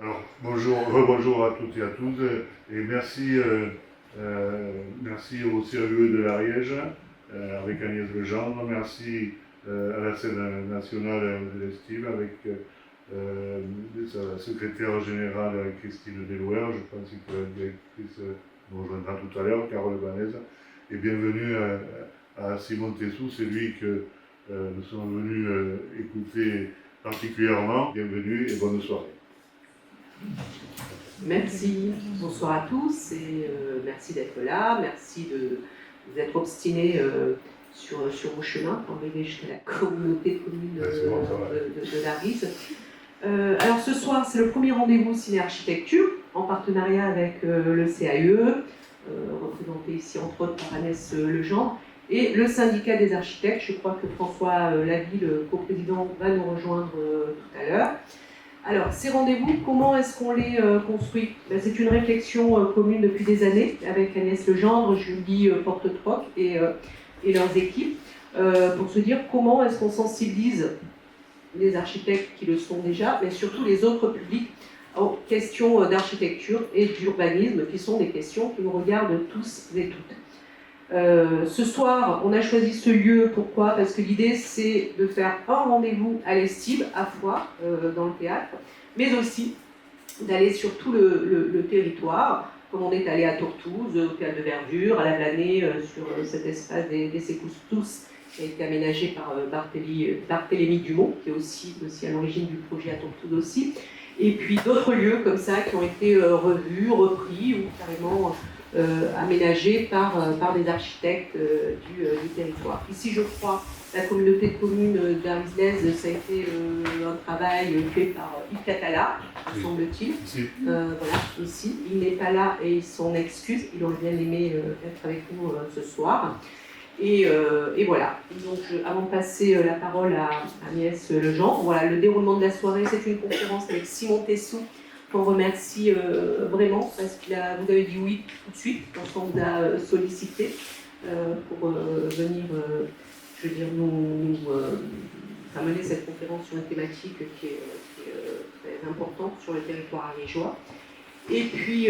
Alors, rebonjour à toutes et à tous, et merci, merci au CAE de l'Ariège, avec Agnès Legendre, merci à la scène nationale de l'Estime, avec sa secrétaire générale Christine Delouer, je pense que la directrice nous rejoindra tout à l'heure, Carole Banez, et bienvenue à Simon Tessou, c'est lui que nous sommes venus écouter particulièrement. Bienvenue et bonne soirée. Merci, bonsoir à tous et merci d'être là, merci de vous être obstinés sur vos chemins pour arriver jusqu'à la communauté commune de l'Arise. Alors ce soir, c'est le premier rendez-vous ciné-architecture en partenariat avec le CAE, représenté ici entre autres par Agnès Legendre, et le syndicat des architectes. Je crois que François Lavie, le coprésident, va nous rejoindre tout à l'heure. Alors, ces rendez-vous, comment est-ce qu'on les construit? C'est une réflexion commune depuis des années avec Agnès Legendre, Julie Porte-Troc et leurs équipes pour se dire comment est-ce qu'on sensibilise les architectes qui le sont déjà, mais surtout les autres publics aux questions d'architecture et d'urbanisme, qui sont des questions qui nous regardent tous et toutes. Ce soir, on a choisi ce lieu, pourquoi? Parce que l'idée, c'est de faire un rendez-vous à l'Estime, à Foix, dans le théâtre, mais aussi d'aller sur tout le territoire, comme on est allé à Tortouse, au théâtre de Verdure, à la Blanée, sur cet espace des Sécousses-Tous, qui a été aménagé par Barthélémy Dumont, qui est aussi à l'origine du projet à Tortouse aussi, et puis d'autres lieux comme ça qui ont été revus, repris, ou carrément aménagés par des architectes du territoire. Ici, je crois, la communauté de communes d'Arise-Lez, ça a été un travail fait par Yves Catala, me semble-t-il. Voilà, ici. Il n'est pas là et il s'en excuse. Il aurait bien aimé être avec nous ce soir. Et voilà. Donc, avant de passer la parole à Agnès Legendre, voilà, le déroulement de la soirée, c'est une conférence avec Simon Tessou, qu'on remercie vraiment, parce que vous avez dit oui tout de suite quand on vous a sollicité pour venir, je veux dire, nous amener cette conférence sur une thématique qui est très importante sur le territoire ariégeois. Et puis,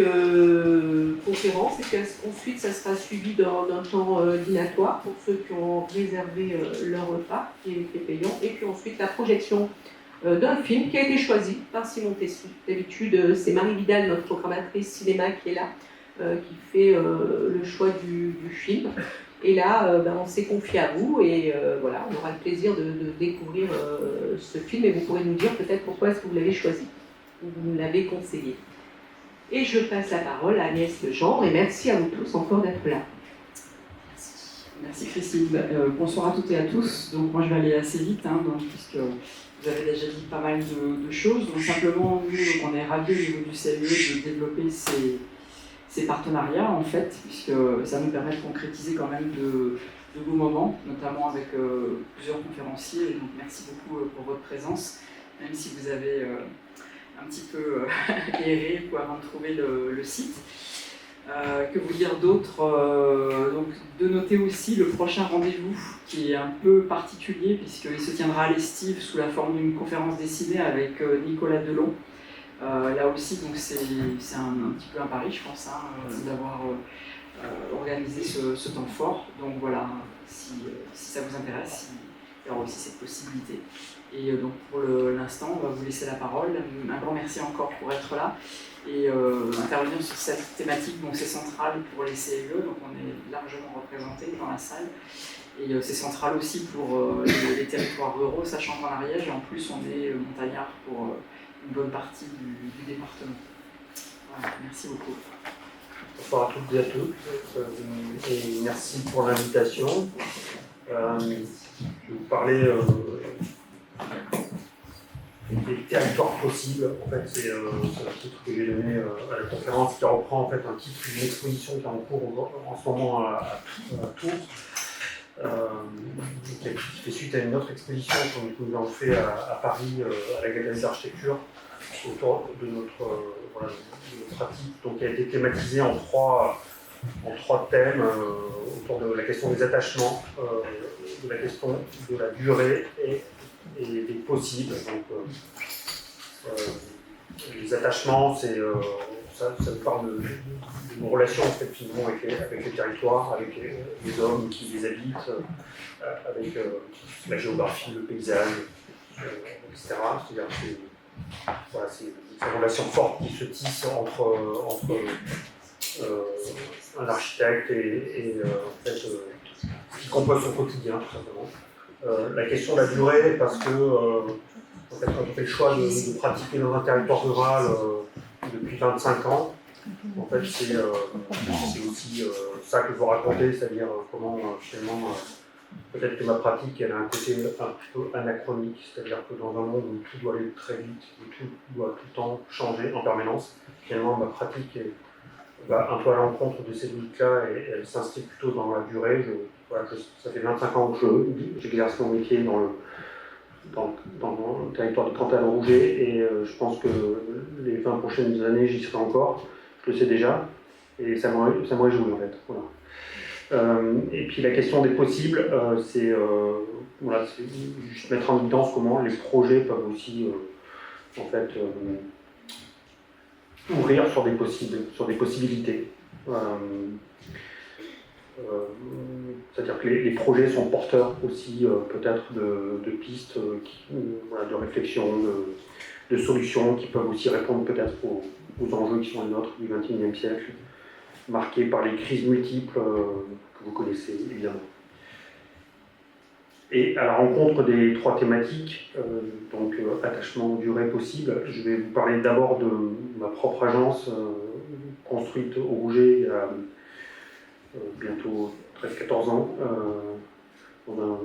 conférence, et ensuite ça sera suivi d'un temps dînatoire pour ceux qui ont réservé leur repas, qui est payant, et puis ensuite la projection d'un film qui a été choisi par Simon Tessou. D'habitude, c'est Marie Vidal, notre programmatrice cinéma, qui est là, qui fait le choix du film. Et là, on s'est confié à vous, et voilà, on aura le plaisir de découvrir ce film, et vous pourrez nous dire peut-être pourquoi est-ce que vous l'avez choisi, ou vous nous l'avez conseillé. Et je passe la parole à Agnès Legendre, et merci à vous tous encore d'être là. Merci Christine. Bonsoir à toutes et à tous. Donc moi je vais aller assez vite, puisque vous avez déjà dit pas mal de choses. Donc simplement, nous, on est ravis au niveau du CAE de développer ces partenariats, en fait, puisque ça nous permet de concrétiser quand même de beaux moments, notamment avec plusieurs conférenciers. Donc merci beaucoup pour votre présence, même si vous avez un petit peu erré avant de trouver le site. Que vous dire d'autre? Donc de noter aussi le prochain rendez-vous qui est un peu particulier puisqu'il se tiendra à l'Estive sous la forme d'une conférence dessinée avec Nicolas Delon. Là aussi, donc c'est un petit peu un pari, je pense, d'avoir organisé ce temps fort. Donc voilà, si ça vous intéresse, il y aura aussi cette possibilité. Et donc pour l'instant, on va vous laisser la parole. Un grand merci encore pour être là et intervenir sur cette thématique. Donc c'est central pour les CAE, donc on est largement représentés dans la salle. Et c'est central aussi pour les territoires ruraux, sachant qu'en Ariège, en plus on est montagnard pour une bonne partie du département. Voilà, merci beaucoup. Bonsoir à toutes et à tous, et merci pour l'invitation. Je vais vous parler des territoires possibles. En fait, c'est un titre que j'ai donné à la conférence qui reprend en fait un titre d'une exposition qui est en cours en ce moment à Tours, qui fait suite à une autre exposition que nous avons fait à Paris, à la Galerie d'Architecture, autour de notre pratique, donc qui a été thématisée en trois thèmes autour de la question des attachements, de la question de la durée et des possibles. Donc, Les attachements, ça nous parle de nos relations en fait, finalement, avec les territoires, avec les hommes qui les habitent, avec la géographie, le paysage, etc. C'est-à-dire que c'est ces relations fortes qui se tissent entre un architecte et en fait, ce qui compose son quotidien, tout simplement. La question de la durée, parce que en fait, quand on fait le choix de pratiquer dans un territoire rural depuis 25 ans, en fait, c'est aussi ça que je veux raconter, c'est-à-dire comment finalement, peut-être que ma pratique elle a un côté un petit peu anachronique, c'est-à-dire que dans un monde où tout doit aller très vite, où tout doit tout le temps changer en permanence, finalement ma pratique va un peu à l'encontre de ces logiques-là et elle s'inscrit plutôt dans la durée. Ça fait 25 ans que j'exerce mon métier dans le territoire de Cantal-Rouget et je pense que les 20 prochaines années j'y serai encore, je le sais déjà, et ça me réjouit en fait. Voilà. Et puis la question des possibles, c'est juste mettre en évidence comment les projets peuvent aussi en fait ouvrir sur des possibilités. C'est-à-dire que les projets sont porteurs aussi peut-être de pistes, de réflexion, de solutions qui peuvent aussi répondre peut-être aux enjeux qui sont les nôtres du XXIe siècle, marqués par les crises multiples que vous connaissez évidemment. Et à la rencontre des trois thématiques, donc attachement, durée, possible, je vais vous parler d'abord de ma propre agence construite au Rouget il y a bientôt 13-14 ans, dans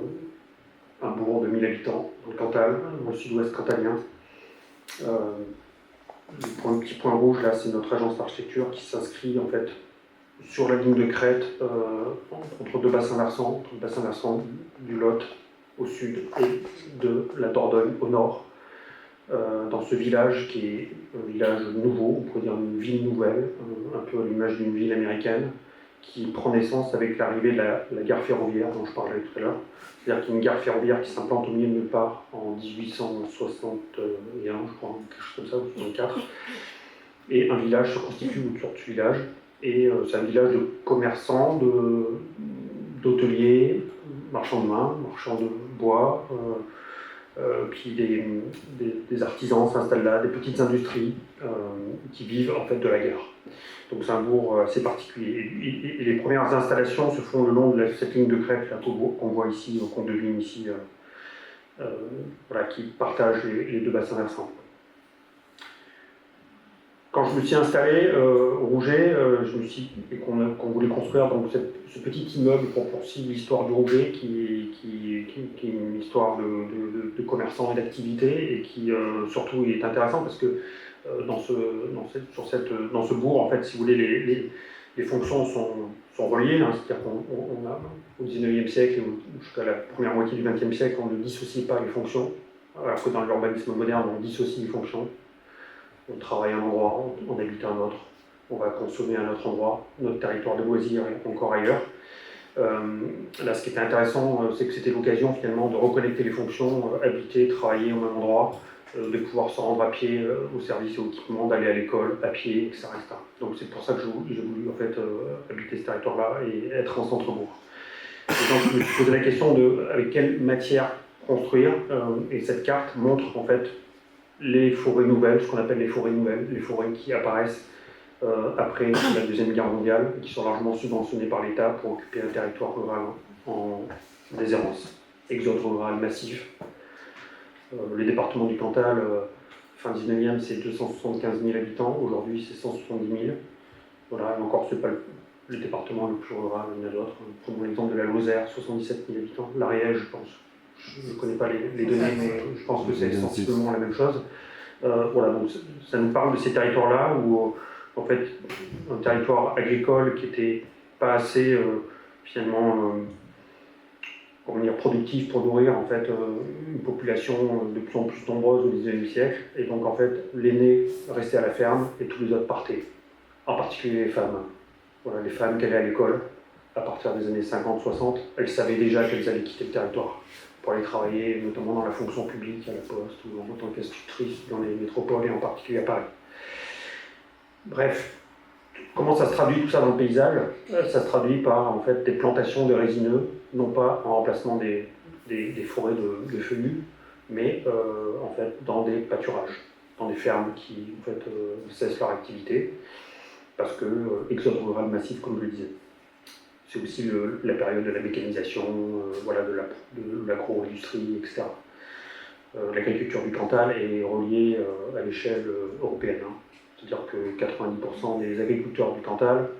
un bourg de 1000 habitants, dans le Cantal, dans le sud-ouest cantalien. Le petit point rouge là, c'est notre agence d'architecture qui s'inscrit en fait sur la ligne de crête entre deux bassins versants, entre le bassin versant du Lot au sud et de la Dordogne au nord, dans ce village qui est un village nouveau, on pourrait dire une ville nouvelle, un peu à l'image d'une ville américaine, qui prend naissance avec l'arrivée de la gare ferroviaire dont je parlais tout à l'heure. C'est-à-dire qu'il y a une gare ferroviaire qui s'implante au milieu de nulle part en 1861, je crois, quelque chose comme ça, ou 64. Et un village se constitue autour de ce village. Et c'est un village de commerçants, d'hôteliers, marchands de main, marchands de bois, puis des artisans s'installent là, des petites industries qui vivent en fait de la gare. Donc c'est un bourg assez particulier. Et les premières installations se font le long de cette ligne de crête qu'on voit ici, au compte de ligne ici, qui partage les deux bassins versants. Quand je me suis installé au Rouget, et qu'on voulait construire donc, ce petit immeuble pour poursuivre l'histoire du Rouget, qui est une histoire de commerçants et d'activité, et qui surtout est intéressant parce que dans ce bourg, en fait, si vous voulez, les fonctions sont reliées, hein, c'est-à-dire qu'on a au XIXe siècle et jusqu'à la première moitié du XXe siècle, on ne dissocie pas les fonctions, alors que dans l'urbanisme moderne, on dissocie les fonctions. On travaille à un endroit, on habite à un autre, on va consommer à un autre endroit, notre territoire de loisirs est encore ailleurs. Là, ce qui était intéressant, c'est que c'était l'occasion finalement de reconnecter les fonctions, habiter, travailler au même endroit, de pouvoir se rendre à pied au service et au équipement, d'aller à l'école à pied, etc. Donc c'est pour ça que j'ai voulu en fait habiter ce territoire-là et être en centre-bourg. Et donc je me suis posé la question de avec quelle matière construire, et cette carte montre en fait les forêts nouvelles, ce qu'on appelle les forêts nouvelles, les forêts qui apparaissent après la Deuxième Guerre mondiale et qui sont largement subventionnées par l'État pour occuper un territoire rural en déshérence. Exode rural massif. Les départements du Cantal, fin 19e, c'est 275 000 habitants, aujourd'hui c'est 170 000. Voilà, et encore, c'est pas le département le plus rural, il y en a d'autres. Prenons l'exemple de la Lozère, 77 000 habitants. L'Ariège, je pense. Je ne connais pas les données, mais je pense que c'est sensiblement la même chose. Voilà, donc ça nous parle de ces territoires-là où, en fait, un territoire agricole qui n'était pas assez, finalement, productif pour nourrir, en fait, une population de plus en plus nombreuse au XIXe siècle. Et donc, en fait, l'aîné restait à la ferme et tous les autres partaient. En particulier les femmes. Voilà, les femmes qui allaient à l'école, à partir des années 50-60, elles savaient déjà qu'elles allaient quitter le territoire. pour aller travailler, notamment dans la fonction publique, à la Poste, ou en tant qu'institutrice dans les métropoles, et en particulier à Paris. Bref, comment ça se traduit tout ça dans le paysage? Ça se traduit par en fait, des plantations de résineux, non pas en remplacement des forêts de feuillus, mais en fait, dans des pâturages, dans des fermes qui en fait, cessent leur activité, parce que exode rural massif, comme je le disais. C'est aussi la période de la mécanisation, voilà, de l'agro-industrie, etc. L'agriculture du Cantal est reliée à l'échelle européenne. Hein. C'est-à-dire que 90% des agriculteurs du Cantal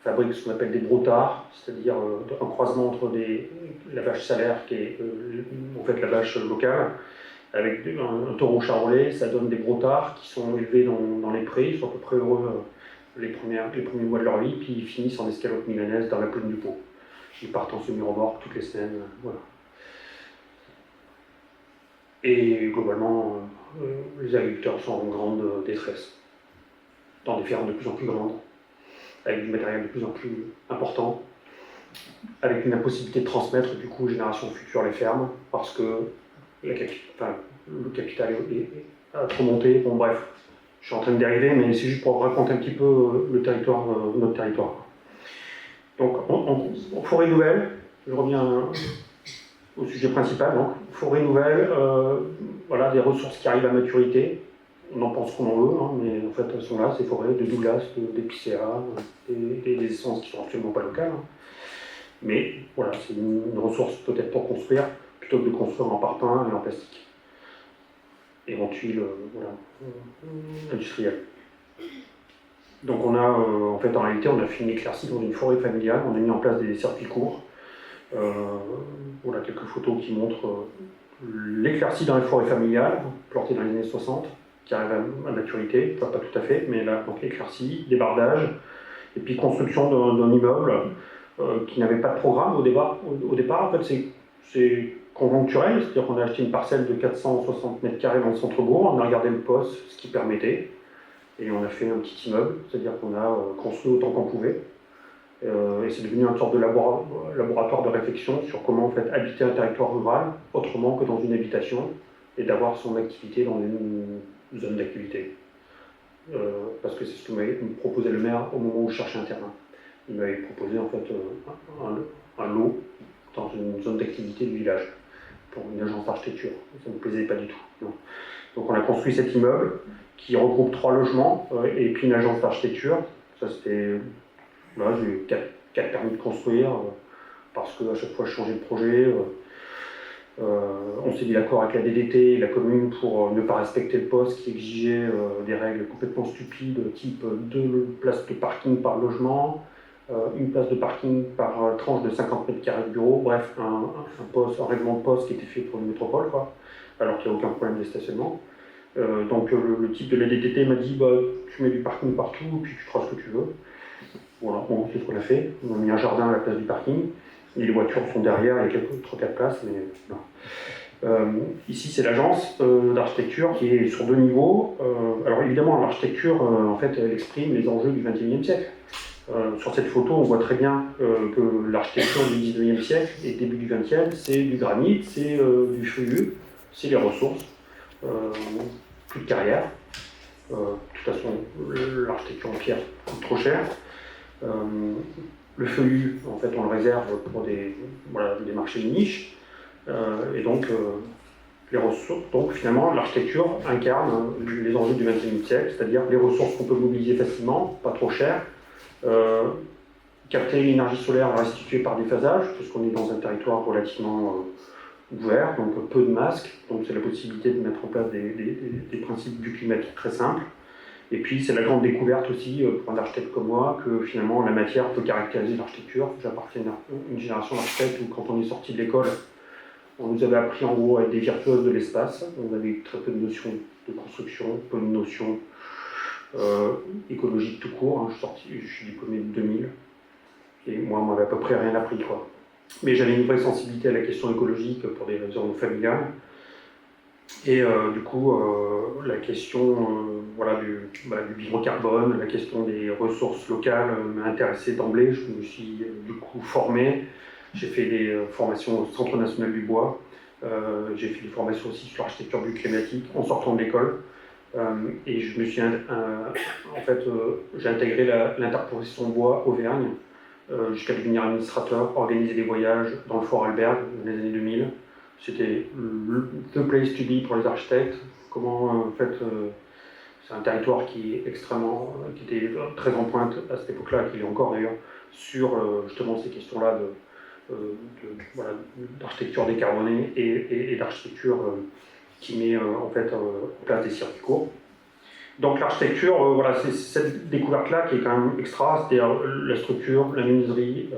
fabriquent ce qu'on appelle des brotards, c'est-à-dire un croisement entre la vache salaire, qui est en fait la vache locale, avec un taureau charolais. Ça donne des brotards qui sont élevés dans les prés. Ils sont à peu près heureux les premiers mois de leur vie, puis ils finissent en escalope milanaise dans la plaine du Pau. Ils partent en semi-remorque toutes les semaines, voilà. Et globalement, les agriculteurs sont en grande détresse, dans des fermes de plus en plus grandes, avec du matériel de plus en plus important, avec une impossibilité de transmettre du coup aux générations futures les fermes, parce que le capital est trop monté. Bon bref, je suis en train de dériver, mais c'est juste pour raconter un petit peu le territoire, notre territoire. Donc en forêt nouvelle, je reviens au sujet principal, donc forêt nouvelle, voilà, des ressources qui arrivent à maturité. On en pense qu'on en veut, hein, mais en fait elles sont là, ces forêts de Douglas, d'épicéa, des essences qui sont absolument pas locales. Hein. Mais voilà, c'est une ressource peut-être pour construire, plutôt que de construire en parpaing et en plastique. Et en tuiles, voilà, industrielles. Donc on a, en fait en réalité, on a fait une éclaircie dans une forêt familiale, on a mis en place des circuits courts. Voilà quelques photos qui montrent l'éclaircie dans les forêts familiales, plantée dans les années 60, qui arrive à maturité, enfin, pas tout à fait, mais là, donc éclaircie, débardage, et puis construction d'un immeuble qui n'avait pas de programme au départ. En fait, c'est conjoncturel, c'est-à-dire qu'on a acheté une parcelle de 460 mètres carrés dans le centre-bourg, on a regardé le poste, ce qui permettait, et on a fait un petit immeuble, c'est-à-dire qu'on a construit autant qu'on pouvait. Et c'est devenu une sorte de laboratoire de réflexion sur comment en fait, habiter un territoire rural autrement que dans une habitation et d'avoir son activité dans une zone d'activité. Parce que c'est ce que m'avait proposé le maire au moment où je cherchais un terrain. Il m'avait proposé en fait un lot dans une zone d'activité du village pour une agence d'architecture. Ça ne me plaisait pas du tout. Non. Donc on a construit cet immeuble qui regroupe 3 logements et puis une agence d'architecture. Ça c'était... Là, j'ai eu 4 permis de construire parce qu'à chaque fois je changeais de projet. On s'est mis d'accord avec la DDT et la commune pour ne pas respecter le poste qui exigeait des règles complètement stupides, type 2 places de parking par logement, une place de parking par tranche de 50 mètres carrés de bureau, bref, un règlement de poste qui était fait pour une métropole, quoi, alors qu'il n'y a aucun problème de stationnement. Donc le type de la DDT m'a dit bah, tu mets du parking partout, puis tu feras ce que tu veux. Voilà, bon, c'est ce qu'on a fait. On a mis un jardin à la place du parking. Et les voitures sont derrière, il y a 3-4 places, mais non. Ici, c'est l'agence d'architecture qui est sur 2 niveaux. Alors évidemment, l'architecture, en fait, elle exprime les enjeux du XXIe siècle. Sur cette photo, on voit très bien que l'architecture du XIXe siècle et début du XXe, c'est du granit, c'est du feuillu, c'est les ressources, plus de carrière. De toute façon, l'architecture en pierre coûte trop cher. Le feuillu, en fait, on le réserve pour des marchés de niche. Et donc, les ressources, donc finalement, l'architecture incarne les enjeux du XXIe siècle, c'est-à-dire les ressources qu'on peut mobiliser facilement, pas trop chères, capter l'énergie solaire restituée par déphasage, puisqu'on est dans un territoire relativement ouvert, donc peu de masques, donc c'est la possibilité de mettre en place des principes du climatique très simples. Et puis c'est la grande découverte aussi pour un architecte comme moi que finalement la matière peut caractériser l'architecture. J'appartiens à une génération d'architectes où quand on est sorti de l'école, on nous avait appris en gros à être des virtuoses de l'espace. On avait très peu de notions de construction, peu de notions écologiques tout court. Hein. Je suis diplômé de 2000 et moi on m'avait à peu près rien appris, quoi. Mais j'avais une vraie sensibilité à la question écologique pour des raisons familiales. Et du coup, la question du hydrocarbone, la question des ressources locales m'a intéressé d'emblée. Je me suis du coup formé. J'ai fait des formations au Centre national du bois. J'ai fait des formations aussi sur l'architecture bioclimatique en sortant de l'école. Et je me suis, j'ai intégré l'interprofession bois Auvergne jusqu'à devenir administrateur, organiser des voyages dans le Fort Albert dans les années 2000. C'était the place to be pour les architectes. Comment, c'est un territoire qui est qui était très en pointe à cette époque-là, qui l'est encore d'ailleurs, sur justement ces questions-là d'architecture décarbonée et d'architecture qui met en place des circuits courts. Donc l'architecture, c'est cette découverte-là qui est quand même extra, c'est-à-dire la structure, la menuiserie,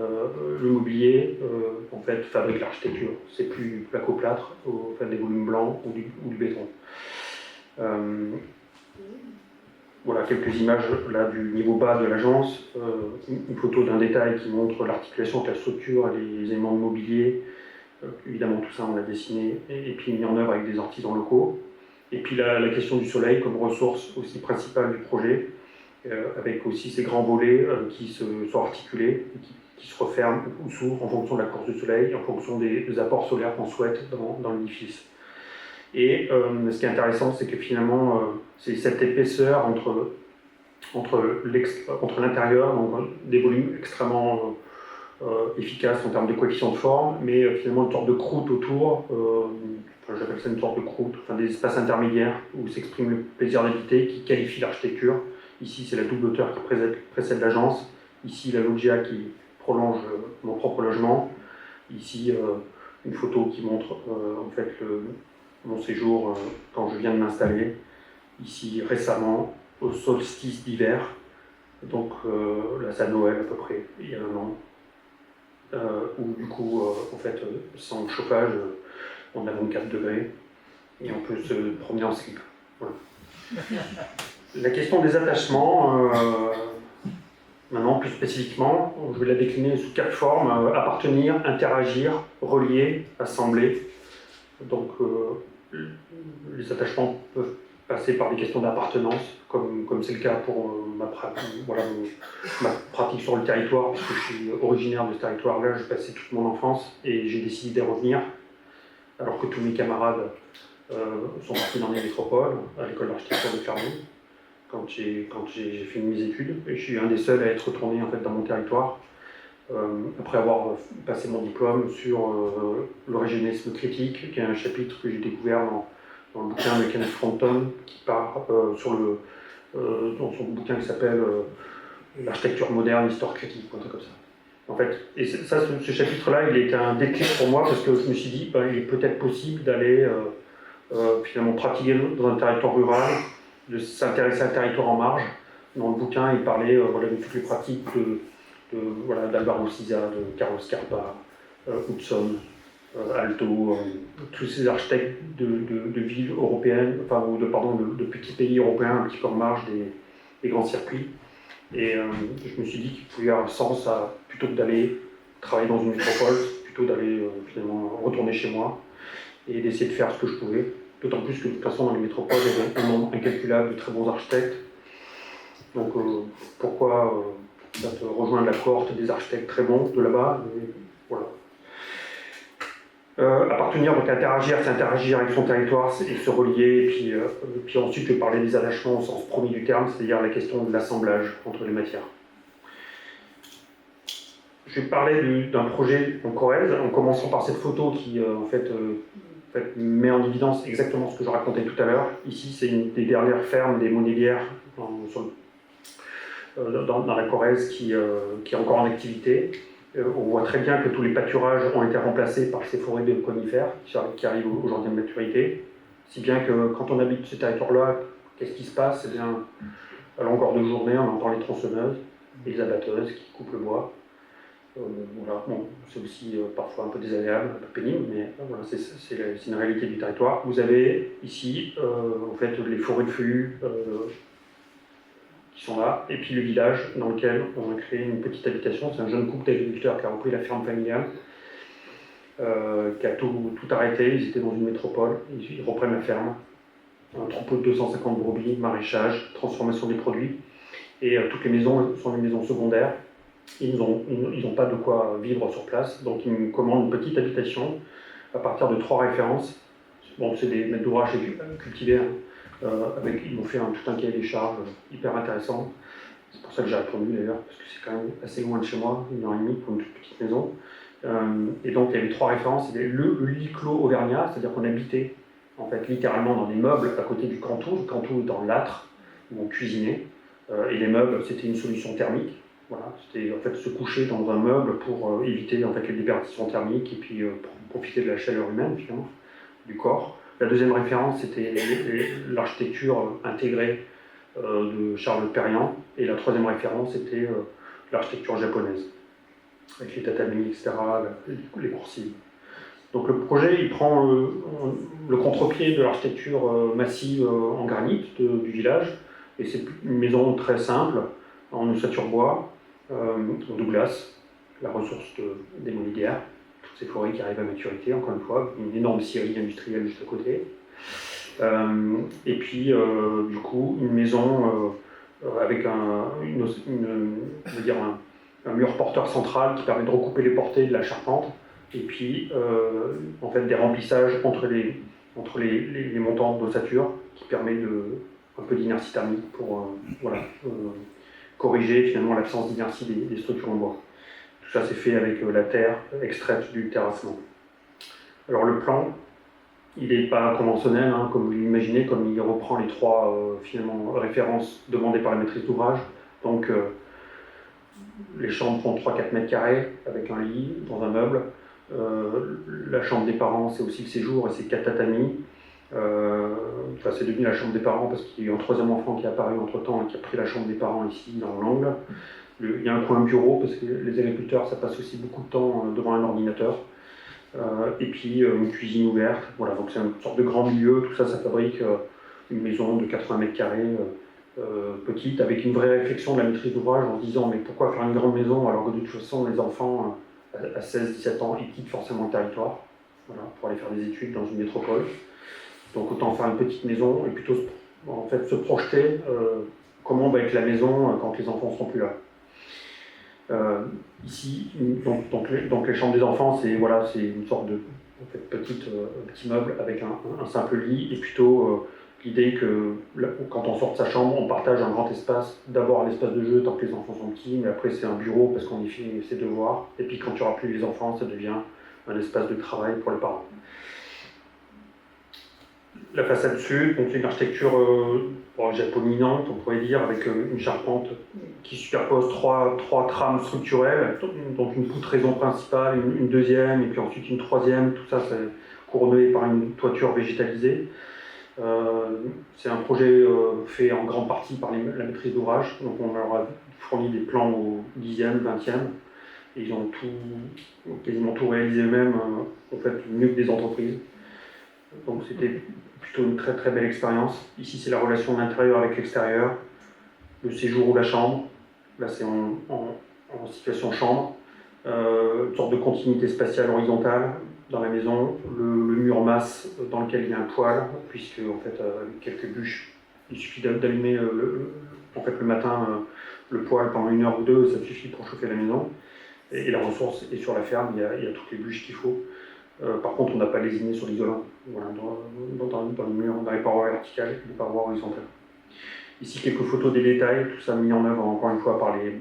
le mobilier, fabrique l'architecture. C'est plus placo-plâtre, des volumes blancs ou du béton. Voilà quelques images là du niveau bas de l'agence, une photo d'un détail qui montre l'articulation entre la structure et les éléments de mobilier. Évidemment tout ça on l'a dessiné et puis mis en œuvre avec des artisans locaux. Et puis la question du soleil comme ressource aussi principale du projet, avec aussi ces grands volets qui sont articulés, et qui se referment ou s'ouvrent en fonction de la course du soleil, en fonction des apports solaires qu'on souhaite dans l'édifice. Et ce qui est intéressant, c'est que finalement, c'est cette épaisseur entre l'intérieur, donc des volumes extrêmement efficaces en termes de coefficient de forme, mais finalement une sorte de croûte autour, j'appelle ça une sorte de croûte, des espaces intermédiaires où s'exprime le plaisir d'habiter qui qualifie l'architecture. Ici, c'est la double hauteur qui précède l'agence. Ici, la loggia qui prolonge mon propre logement. Ici, une photo qui montre mon séjour quand je viens de m'installer. Ici, récemment, au solstice d'hiver, donc là, c'est à Noël à peu près, il y a un an, où du coup, sans chauffage, on a 24 degrés et on peut se promener en slip. Voilà. La question des attachements, maintenant plus spécifiquement, je vais la décliner sous 4 formes: appartenir, interagir, relier, assembler. Donc les attachements peuvent passer par des questions d'appartenance, comme c'est le cas pour ma pratique sur le territoire, puisque je suis originaire de ce territoire-là, j'ai passé toute mon enfance et j'ai décidé d'y revenir, alors que tous mes camarades sont partis dans les métropoles, à l'école d'architecture de Clermont, quand j'ai fini mes études. Et je suis un des seuls à être retourné dans mon territoire, après avoir passé mon diplôme sur le régionalisme critique, qui est un chapitre que j'ai découvert dans le bouquin de Kenneth Frampton, qui part dans son bouquin qui s'appelle L'architecture moderne, l'histoire critique, un truc comme ça. Et ça, ce chapitre-là, il était un déclic pour moi, parce que je me suis dit, il est peut-être possible d'aller finalement pratiquer dans un territoire rural, de s'intéresser à un territoire en marge. Dans le bouquin, il parlait de toutes les pratiques d'Alvaro Siza, de Carlos Scarpa, Hudson, Alto, tous ces architectes de villes européennes, de petits pays européens un petit peu en marge des grands circuits. Et je me suis dit qu'il pouvait y avoir un sens plutôt que d'aller travailler dans une métropole, plutôt d'aller finalement retourner chez moi et d'essayer de faire ce que je pouvais. D'autant plus que de toute façon dans les métropoles, il y a un nombre incalculable de très bons architectes. Donc pourquoi rejoindre la cohorte des architectes très bons de là-bas, voilà. Appartenir, donc interagir, c'est interagir avec son territoire et se relier, et puis ensuite je vais parler des attachements au sens premier du terme, c'est-à-dire la question de l'assemblage entre les matières. Je vais parler d'un projet en Corrèze, en commençant par cette photo qui met en évidence exactement ce que je racontais tout à l'heure. Ici, c'est une des dernières fermes des Monnélières dans la Corrèze qui est encore en activité. On voit très bien que tous les pâturages ont été remplacés par ces forêts de conifères qui arrivent aujourd'hui à maturité. Si bien que quand on habite ce territoire-là, qu'est-ce qui se passe? Eh bien, à longueur de journée, on entend les tronçonneuses et les abatteuses qui coupent le bois. C'est aussi parfois un peu désagréable, un peu pénible, mais c'est une réalité du territoire. Vous avez ici les forêts de feuillus qui sont là, et puis le village dans lequel on a créé une petite habitation. C'est un jeune couple d'agriculteurs qui a repris la ferme familiale, qui a tout arrêté. Ils étaient dans une métropole, ils reprennent la ferme, un troupeau de 250 brebis, maraîchage, transformation des produits, et toutes les maisons sont des maisons secondaires. Ils n'ont pas de quoi vivre sur place, donc ils me commandent une petite habitation à partir de 3 références. Bon, c'est des maîtres d'ouvrage cultivés, hein, ils m'ont fait tout un cahier des charges hyper intéressant. C'est pour ça que j'ai répondu d'ailleurs, parce que c'est quand même assez loin de chez moi, 1h30 pour une toute petite maison. Et donc il y avait 3 références. C'était le lit clos auvergnat, c'est-à-dire qu'on habitait en fait littéralement dans des meubles à côté du cantou. Le cantou est dans l'âtre où on cuisinait. Et les meubles, c'était une solution thermique. Voilà, c'était en fait se coucher dans un meuble pour éviter en fait les déperditions thermiques et puis pour profiter de la chaleur humaine finalement du corps. La deuxième référence, c'était l'architecture intégrée de Charles Perriand. Et la troisième référence, c'était l'architecture japonaise, avec les tatamis, etc., les coursives. Donc le projet, il prend le contre-pied de l'architecture massive en granit du village. Et c'est une maison très simple, en ossature bois, Douglas, la ressource des Montbéliards, toutes ces forêts qui arrivent à maturité, encore une fois, une énorme scierie industrielle juste à côté. Et puis, du coup, une maison avec un mur porteur central qui permet de recouper les portées de la charpente, et puis, en fait, des remplissages entre les montants d'ossature qui permet un peu d'inertie thermique pour corriger finalement l'absence d'inertie des structures en bois. Tout ça c'est fait avec la terre extraite du terrassement. Alors le plan, il n'est pas conventionnel, hein, comme vous l'imaginez, comme il reprend les 3 finalement, références demandées par la maîtrise d'ouvrage. Donc les chambres font 3-4 mètres carrés avec un lit dans un meuble. La chambre des parents, c'est aussi le séjour et c'est 4 tatamis. C'est devenu la chambre des parents parce qu'il y a eu un 3e enfant qui est apparu entre temps et qui a pris la chambre des parents ici dans l'angle. Il y a un coin bureau parce que les agriculteurs ça passe aussi beaucoup de temps devant un ordinateur. Et puis une cuisine ouverte. Voilà, donc c'est une sorte de grand milieu. Tout ça, ça fabrique une maison de 80 mètres carrés petite avec une vraie réflexion de la maîtrise d'ouvrage en se disant mais pourquoi faire une grande maison alors que de toute façon les enfants à 16-17 ans ils quittent forcément le territoire pour aller faire des études dans une métropole. Donc autant faire une petite maison et plutôt en fait, se projeter comment va être la maison quand les enfants ne seront plus là. Ici, donc les chambres des enfants, c'est une sorte de petit meuble avec un simple lit et plutôt l'idée que quand on sort de sa chambre, on partage un grand espace, d'abord l'espace de jeu tant que les enfants sont petits, mais après c'est un bureau parce qu'on y fait ses devoirs, et puis quand il n'y aura plus les enfants, ça devient un espace de travail pour les parents. La façade sud, donc c'est une architecture japonisante, on pourrait dire, avec une charpente qui superpose trois trames structurelles, donc une poutraison principale, une deuxième, et puis ensuite une troisième, tout ça c'est couronné par une toiture végétalisée. C'est un projet fait en grande partie par la maîtrise d'ouvrage, donc on leur a fourni des plans au 10e, 20e, et ils ont quasiment tout réalisé eux-mêmes, en fait mieux que des entreprises. Donc c'était plutôt une très très belle expérience. Ici c'est la relation de l'intérieur avec l'extérieur, le séjour ou la chambre, là c'est en situation chambre, une sorte de continuité spatiale horizontale dans la maison, le mur masse dans lequel il y a un poêle, puisque en fait avec quelques bûches, il suffit d'allumer le matin le poêle pendant 1 heure ou 2, ça suffit pour chauffer la maison. Et la ressource est sur la ferme, il y a toutes les bûches qu'il faut. Par contre, on n'a pas lésiné sur l'isolant, dans le mur, dans les parois verticales et les parois horizontales. Ici, quelques photos des détails, tout ça mis en œuvre encore une fois par le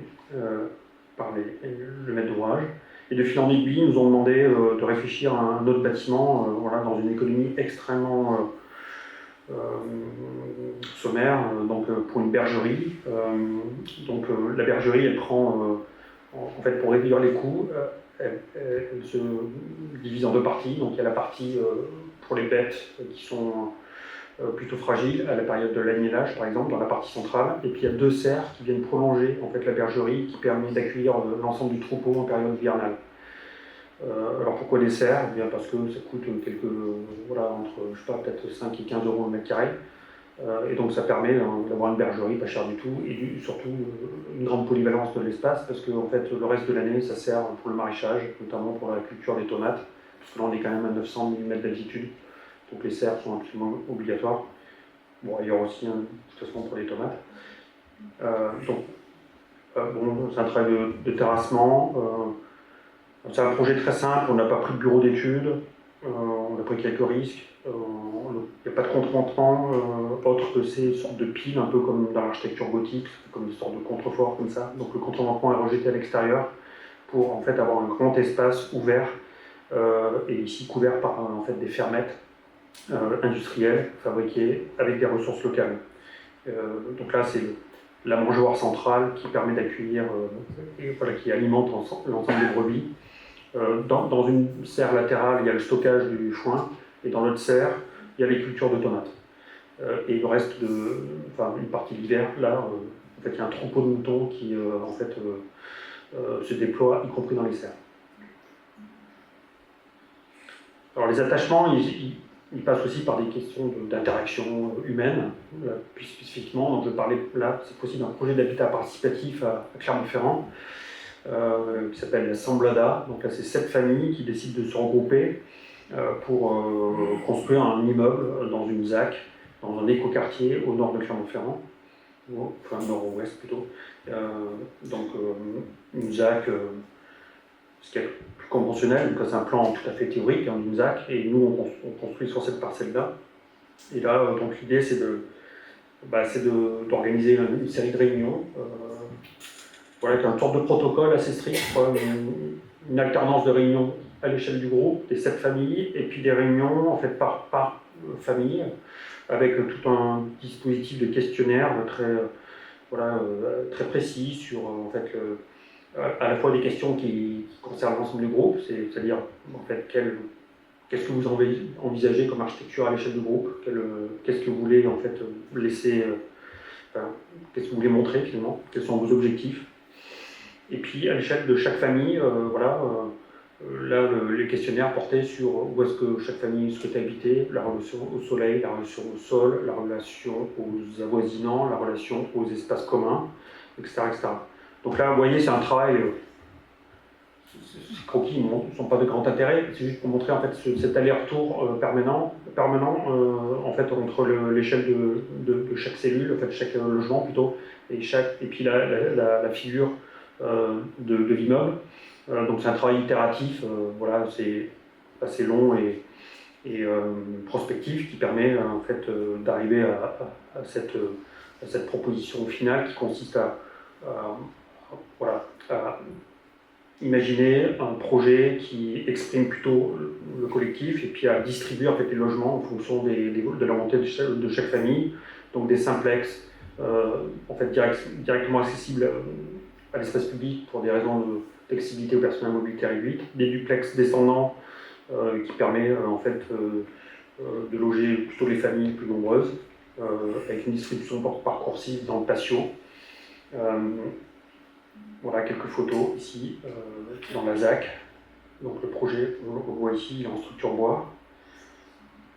maître d'ouvrage. Et de fil en aiguille, ils nous ont demandé de réfléchir à un autre bâtiment dans une économie extrêmement sommaire, pour une bergerie. La bergerie, elle prend, en fait, pour réduire les coûts, elle se divise en 2 parties. Donc il y a la partie pour les bêtes qui sont plutôt fragiles à la période de l'agnellage, par exemple, dans la partie centrale. Et puis il y a 2 serres qui viennent prolonger en fait, la bergerie, qui permet d'accueillir l'ensemble du troupeau en période hivernale. Alors pourquoi des serres? Eh bien parce que ça coûte entre, je sais pas, peut-être 5 et 15 euros le mètre carré. Et donc ça permet d'avoir une bergerie pas chère du tout et surtout une grande polyvalence de l'espace parce que en fait, le reste de l'année ça sert pour le maraîchage, notamment pour la culture des tomates, parce que là on est quand même à 900 mm d'altitude, donc les serres sont absolument obligatoires. Bon, il y aura aussi de toute façon pour les tomates. C'est un travail de terrassement. C'est un projet très simple, on n'a pas pris de bureau d'études. on a pris quelques risques. Il n'y a pas de contre-rentrant autre que ces sortes de piles, un peu comme dans l'architecture gothique, comme des sortes de contreforts comme ça. Donc le contre-rentrant est rejeté à l'extérieur pour en fait avoir un grand espace ouvert et ici couvert par en fait des fermettes industrielles fabriquées avec des ressources locales. Donc là c'est la mangeoire centrale qui permet d'accueillir, voilà, qui alimente l'ensemble des brebis. Dans une serre latérale, il y a le stockage du foin, et dans l'autre serre, il y a les cultures de tomates. Et le reste une partie de l'hiver, là, en fait, il y a un troupeau de moutons qui en fait, se déploie, y compris dans les serres. Alors les attachements, ils passent aussi par des questions d'interaction humaine, plus spécifiquement. Donc je parlais là, c'est possible d'un projet d'habitat participatif à Clermont-Ferrand, qui s'appelle la Semblada. Donc là, c'est 7 familles qui décident de se regrouper pour construire un immeuble dans une ZAC, dans un écoquartier au nord de Clermont-Ferrand, enfin nord-ouest plutôt. Donc une ZAC, ce qui est plus conventionnel, donc c'est un plan tout à fait théorique d'une ZAC, et nous on construit sur cette parcelle-là. Et là, donc l'idée c'est d'organiser une série de réunions. Voilà, avec un tour de protocole assez strict, une alternance de réunions à l'échelle du groupe, des 7 familles, et puis des réunions en fait par famille, avec tout un dispositif de questionnaire très précis sur en fait, à la fois des questions qui concernent l'ensemble du groupe, c'est-à-dire en fait qu'est-ce que vous envisagez comme architecture à l'échelle du groupe, qu'est-ce que vous voulez en fait laisser, qu'est-ce que vous voulez montrer finalement, quels sont vos objectifs. Et puis à l'échelle de chaque famille, là les questionnaires portaient sur où est-ce que chaque famille souhaitait habiter, la relation au soleil, la relation au sol, la relation aux avoisinants, la relation aux espaces communs, etc. Donc là, vous voyez, c'est un travail, ces croquis ne sont pas de grand intérêt, c'est juste pour montrer en fait cet aller-retour permanent en fait, entre l'échelle de chaque cellule, en fait, chaque logement plutôt, et puis la figure de l'immeuble. Donc c'est un travail itératif, voilà, c'est assez long et prospectif qui permet en fait d'arriver à cette proposition finale qui consiste à imaginer un projet qui exprime plutôt le collectif et puis à distribuer en fait les logements en fonction de la volonté de chaque famille, donc des simplex en fait directement accessibles à l'espace public pour des raisons d'accessibilité aux personnes à mobilité réduite, des duplex descendants qui permet en fait de loger plutôt les familles plus nombreuses avec une distribution parcoursive dans le patio. Voilà quelques photos ici dans la ZAC. Donc le projet, on le voit ici, il est en structure bois,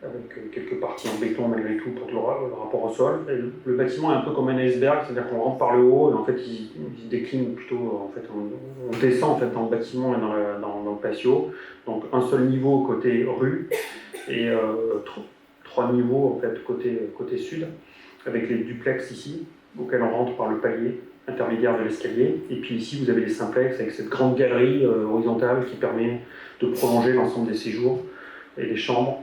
avec quelques parties en béton malgré tout pour le rapport au sol. Et le bâtiment est un peu comme un iceberg, c'est-à-dire qu'on rentre par le haut et en fait il se décline plutôt, en fait, on descend en fait dans le bâtiment et dans le patio. Donc un seul niveau côté rue et 3 niveaux en fait côté sud, avec les duplex ici, auxquels on rentre par le palier intermédiaire de l'escalier. Et puis ici vous avez les simplex avec cette grande galerie horizontale qui permet de prolonger l'ensemble des séjours et des chambres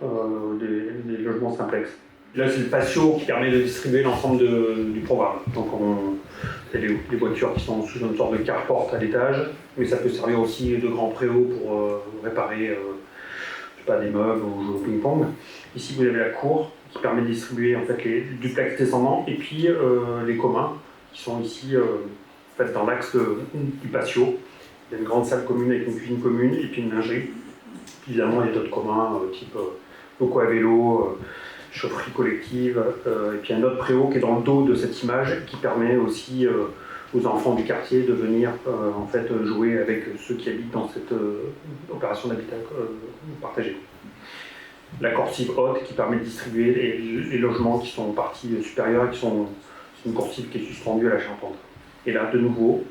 des logements simplex. Là c'est le patio qui permet de distribuer l'ensemble du programme. Donc c'est les voitures qui sont sous une sorte de carport à l'étage, mais ça peut servir aussi de grand préau pour réparer des meubles ou jouer au ping-pong. Ici vous avez la cour qui permet de distribuer en fait les duplex descendants et puis les communs qui sont ici en fait, dans l'axe du patio. Il y a une grande salle commune avec une cuisine commune et puis une lingerie. Évidemment, il y a d'autres communs type locaux à vélo, chaufferie collective, et puis un autre préau qui est dans le dos de cette image qui permet aussi aux enfants du quartier de venir en fait, jouer avec ceux qui habitent dans cette opération d'habitat partagé. La coursive haute qui permet de distribuer les logements qui sont en partie supérieure et qui sont une coursive qui est suspendue à la charpente. Et là, de nouveau,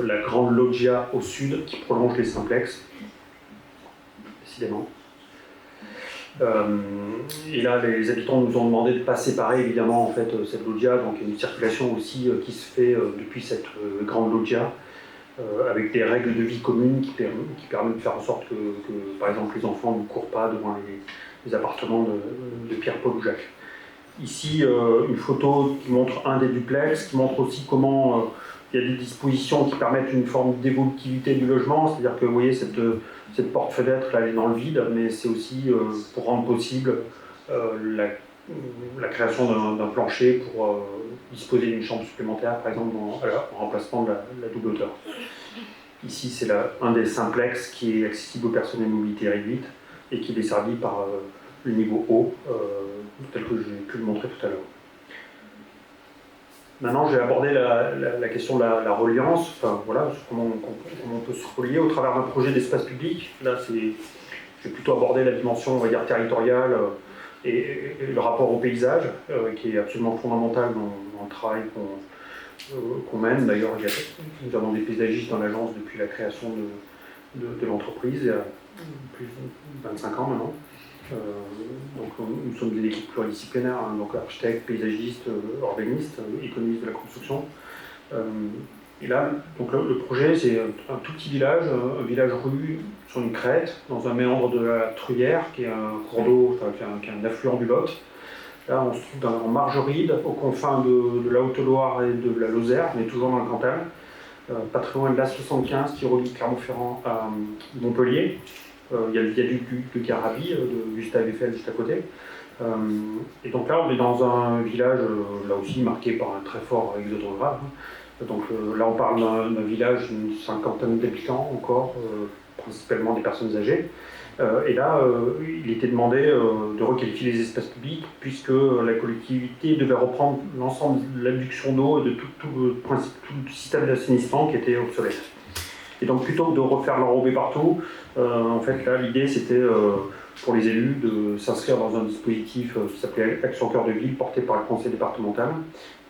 la grande loggia au sud qui prolonge les simplex, décidément. Et là, les habitants nous ont demandé de ne pas séparer évidemment en fait, cette loggia, donc il y a une circulation aussi qui se fait depuis cette grande loggia avec des règles de vie communes qui permettent de faire en sorte que, par exemple, les enfants ne courent pas devant les appartements de Pierre, Paul ou Jacques. Ici, une photo qui montre un des duplex, qui montre aussi comment il y a des dispositions qui permettent une forme d'évolutivité du logement, c'est-à-dire que vous voyez cette porte-fenêtre, là, elle est dans le vide, mais c'est aussi pour rendre possible la création d'un plancher pour disposer d'une chambre supplémentaire, par exemple, en remplacement de la double hauteur. Ici, c'est un des simplex qui est accessible aux personnes à mobilité réduite et qui est desservi par le niveau haut, tel que j'ai pu le montrer tout à l'heure. Maintenant, j'ai abordé la question de la reliance, enfin, voilà, comment on peut se relier au travers d'un projet d'espace public. Là, j'ai plutôt abordé la dimension, on va dire, territoriale et le rapport au paysage, qui est absolument fondamental dans le travail qu'on mène. D'ailleurs, nous avons des paysagistes dans l'agence depuis la création de l'entreprise, il y a plus de 25 ans maintenant. Donc nous sommes des équipes pluridisciplinaires, hein, donc architectes, paysagistes, urbanistes, économistes de la construction. Et là, donc le projet, c'est un tout petit village, un village-rue sur une crête, dans un méandre de la Truyère, qui est un cours d'eau, qui est un affluent du Lot. Là, on se trouve en Margeride, aux confins de la Haute-Loire et de la Lozère, mais toujours dans le Cantal, pas très loin de l'A75 qui relie Clermont-Ferrand à Montpellier. Il y a le viaduc de Carabi, de Gustave Eiffel juste à côté. Et donc là, on est dans un village, là aussi marqué par un très fort exode rural. Donc là, on parle d'un village d'une 50aine d'habitants encore, principalement des personnes âgées. Et là, il était demandé de requalifier les espaces publics, puisque la collectivité devait reprendre l'ensemble de l'adduction d'eau et de tout le système d'assainissement qui était obsolète. Et donc, plutôt que de refaire l'enrobé partout, en fait, là, l'idée, c'était pour les élus de s'inscrire dans un dispositif qui s'appelait Action Cœur de Ville, porté par le conseil départemental,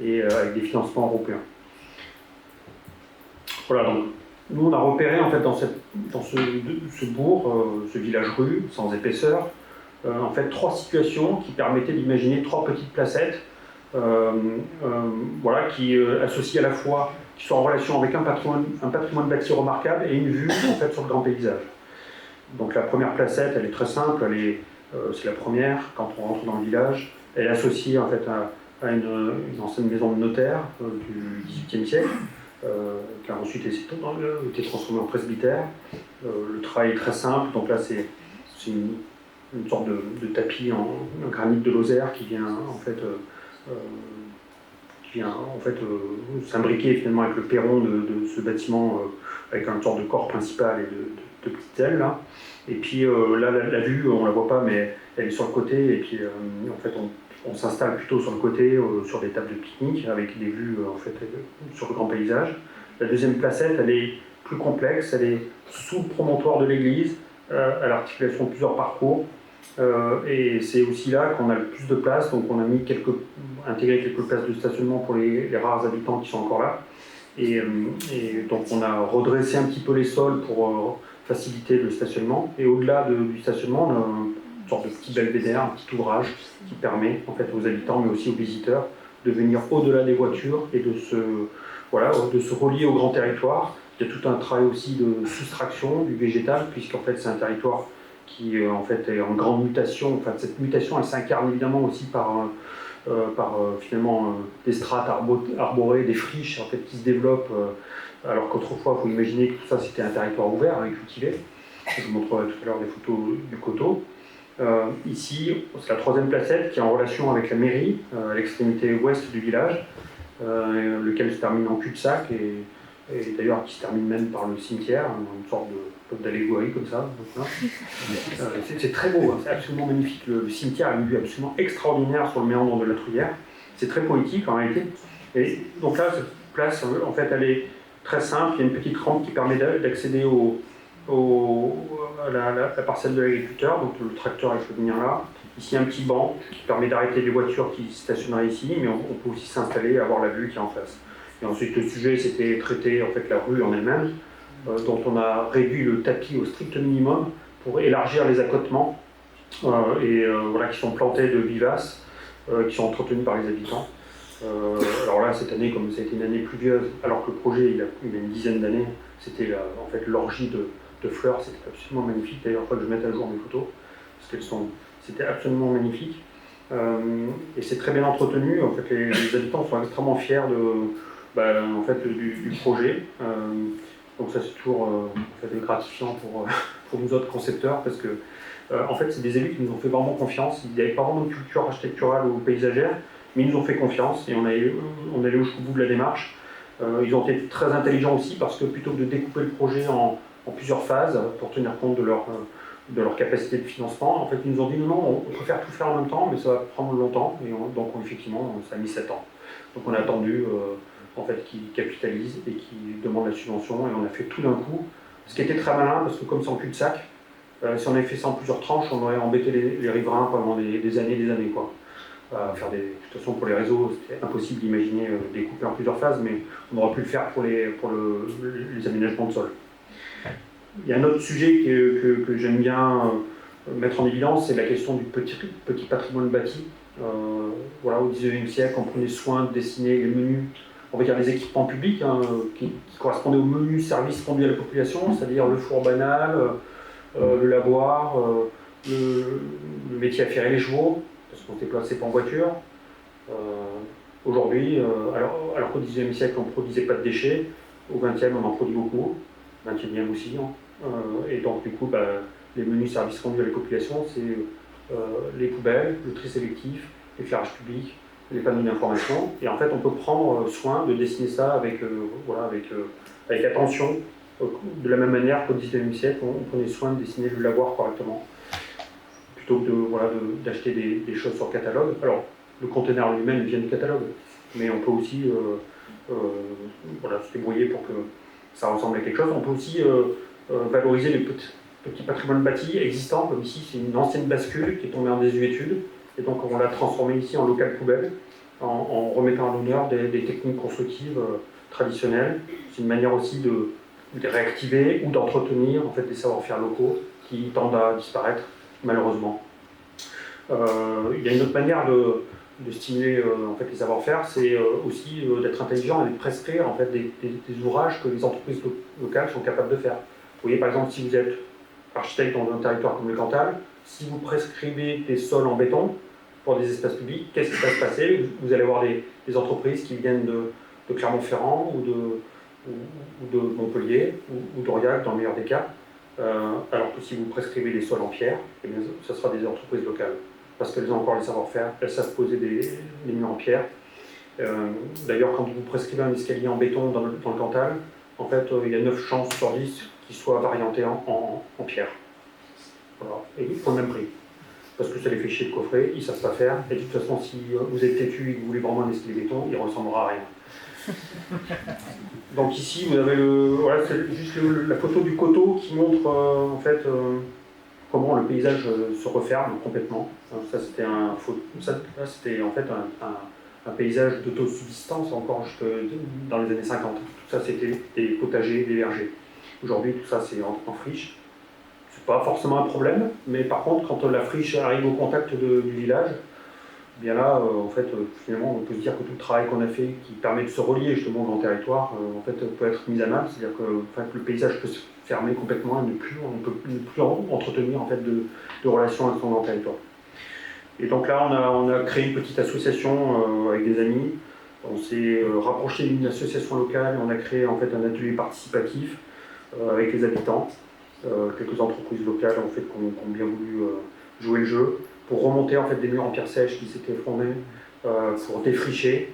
et avec des financements européens. Voilà, donc, nous, on a repéré, en fait, dans ce bourg, ce village-rue, sans épaisseur, en fait, 3 situations qui permettaient d'imaginer 3 petites placettes, voilà, qui associent à la fois, qui sont en relation avec un patrimoine bâti remarquable et une vue, en fait, sur le grand paysage. Donc, la première placette, elle est très simple, c'est la première, quand on rentre dans le village. Elle est associée, en fait, à une ancienne maison de notaire du XVIIIe siècle, qui a ensuite été transformée en presbytère. Le travail est très simple, donc là c'est une sorte de tapis en granit de Lozère qui vient en fait, s'imbriquer finalement avec le perron de ce bâtiment, avec une sorte de corps principal et de petites ailes là. Et puis là la vue, on la voit pas, mais elle est sur le côté, et puis en fait on s'installe plutôt sur le côté, sur des tables de pique-nique, avec des vues en fait, sur le grand paysage. La deuxième placette, elle est plus complexe, elle est sous le promontoire de l'église, à l'articulation de plusieurs parcours. Et c'est aussi là qu'on a le plus de place, donc on a intégré quelques places de stationnement pour les rares habitants qui sont encore là. Et donc on a redressé un petit peu les sols pour faciliter le stationnement. Et au-delà du stationnement, on a une sorte de petit belvédère, un petit ouvrage qui permet en fait aux habitants, mais aussi aux visiteurs, de venir au-delà des voitures et de se relier au grand territoire. Il y a tout un travail aussi de soustraction du végétal, puisqu'en fait c'est un territoire qui en fait est en grande mutation. Enfin, cette mutation, elle s'incarne évidemment aussi par finalement des strates arborées, des friches en fait qui se développent, alors qu'autrefois, il faut imaginer que tout ça c'était un territoire ouvert et cultivé. Je vous montrerai tout à l'heure des photos du coteau. Ici, c'est la troisième placette qui est en relation avec la mairie, à l'extrémité ouest du village, lequel se termine en cul-de-sac et d'ailleurs qui se termine même par le cimetière, une sorte d'allégorie comme ça. C'est très beau, hein, c'est absolument magnifique. Le cimetière a une vue absolument extraordinaire sur le méandre de la Truyère. C'est très poétique en réalité. Et donc là, cette place, en fait, elle est très simple. Il y a une petite rampe qui permet d'accéder à la parcelle de l'agriculteur, donc le tracteur il peut venir là. Ici un petit banc qui permet d'arrêter les voitures qui stationneraient ici, mais on peut aussi s'installer et avoir la vue qui est en face. Et ensuite le sujet c'était traiter en fait la rue en elle-même, dont on a réduit le tapis au strict minimum pour élargir les accotements voilà, qui sont plantés de vivaces, qui sont entretenus par les habitants. Alors là, cette année, comme ça a été une année pluvieuse, alors que le projet il a une dizaine d'années, c'était en fait l'orgie de fleurs, c'était absolument magnifique. D'ailleurs, il faut que je mette à jour mes photos, parce qu'elles c'était absolument magnifique. Et c'est très bien entretenu. En fait, les habitants sont extrêmement fiers en fait, du projet. Donc ça, c'est toujours en fait, gratifiant pour nous autres concepteurs, parce que en fait, c'est des élus qui nous ont fait vraiment confiance. Il n'y avait pas vraiment de culture architecturale ou paysagère, mais ils nous ont fait confiance et on est allé jusqu'au bout de la démarche. Ils ont été très intelligents aussi, parce que plutôt que de découper le projet en plusieurs phases pour tenir compte de leur capacité de financement, en fait, ils nous ont dit non, on préfère tout faire en même temps, mais ça va prendre longtemps. Et donc, effectivement, ça a mis 7 ans. Donc, on a attendu en fait, qu'ils capitalisent et qu'ils demandent la subvention, et on a fait tout d'un coup, ce qui était très malin, parce que comme c'est en cul-de-sac, si on avait fait ça en plusieurs tranches, on aurait embêté les riverains pendant des années et des années, quoi. De toute façon, pour les réseaux, c'était impossible d'imaginer découper en plusieurs phases, mais on aurait pu le faire pour les aménagements de sol. Il y a un autre sujet que j'aime bien mettre en évidence, c'est la question du petit patrimoine bâti. Voilà, au XIXe siècle, on prenait soin de dessiner les menus, on va dire les équipements publics, hein, qui correspondaient aux menus services rendus à la population, c'est-à-dire le four banal, le lavoir, le métier à ferrer les chevaux, parce qu'on ne se déplaçait pas en voiture. Aujourd'hui, alors qu'au XIXe siècle, on ne produisait pas de déchets, au XXe, on en produit beaucoup, 21e aussi. Hein. Et donc, du coup, les menus services rendus à la population, c'est les poubelles, le tri sélectif, l'éclairage public, les panneaux d'information. Et en fait, on peut prendre soin de dessiner ça avec attention, de la même manière qu'au XIXe siècle, on prenait soin de dessiner le lavoir correctement, plutôt que d'acheter des choses sur catalogue. Alors, le conteneur lui-même vient du catalogue, mais on peut aussi se débrouiller pour que ça ressemble à quelque chose. On peut aussi valoriser les petits patrimoines bâtis existants, comme ici, c'est une ancienne bascule qui est tombée en désuétude, et donc on l'a transformée ici en local poubelle, en remettant à l'honneur des techniques constructives traditionnelles. C'est une manière aussi de réactiver ou d'entretenir en fait, des savoir-faire locaux qui tendent à disparaître, malheureusement. Il y a une autre manière de stimuler en fait, les savoir-faire, c'est aussi d'être intelligent et de prescrire en fait, des ouvrages que les entreprises locales sont capables de faire. Vous voyez par exemple, si vous êtes architecte dans un territoire comme le Cantal, si vous prescrivez des sols en béton pour des espaces publics, qu'est-ce qui va se passer? Vous allez avoir des entreprises qui viennent de Clermont-Ferrand ou de Montpellier ou d'Aurillac dans le meilleur des cas, alors que si vous prescrivez des sols en pierre, eh bien, ce sera des entreprises locales, parce qu'elles ont encore les savoir-faire, elles savent poser des murs en pierre. D'ailleurs, quand vous prescrivez un escalier en béton dans le Cantal, en fait, il y a 9 chances sur 10 qu'il soit varianté en pierre. Voilà. Et pour le même prix. Parce que ça les fait chier de coffrer, ils ne savent pas faire, et de toute façon, si vous êtes têtu et que vous voulez vraiment un escalier béton, il ne ressemblera à rien. Donc ici, vous avez c'est juste la photo du coteau qui montre en fait comment le paysage se referme complètement. Ça c'était en fait un paysage d'autosubsistance encore jusque dans les années 50. Tout ça c'était des potagers, des vergers. Aujourd'hui tout ça c'est en friche. C'est pas forcément un problème, mais par contre quand la friche arrive au contact du village, bien là, en fait, finalement, on peut se dire que tout le travail qu'on a fait, qui permet de se relier justement au grand territoire, en fait, peut être mis à mal. C'est-à-dire que le paysage peut se fermer complètement et on ne peut plus entretenir en fait, de relations avec son grand territoire. Et donc là, on a créé une petite association avec des amis. On s'est rapproché d'une association locale. On a créé en fait un atelier participatif avec les habitants. Quelques entreprises locales en fait, qui ont bien voulu jouer le jeu, pour remonter en fait, des murs en pierre sèche qui s'étaient effondrés, pour défricher.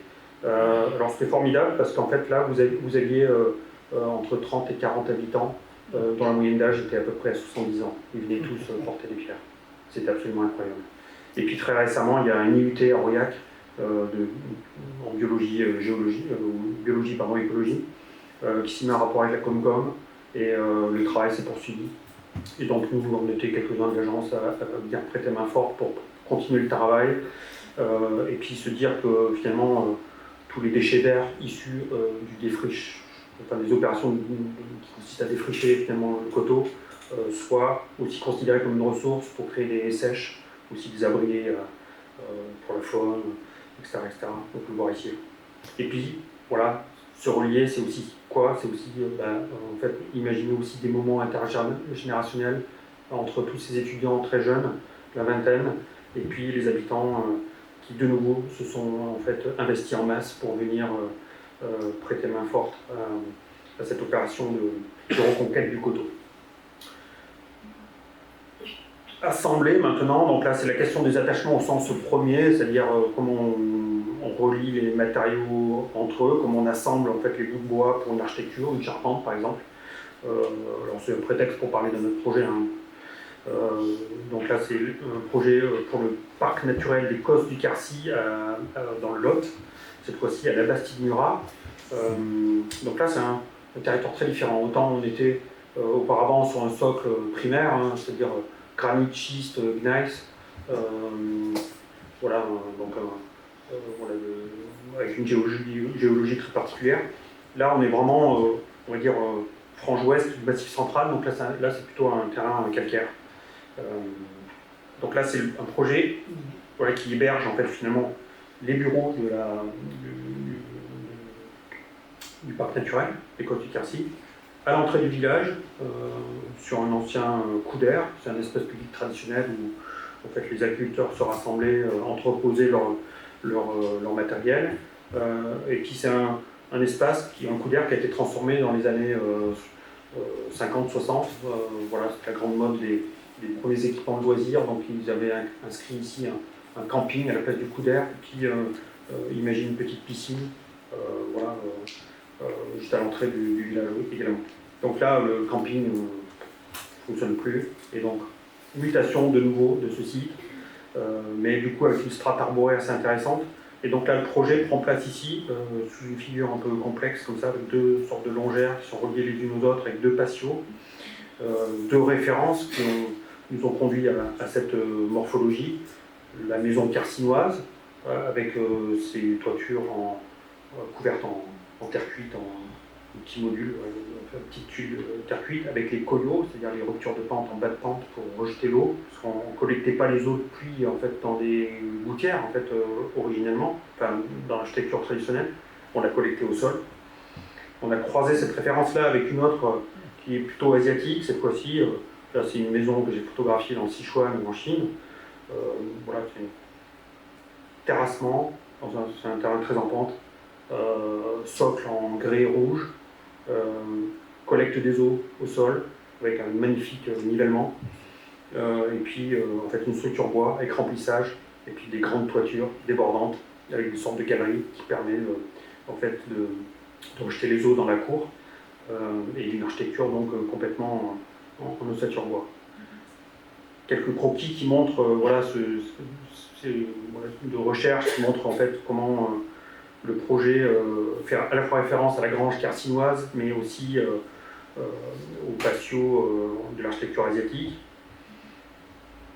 Alors c'était formidable parce qu'en fait là vous aviez entre 30 et 40 habitants dont la moyenne d'âge était à peu près à 70 ans. Ils venaient tous porter des pierres. C'était absolument incroyable. Et puis très récemment il y a un IUT à Aurillac en biologie, écologie, qui s'y met en rapport avec la Comcom et le travail s'est poursuivi. Et donc nous, on était quelques-uns de l'agence à bien prêter main forte pour continuer le travail et puis se dire que finalement tous les déchets verts issus du défriche, enfin des opérations qui consistent à défricher finalement le coteau, soient aussi considérés comme une ressource pour créer des sèches, aussi des abris pour la faune, etc., etc. On peut le voir ici. Et puis voilà, se relier, c'est aussi quoi? C'est aussi en fait, imaginer aussi des moments intergénérationnels entre tous ces étudiants très jeunes, la vingtaine, et puis les habitants qui de nouveau se sont en fait investis en masse pour venir prêter main forte à cette opération de reconquête du coteau. Assembler maintenant, donc là c'est la question des attachements au sens premier, c'est-à-dire comment on relie les matériaux entre eux, comment on assemble en fait les bouts de bois pour une architecture, une charpente par exemple. Alors c'est un prétexte pour parler de notre projet. Donc là c'est un projet pour le parc naturel des Cosses du Quercy dans le Lot, cette fois-ci à la Bastide-Murat. Donc là c'est un territoire très différent. Autant on était auparavant sur un socle primaire, c'est-à-dire granit, schiste, gneiss, voilà, donc avec une géologie très particulière. Là, on est vraiment, on va dire, frange ouest du Massif central, donc là, c'est plutôt un terrain calcaire. Donc là, c'est un projet qui héberge en fait finalement les bureaux du parc naturel, des Cosses du Quercy, à l'entrée du village, sur un ancien couder, c'est un espace public traditionnel où en fait, les agriculteurs se rassemblaient, entreposaient leur matériel, et puis c'est un espace, un couder qui a été transformé dans les années 50-60, voilà, c'est la grande mode des premiers équipements de loisirs, donc ils avaient inscrit ici un camping à la place du couder, qui imagine une petite piscine, voilà, juste à l'entrée du village également. Donc là, le camping ne fonctionne plus, et donc mutation de nouveau de ce site, mais du coup avec une strate arborée assez intéressante. Et donc là, le projet prend place ici, sous une figure un peu complexe, comme ça, avec deux sortes de longères qui sont reliées les unes aux autres, avec deux patios, deux références qui nous ont conduit à cette morphologie. La maison quercinoise, avec ses toitures couvertes en terre cuite, en petits modules, une petite tuile terre cuite, avec les coyots, c'est-à-dire les ruptures de pente en bas de pente pour rejeter l'eau, parce qu'on ne collectait pas les eaux de pluie en fait, dans des gouttières en fait, originellement, enfin, dans l'architecture traditionnelle, on l'a collectée au sol. On a croisé cette référence-là avec une autre qui est plutôt asiatique, cette fois-ci. Là, c'est une maison que j'ai photographiée dans Sichuan ou en Chine. Voilà, c'est un terrassement, c'est un terrain très en pente, socle en grès et rouge, collecte des eaux au sol avec un magnifique nivellement, et puis en fait une structure bois avec remplissage, et puis des grandes toitures débordantes avec une sorte de galerie qui permet en fait de rejeter les eaux dans la cour, et une architecture donc complètement en ossature bois. Quelques croquis qui montrent voilà, de recherche qui montrent en fait comment le projet fait à la fois référence à la grange quercinoise, mais aussi au patio de l'architecture asiatique.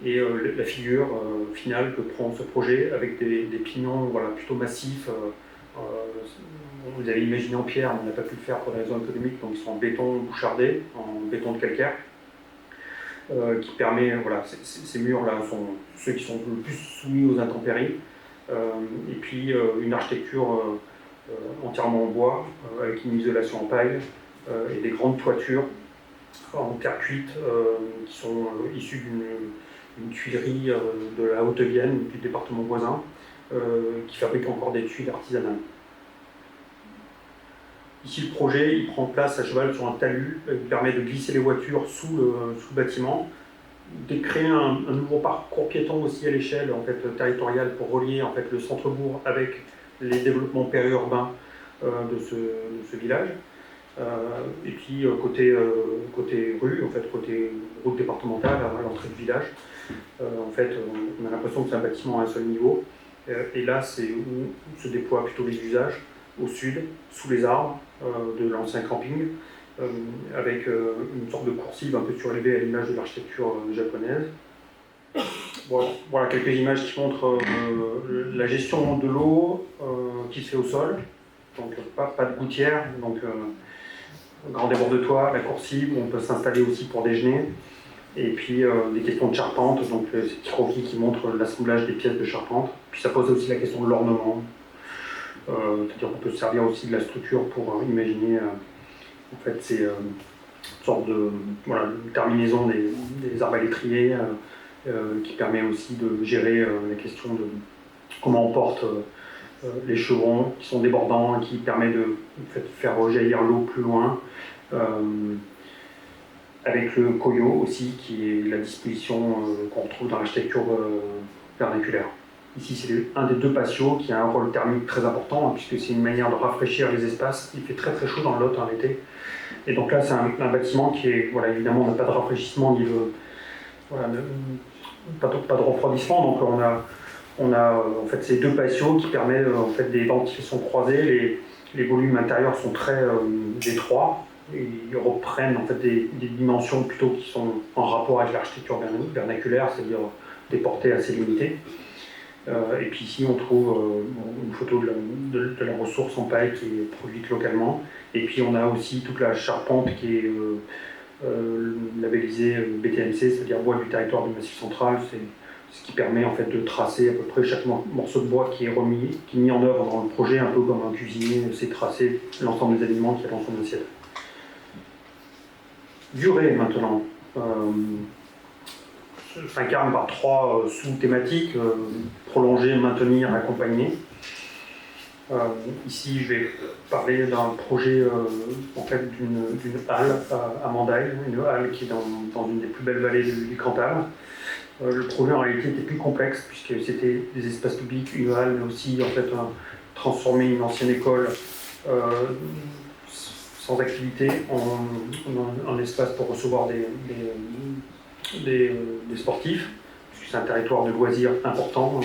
Et la figure finale que prend ce projet, avec des pignons voilà, plutôt massifs. Vous avez imaginé en pierre, mais on n'a pas pu le faire pour des raisons économiques, donc ils sont en béton bouchardé, en béton de calcaire, qui permet, voilà, ces murs-là sont ceux qui sont le plus soumis aux intempéries. Et puis une architecture entièrement en bois, avec une isolation en paille, et des grandes toitures en terre cuite qui sont issues d'une tuilerie de la Haute-Vienne, du département voisin, qui fabrique encore des tuiles artisanales. Ici, le projet il prend place à cheval sur un talus, qui permet de glisser les voitures sous le bâtiment, de créer un nouveau parcours piéton aussi à l'échelle en fait, territoriale pour relier en fait, le centre-bourg avec les développements périurbains de ce village. Et puis côté rue, en fait, côté route départementale à l'entrée du village, en fait, on a l'impression que c'est un bâtiment à un seul niveau. Et là, c'est où se déploient plutôt les usages, au sud, sous les arbres de l'ancien camping, avec une sorte de coursive un peu surélevée à l'image de l'architecture japonaise. Voilà quelques images qui montrent la gestion de l'eau qui se fait au sol, donc pas de gouttière, donc grand débord de toit, la coursive, on peut s'installer aussi pour déjeuner, et puis des questions de charpente, donc ces petits croquis qui montrent l'assemblage des pièces de charpente, puis ça pose aussi la question de l'ornement. C'est-à-dire qu'on peut se servir aussi de la structure pour imaginer en fait ces sortes de terminaison des arbalétriers qui permet aussi de gérer la question de comment on porte les chevrons qui sont débordants et qui permet de faire rejaillir l'eau plus loin. Avec le koyo aussi, qui est la disposition qu'on retrouve dans l'architecture vernaculaire. Ici, c'est un des deux patios qui a un rôle thermique très important, puisque c'est une manière de rafraîchir les espaces. Il fait très très chaud dans le Lot en été. Et donc là, c'est un bâtiment qui est, évidemment, on n'a pas de rafraîchissement, ni pas de refroidissement. Donc on a en fait ces deux patios qui permettent en fait des ventilations croisées. Les volumes intérieurs sont très étroits. Ils reprennent en fait des dimensions plutôt qui sont en rapport avec l'architecture vernaculaire, c'est-à-dire des portées assez limitées. Et puis ici on trouve une photo de la ressource en paille qui est produite localement. Et puis on a aussi toute la charpente qui est labellisée BTMC, c'est-à-dire bois du territoire du Massif central. C'est ce qui permet en fait de tracer à peu près chaque morceau de bois qui est mis en œuvre dans le projet, un peu comme un cuisinier sait tracer l'ensemble des aliments qu'il y a dans son assiette. Durée maintenant s'incarne par trois sous-thématiques, prolonger, maintenir, accompagner. Ici, je vais parler d'un projet en fait, d'une halle à Mandaille, une halle qui est dans une des plus belles vallées du Cantal. Le projet en réalité était plus complexe puisque c'était des espaces publics, une halle, mais aussi en fait transformer une ancienne école sans activité en espace pour recevoir des sportifs, puisque c'est un territoire de loisirs important,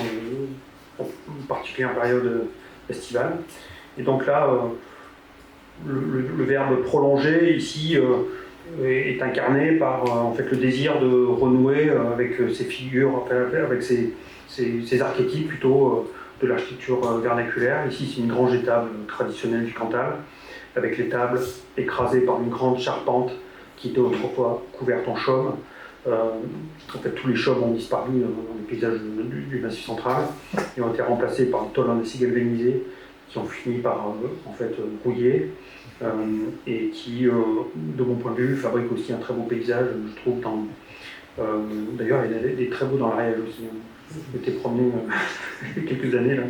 en particulier en période estivale. Et donc là, le verbe prolonger ici est incarné par en fait, le désir de renouer avec ces figures, avec ces archétypes plutôt de l'architecture vernaculaire. Ici, c'est une grange étable traditionnelle du Cantal, avec les tables écrasées par une grande charpente qui était autrefois couverte en chaume. En fait, tous les chaumes ont disparu dans les paysages du Massif central et ont été remplacés par des tôles en acier galvanisé qui ont fini par en fait, rouiller et qui, de mon point de vue, fabriquent aussi un très beau paysage, je trouve. D'ailleurs, il y en a des très beaux dans l'Ariège aussi. Je m'étais promené il y a quelques années là,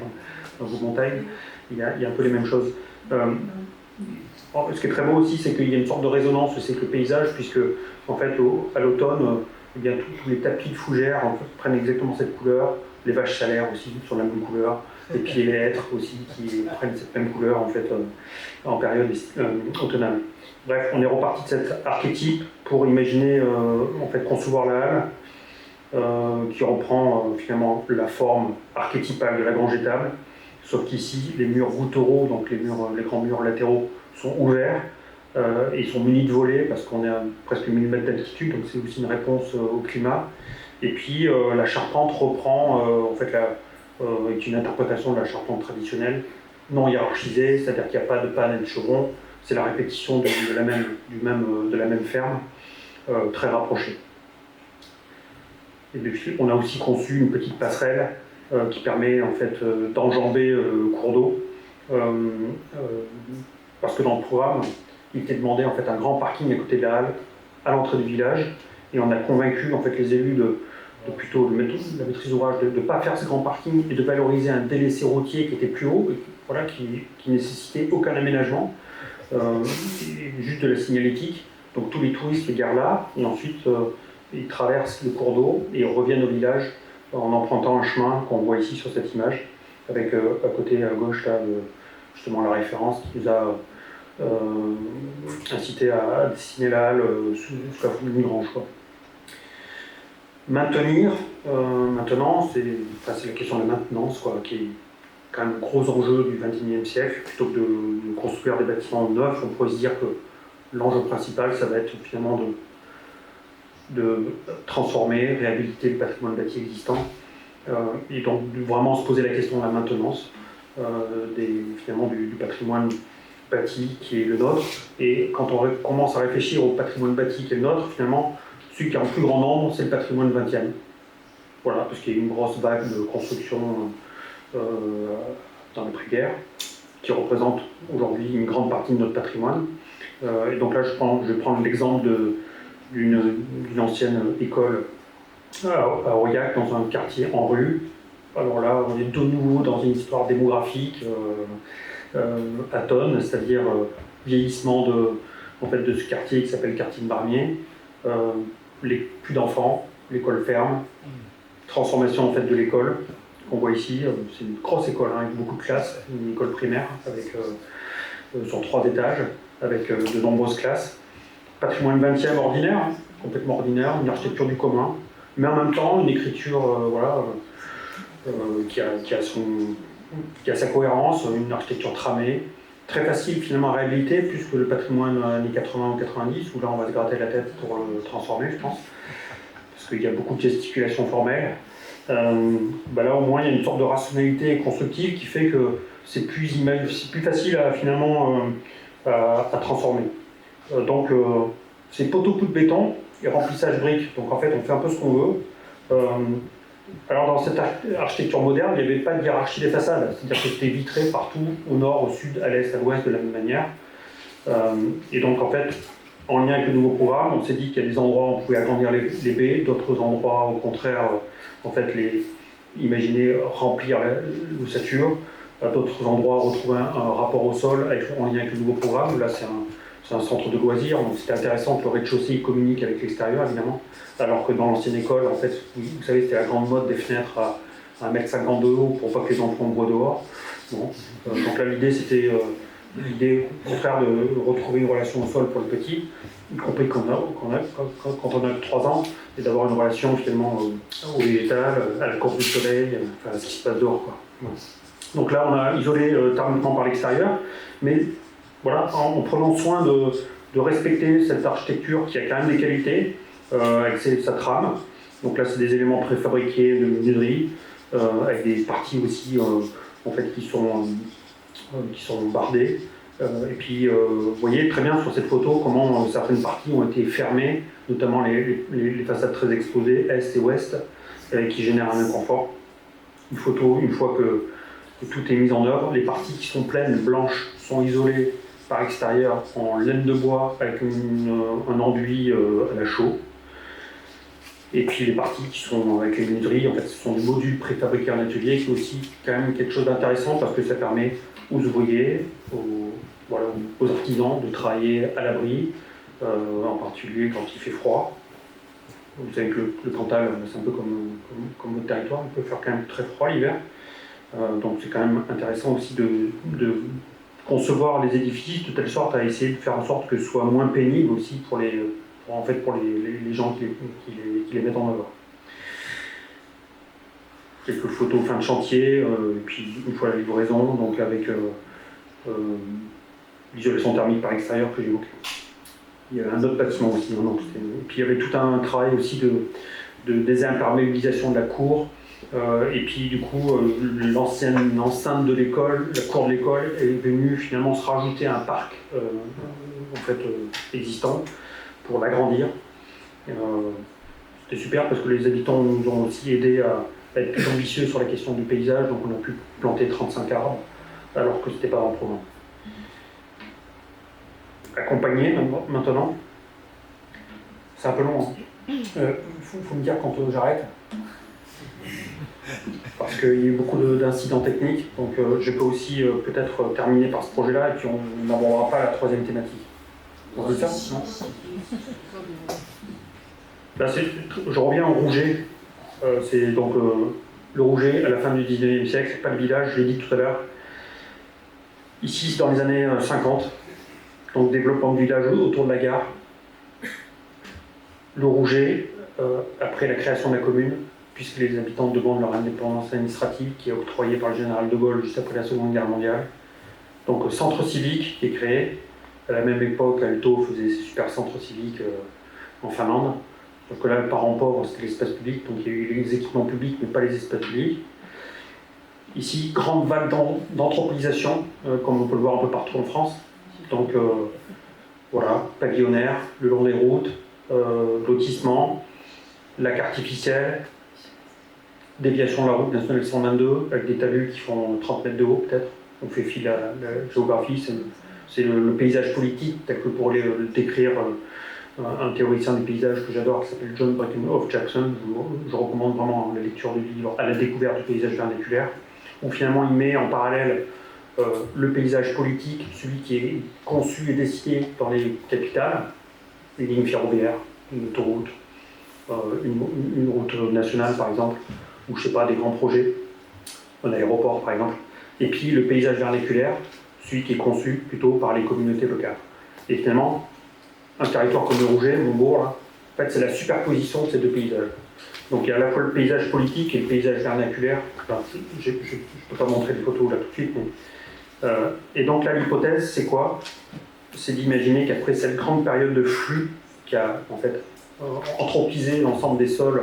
dans vos montagnes. Il y a un peu les mêmes choses. Ce qui est très beau aussi, c'est qu'il y a une sorte de résonance aussi avec le paysage, puisque en fait, à l'automne, eh bien, tous les tapis de fougères en fait, prennent exactement cette couleur, les vaches salaires aussi sont la même couleur, et puis les hêtres aussi qui prennent cette même couleur en fait en période automnale. Bref, on est reparti de cet archétype pour imaginer en fait concevoir la halle qui reprend finalement la forme archétypale de la grange étable, sauf qu'ici les murs voûtereaux, donc les grands murs latéraux sont ouverts et ils sont munis de volets parce qu'on est à presque 1000 mètres d'altitude, donc c'est aussi une réponse au climat. Et puis la charpente reprend en fait est une interprétation de la charpente traditionnelle, non hiérarchisée, c'est-à-dire qu'il n'y a pas de panne et de chevron, c'est la répétition de la même ferme, très rapprochée. Et puis on a aussi conçu une petite passerelle qui permet en fait d'enjamber le cours d'eau, parce que dans le programme, il était demandé en fait un grand parking à côté de la halle, à l'entrée du village, et on a convaincu en fait les élus de la maîtrise d'ouvrage de ne pas faire ce grand parking et de valoriser un délaissé routier qui était plus haut, qui nécessitait aucun aménagement, juste de la signalétique. Donc tous les touristes les garent là, et ensuite ils traversent le cours d'eau et ils reviennent au village en empruntant un chemin qu'on voit ici sur cette image, avec à côté à gauche là, justement la référence qui nous a incité à dessiner la halle sous la forme d'une grange. Maintenir, maintenant, c'est la question de la maintenance, qui est quand même un gros enjeu du XXIe siècle. Plutôt que de construire des bâtiments neufs, on pourrait se dire que l'enjeu principal, ça va être finalement de transformer, réhabiliter le patrimoine bâti existant, et donc de vraiment se poser la question de la maintenance finalement du patrimoine bâti qui est le nôtre. Et quand on commence à réfléchir au patrimoine bâti qui est le nôtre, finalement, celui qui est en plus grand nombre, c'est le patrimoine 20e. Voilà, parce qu'il y a eu une grosse vague de construction dans l'après-guerre. qui représente aujourd'hui une grande partie de notre patrimoine. Et donc là, je vais prendre l'exemple d'une ancienne école à Aurillac, dans un quartier en rue. Alors là, on est de nouveau dans une histoire démographique à tonnes, c'est-à-dire vieillissement de ce quartier qui s'appelle le quartier de Barnier, plus d'enfants, l'école ferme, transformation en fait de l'école qu'on voit ici. C'est une grosse école avec beaucoup de classes, une école primaire avec sur 3 étages, avec de nombreuses classes. Patrimoine 20e ordinaire, complètement ordinaire, une architecture du commun, mais en même temps une écriture qui a sa cohérence, une architecture tramée, très facile finalement à réhabiliter, plus que le patrimoine années 80 ou 90, où là on va se gratter la tête pour le transformer, je pense, parce qu'il y a beaucoup de gesticulations formelles. Là au moins il y a une sorte de rationalité constructive qui fait que c'est plus facile à transformer. Donc c'est poteau-coup de béton et remplissage briques, donc en fait on fait un peu ce qu'on veut. Alors dans cette architecture moderne, il n'y avait pas de hiérarchie des façades, c'est-à-dire que c'était vitré partout, au nord, au sud, à l'est, à l'ouest de la même manière. Et donc en fait, en lien avec le nouveau programme, on s'est dit qu'il y a des endroits où on pouvait agrandir les baies, d'autres endroits au contraire, imaginer remplir l'ossature, à d'autres endroits retrouver un rapport au sol en lien avec le nouveau programme. Là c'est un centre de loisirs, donc c'était intéressant que le rez-de-chaussée communique avec l'extérieur évidemment. Alors que dans l'ancienne école, en fait, vous savez, c'était la grande mode des fenêtres à 1,50 m de haut pour pas que les enfants voient dehors. Bon. Donc là, l'idée, c'était au contraire de retrouver une relation au sol pour le petit, y compris quand on a 3 ans, et d'avoir une relation finalement au végétal, à la course du soleil, à ce qui se passe dehors, quoi. Bon. Donc là, on a isolé thermiquement par l'extérieur, mais voilà, en prenant soin de respecter cette architecture qui a quand même des qualités, avec sa trame. Donc là, c'est des éléments préfabriqués de menuiserie, avec des parties aussi qui sont bardées. Et puis, vous voyez très bien sur cette photo comment certaines parties ont été fermées, notamment les façades très exposées, est et ouest, qui génèrent un inconfort. Une photo, une fois que tout est mis en œuvre, les parties qui sont pleines, blanches, sont isolées par extérieur en laine de bois avec un enduit à la chaux. Et puis les parties qui sont avec les menuiseries, en fait, ce sont des modules préfabriqués en atelier, qui est aussi quand même quelque chose d'intéressant parce que ça permet aux ouvriers, aux artisans de travailler à l'abri, en particulier quand il fait froid. Vous savez que le Cantal, c'est un peu comme votre territoire, il peut faire quand même très froid l'hiver. Donc c'est quand même intéressant aussi de concevoir les édifices de telle sorte à essayer de faire en sorte que ce soit moins pénible aussi pour les gens qui les mettent en œuvre. Quelques photos fin de chantier, et puis une fois la livraison, donc avec l'isolation thermique par extérieur que j'évoquais. Il y avait un autre bâtiment aussi, et puis il y avait tout un travail aussi de désimperméabilisation de la cour, et puis du coup l'ancienne enceinte de l'école, la cour de l'école est venue finalement se rajouter à un parc existant pour l'agrandir. C'était super parce que les habitants nous ont aussi aidé à être plus ambitieux sur la question du paysage, donc on a pu planter 35 arbres alors que ce n'était pas dans le programme. Accompagner maintenant, c'est un peu long. Faut me dire quand j'arrête. Parce qu'il y a eu beaucoup d'incidents techniques, donc je peux aussi peut-être terminer par ce projet-là et puis on n'abordera pas la 3e thématique. On dit ça, non ? Là, je reviens au Rouget. C'est donc le Rouget à la fin du 19e siècle, pas le village, je l'ai dit tout à l'heure. Ici, c'est dans les années 50, donc développement de village autour de la gare. Le Rouget, après la création de la commune, puisque les habitants demandent leur indépendance administrative qui est octroyée par le général de Gaulle juste après la Seconde Guerre mondiale. Donc centre civique qui est créé. À la même époque, Aalto faisait ses super centres civiques en Finlande. Donc là, le parent pauvre, c'était l'espace public, donc il y a eu les équipements publics, mais pas les espaces publics. Ici, grande vague d'anthropolisation, comme on peut le voir un peu partout en France. Donc voilà, pavillonnaire, le long des routes, lotissement, lac artificiel, déviation de la route nationale 122, avec des talus qui font 30 mètres de haut peut-être, on fait fi de la géographie, c'est le paysage politique, tel que pourrait le décrire un théoricien des paysages que j'adore, qui s'appelle John Breckenhoff Jackson. Je recommande vraiment la lecture du livre À la découverte du paysage vernaculaire, où finalement il met en parallèle le paysage politique, celui qui est conçu et décidé dans les capitales, les lignes ferroviaires, une autoroute, une route nationale par exemple, ou je sais pas, des grands projets, un aéroport par exemple, et puis le paysage vernaculaire, celui qui est conçu plutôt par les communautés locales. Et finalement, un territoire comme le Rouget, Montbourg, là, en fait, c'est la superposition de ces deux paysages. Donc il y a à la fois le paysage politique et le paysage vernaculaire. Enfin, je ne peux pas montrer des photos là tout de suite, mais, et donc là, l'hypothèse, c'est quoi? C'est d'imaginer qu'après cette grande période de flux qui a en fait anthropisé l'ensemble des sols,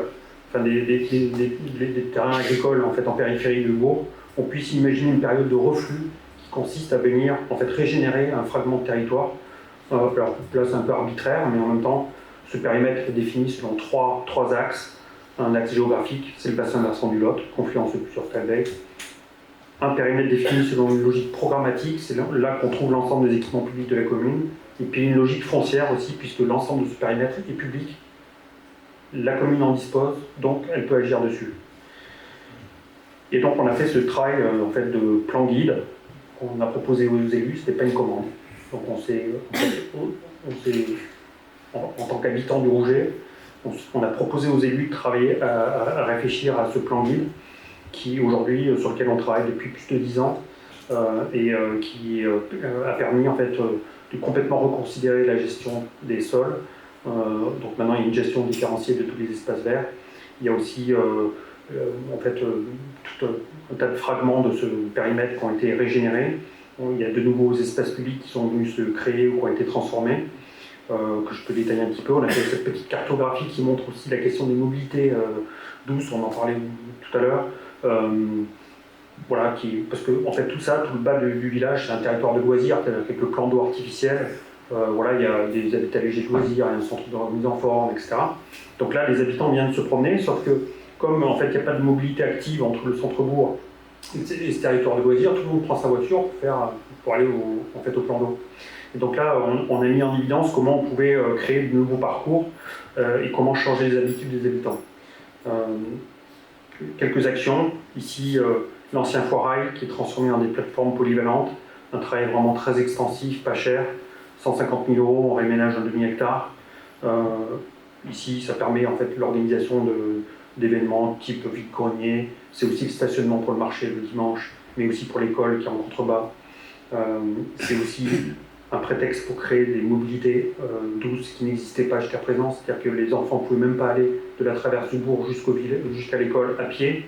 enfin des terrains agricoles en fait en périphérie de Bourg, on puisse imaginer une période de reflux qui consiste à venir en fait régénérer un fragment de territoire. Alors là c'est un peu arbitraire, mais en même temps ce périmètre est défini selon trois axes. Un axe géographique, c'est le bassin versant du Lot, confluence sur Stelbeck. Un périmètre défini selon une logique programmatique, c'est là qu'on trouve l'ensemble des équipements publics de la commune. Et puis une logique foncière aussi, puisque l'ensemble de ce périmètre est public. La commune en dispose, donc elle peut agir dessus. Et donc on a fait ce travail en fait, de plan guide qu'on a proposé aux élus, ce n'était pas une commande. Donc en tant qu'habitant du Rouget, on a proposé aux élus de travailler à réfléchir à ce plan guide qui aujourd'hui, sur lequel on travaille depuis plus de 10 ans et qui a permis en fait, de complètement reconsidérer la gestion des sols. Donc maintenant il y a une gestion différenciée de tous les espaces verts. Il y a aussi en fait, tout un tas de fragments de ce périmètre qui ont été régénérés. Il y a de nouveaux espaces publics qui sont venus se créer ou qui ont été transformés. Que je peux détailler un petit peu. On a fait cette petite cartographie qui montre aussi la question des mobilités douces, on en parlait tout à l'heure. Voilà, parce que en fait tout ça, tout le bas du village, c'est un territoire de loisirs, il y a quelques plans d'eau artificiels, voilà, il y a des habitats légers de loisirs, il y a un centre de remise en forme, etc. Donc là, les habitants viennent se promener, sauf que comme en fait il n'y a pas de mobilité active entre le centre-bourg et ce territoire de loisirs, tout le monde prend sa voiture pour aller au plan d'eau. Et donc là, on a mis en évidence comment on pouvait créer de nouveaux parcours et comment changer les habitudes des habitants. Quelques actions. Ici, l'ancien foirail qui est transformé en des plateformes polyvalentes. Un travail vraiment très extensif, pas cher. 150 000 €, on réménage un demi-hectare. Ici, ça permet en fait l'organisation d'événements type vide-grenier. C'est aussi le stationnement pour le marché le dimanche, mais aussi pour l'école qui est en contrebas. C'est aussi un prétexte pour créer des mobilités douces qui n'existaient pas jusqu'à présent, c'est-à-dire que les enfants ne pouvaient même pas aller de la traverse du bourg jusqu'à l'école à pied.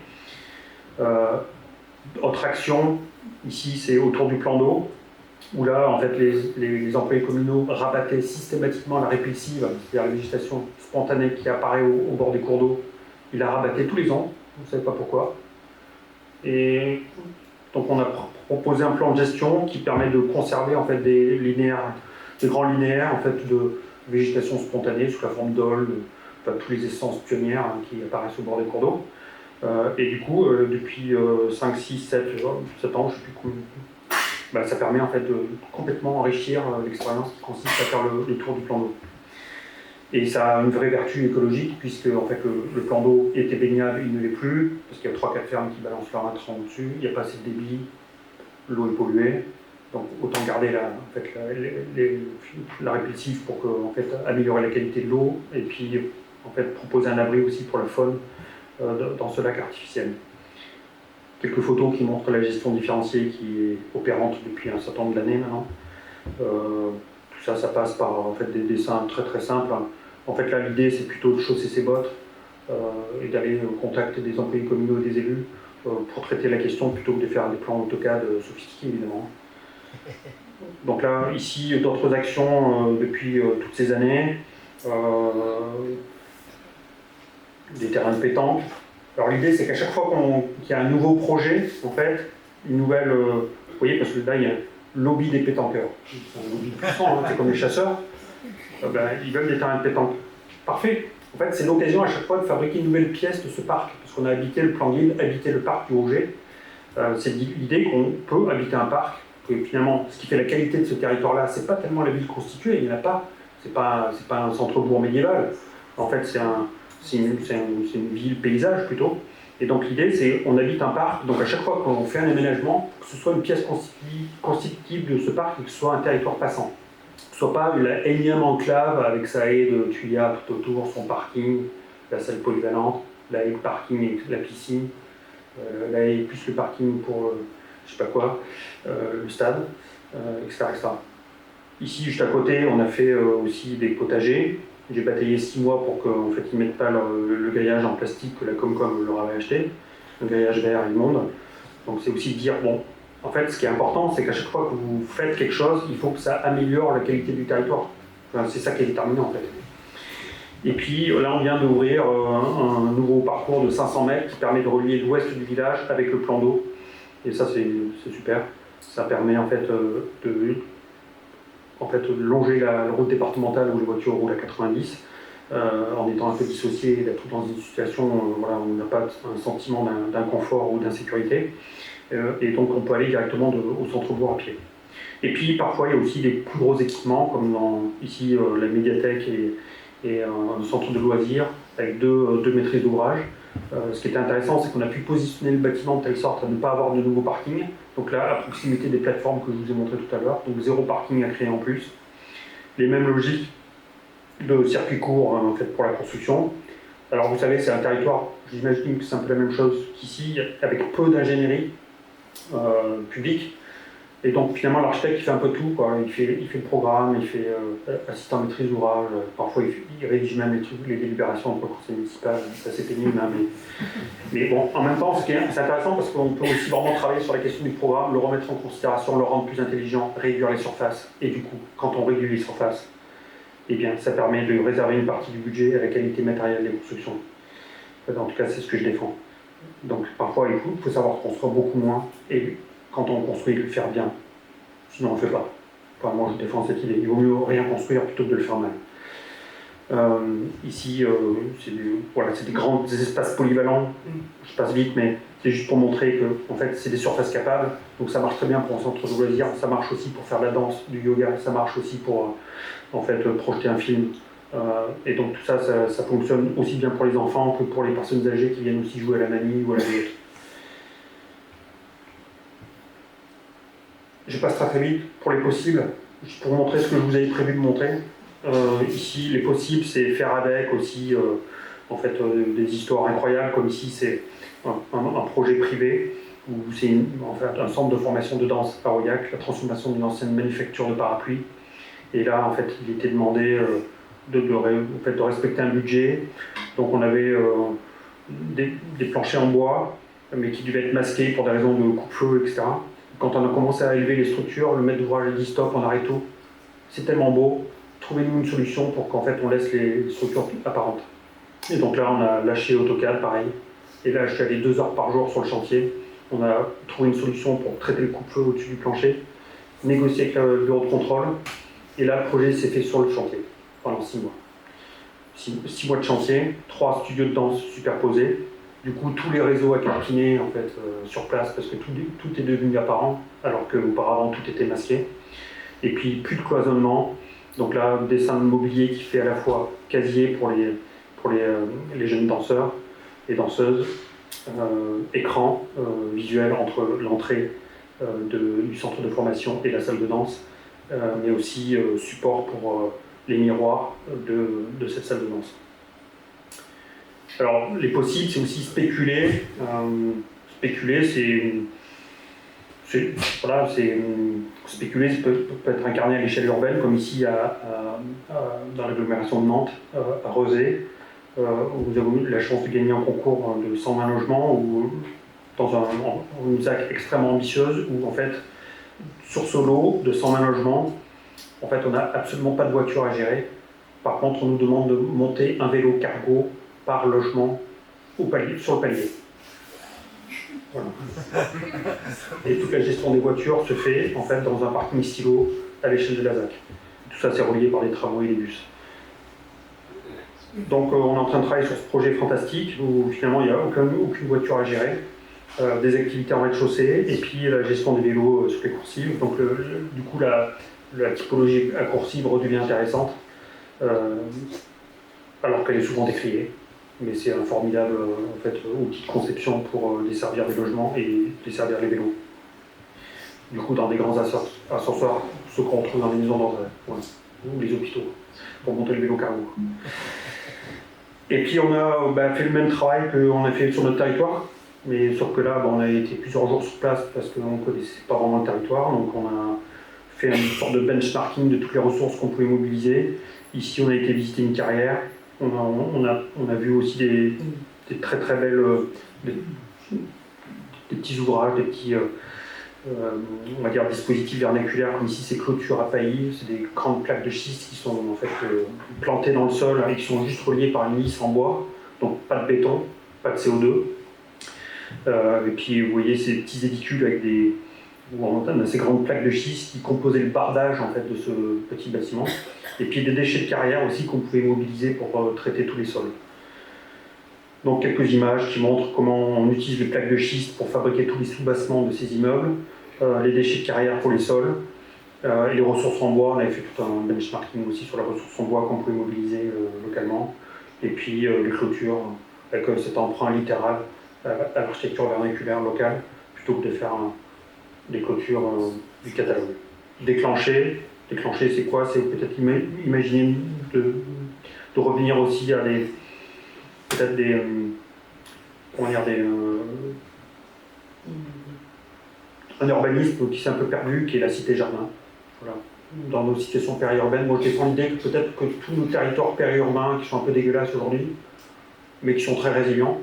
Autre action, ici c'est autour du plan d'eau, où là en fait les employés communaux rabattaient systématiquement la répulsive, c'est-à-dire la végétation spontanée qui apparaît au bord des cours d'eau. Ils la rabattaient tous les ans, on ne savait pas pourquoi. Et donc on a proposé un plan de gestion qui permet de conserver en fait des grands linéaires en fait, de végétation spontanée sous la forme d'aules, enfin, toutes les essences pionnières qui apparaissent au bord des cours d'eau. Et du coup, depuis 5, 6, 7 ans, je sais plus combien, ça permet en fait de complètement enrichir l'expérience qui consiste à faire le tour du plan d'eau. Et ça a une vraie vertu écologique, puisque en fait, le plan d'eau était baignable, il ne l'est plus, parce qu'il y a 3-4 fermes qui balancent leur intrant au-dessus, il n'y a pas assez de débit, l'eau est polluée, donc autant garder la répulsive pour en fait, améliorer la qualité de l'eau, et puis en fait, proposer un abri aussi pour la faune dans ce lac artificiel. Quelques photos qui montrent la gestion différenciée qui est opérante depuis un certain nombre d'années maintenant. Tout ça, ça passe par en fait, des dessins très très simples. En fait, là, l'idée, c'est plutôt de chausser ses bottes et d'aller au contact des employés communaux et des élus pour traiter la question plutôt que de faire des plans AutoCAD sophistiqués, évidemment. Donc là, ici, d'autres actions depuis toutes ces années. Des terrains de pétanque. Alors l'idée, c'est qu'à chaque fois qu'il y a un nouveau projet, en fait, une nouvelle... vous voyez, parce que là, il y a lobby des pétanqueurs. C'est un lobby puissant, c'est comme les chasseurs. Ils veulent des terrains de pétanque. Parfait. En fait, c'est l'occasion à chaque fois de fabriquer une nouvelle pièce de ce parc, parce qu'on a habité le plan guide, habité le parc du Rouget. C'est l'idée qu'on peut habiter un parc, que finalement, ce qui fait la qualité de ce territoire-là, c'est pas tellement la ville constituée, il n'y en a pas. C'est pas un centre-bourg médiéval. En fait, c'est une ville paysage plutôt. Et donc l'idée, c'est on habite un parc, donc à chaque fois qu'on fait un aménagement, que ce soit une pièce constitutive de ce parc et que ce soit un territoire passant. Que ce soit pas la énième enclave avec sa haie de tuyas tout autour, son parking, la salle polyvalente, la haie de parking et la piscine, la haie plus le parking pour je sais pas quoi, le stade, etc., etc. Ici, juste à côté, on a fait aussi des potagers. J'ai bataillé 6 mois pour qu'en fait, ils ne mettent pas le grillage en plastique que la Comcom leur avait acheté, un grillage vert immonde. Donc c'est aussi de dire, bon, en fait, ce qui est important, c'est qu'à chaque fois que vous faites quelque chose, il faut que ça améliore la qualité du territoire. Enfin, c'est ça qui est déterminant, en fait. Et puis là, on vient d'ouvrir un nouveau parcours de 500 mètres qui permet de relier l'ouest du village avec le plan d'eau. Et ça, c'est super. Ça permet en fait de longer la route départementale où les voitures roulent à 90, en étant un peu dissocié, d'être dans une situation voilà, où on n'a pas un sentiment d'inconfort ou d'insécurité. Et donc on peut aller directement au centre-bourg à pied. Et puis parfois il y a aussi des plus gros équipements, comme ici la médiathèque et un centre de loisirs avec deux maîtrises d'ouvrage. Ce qui était intéressant, c'est qu'on a pu positionner le bâtiment de telle sorte à ne pas avoir de nouveaux parkings. Donc là, à proximité des plateformes que je vous ai montré tout à l'heure, donc 0 parking à créer en plus. Les mêmes logiques de circuit court en fait, pour la construction. Alors vous savez, c'est un territoire, j'imagine que c'est un peu la même chose qu'ici, avec peu d'ingénierie publique. Et donc finalement l'architecte il fait un peu tout, quoi. Il fait le programme, il fait assistant maîtrise d'ouvrage, parfois il rédige même les délibérations entre conseils municipaux, c'est assez pénible, hein, mais bon, en même temps c'est intéressant parce qu'on peut aussi vraiment travailler sur la question du programme, le remettre en considération, le rendre plus intelligent, réduire les surfaces, et du coup, quand on réduit les surfaces, eh bien ça permet de réserver une partie du budget à la qualité matérielle des constructions. En tout cas c'est ce que je défends. Donc parfois il faut savoir construire beaucoup moins, et quand on construit, le faire bien. Sinon, on ne le fait pas. Enfin, moi, je défends cette idée. Il vaut mieux rien construire plutôt que de le faire mal. Ici, c'est des grands espaces polyvalents. Je passe vite, mais c'est juste pour montrer que en fait, c'est des surfaces capables. Donc ça marche très bien pour un centre de loisirs. Ça marche aussi pour faire de la danse, du yoga. Ça marche aussi pour en fait, projeter un film. Et donc tout ça, ça fonctionne aussi bien pour les enfants que pour les personnes âgées qui viennent aussi jouer à la manie ou à la boulette. Je passe très vite pour les possibles, pour vous montrer ce que je vous avais prévu de montrer. Ici, les possibles, c'est faire avec aussi en fait, des histoires incroyables, comme ici, c'est un projet privé, où c'est en fait, un centre de formation de danse à Aurillac, la transformation d'une ancienne manufacture de parapluies. Et là, en fait, il était demandé de respecter un budget. Donc on avait des planchers en bois, mais qui devaient être masqués pour des raisons de coupe-feu, etc. Quand on a commencé à élever les structures, le maître d'ouvrage a dit stop, on arrête tout. C'est tellement beau, trouvez-nous une solution pour qu'en fait on laisse les structures apparentes. Et donc là on a lâché AutoCAD, pareil. Et là je suis allé 2 heures par jour sur le chantier. On a trouvé une solution pour traiter le coupe-feu au-dessus du plancher, négocier avec le bureau de contrôle. Et là le projet s'est fait sur le chantier pendant 6 mois. 6 mois de chantier, 3 studios de danse superposés. Du coup, tous les réseaux à carpiner en fait, sur place parce que tout est devenu apparent alors qu'auparavant tout était masqué. Et puis plus de cloisonnement. Donc là, dessin de mobilier qui fait à la fois casier pour les jeunes danseurs et danseuses, écran visuel entre l'entrée du centre de formation et la salle de danse, mais aussi support pour les miroirs de cette salle de danse. Alors, les possibles, c'est aussi spéculer. Spéculer, spéculer, ça peut être incarné à l'échelle urbaine, comme ici dans l'agglomération de Nantes, à Rezé, où vous avez eu la chance de gagner un concours de 120 logements, ou dans une ZAC extrêmement ambitieuse, où en fait, sur ce lot de 120 logements, en fait, on n'a absolument pas de voiture à gérer. Par contre, on nous demande de monter un vélo cargo par logement sur le palier. Voilà. Et toute la gestion des voitures se fait en fait dans un parking stylo à l'échelle de la ZAC. Tout ça c'est relié par les tramways et les bus. Donc on est en train de travailler sur ce projet fantastique où finalement il n'y a aucune voiture à gérer. des activités en rez-de-chaussée, et puis la gestion des vélos sur les coursives. Donc du coup, la typologie à coursive redevient intéressante, alors qu'elle est souvent décriée. Mais c'est un formidable en fait, outil de conception pour desservir les logements et desservir les vélos. Du coup, dans des grands ascenseurs, ceux qu'on retrouve dans les maisons d'entrée, voilà, ou les hôpitaux, pour monter le vélo cargo. Et puis on a fait le même travail qu'on a fait sur notre territoire, mais sauf que là, on a été plusieurs jours sur place parce qu'on ne connaissait pas vraiment le territoire, donc on a fait une sorte de benchmarking de toutes les ressources qu'on pouvait mobiliser. Ici, on a été visiter une carrière, on a vu aussi des très très belles, des petits ouvrages, des petits on va dire dispositifs vernaculaires, comme ici c'est clôtures à paillis, c'est des grandes plaques de schiste qui sont en fait plantées dans le sol et qui sont juste reliées par une lisse en bois, donc pas de béton, pas de CO2. Et puis vous voyez ces petits édicules avec ces grandes plaques de schiste qui composaient le bardage en fait de ce petit bâtiment. Et puis des déchets de carrière aussi qu'on pouvait mobiliser pour traiter tous les sols. Donc quelques images qui montrent comment on utilise les plaques de schiste pour fabriquer tous les sous-bassements de ces immeubles, les déchets de carrière pour les sols, et les ressources en bois. On avait fait tout un benchmarking aussi sur les ressources en bois qu'on pouvait mobiliser localement. Et puis les clôtures, avec cet emprunt littéral à l'architecture vernaculaire locale, plutôt que de faire des clôtures du catalogue. Déclencher c'est quoi? C'est peut-être imaginer de revenir aussi à un urbanisme qui s'est un peu perdu, qui est la cité-jardin. Voilà. Dans nos situations périurbaines, moi je défends l'idée que peut-être que tous nos territoires périurbains qui sont un peu dégueulasses aujourd'hui, mais qui sont très résilients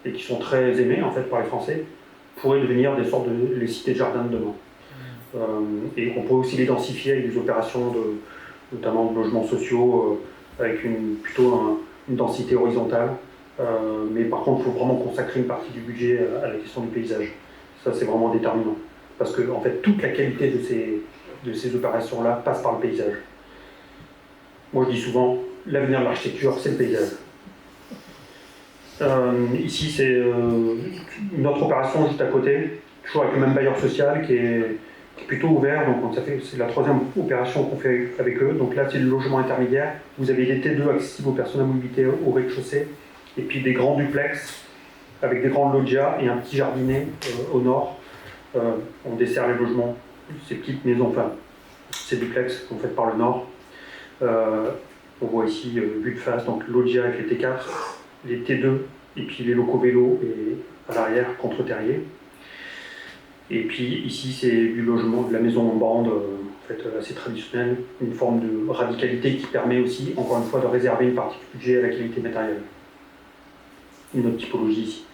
et qui sont très aimés en fait par les Français, pourraient devenir des sortes de les cités-jardins de demain. Et on peut aussi les densifier avec des opérations notamment de logements sociaux avec plutôt une densité horizontale. Mais par contre, il faut vraiment consacrer une partie du budget à la question du paysage. Ça, c'est vraiment déterminant. Parce que en fait, toute la qualité de ces opérations-là passe par le paysage. Moi, je dis souvent, l'avenir de l'architecture, c'est le paysage. Ici, c'est une autre opération juste à côté, toujours avec le même bailleur social qui est plutôt ouvert. Donc c'est la troisième opération qu'on fait avec eux. Donc là, c'est le logement intermédiaire. Vous avez des T2 accessibles aux personnes à mobilité au rez-de-chaussée, et puis des grands duplex avec des grandes loggias et un petit jardinet au nord. On dessert les logements, ces petites maisons, enfin ces duplex qu'on fait par le nord. On voit ici vue de face, donc loggia avec les T4, les T2 et puis les locaux vélos et à l'arrière contre-terrier. Et puis ici c'est du logement, de la maison en bande, en fait assez traditionnelle, une forme de radicalité qui permet aussi, encore une fois, de réserver une partie du budget à la qualité matérielle. Une autre typologie ici.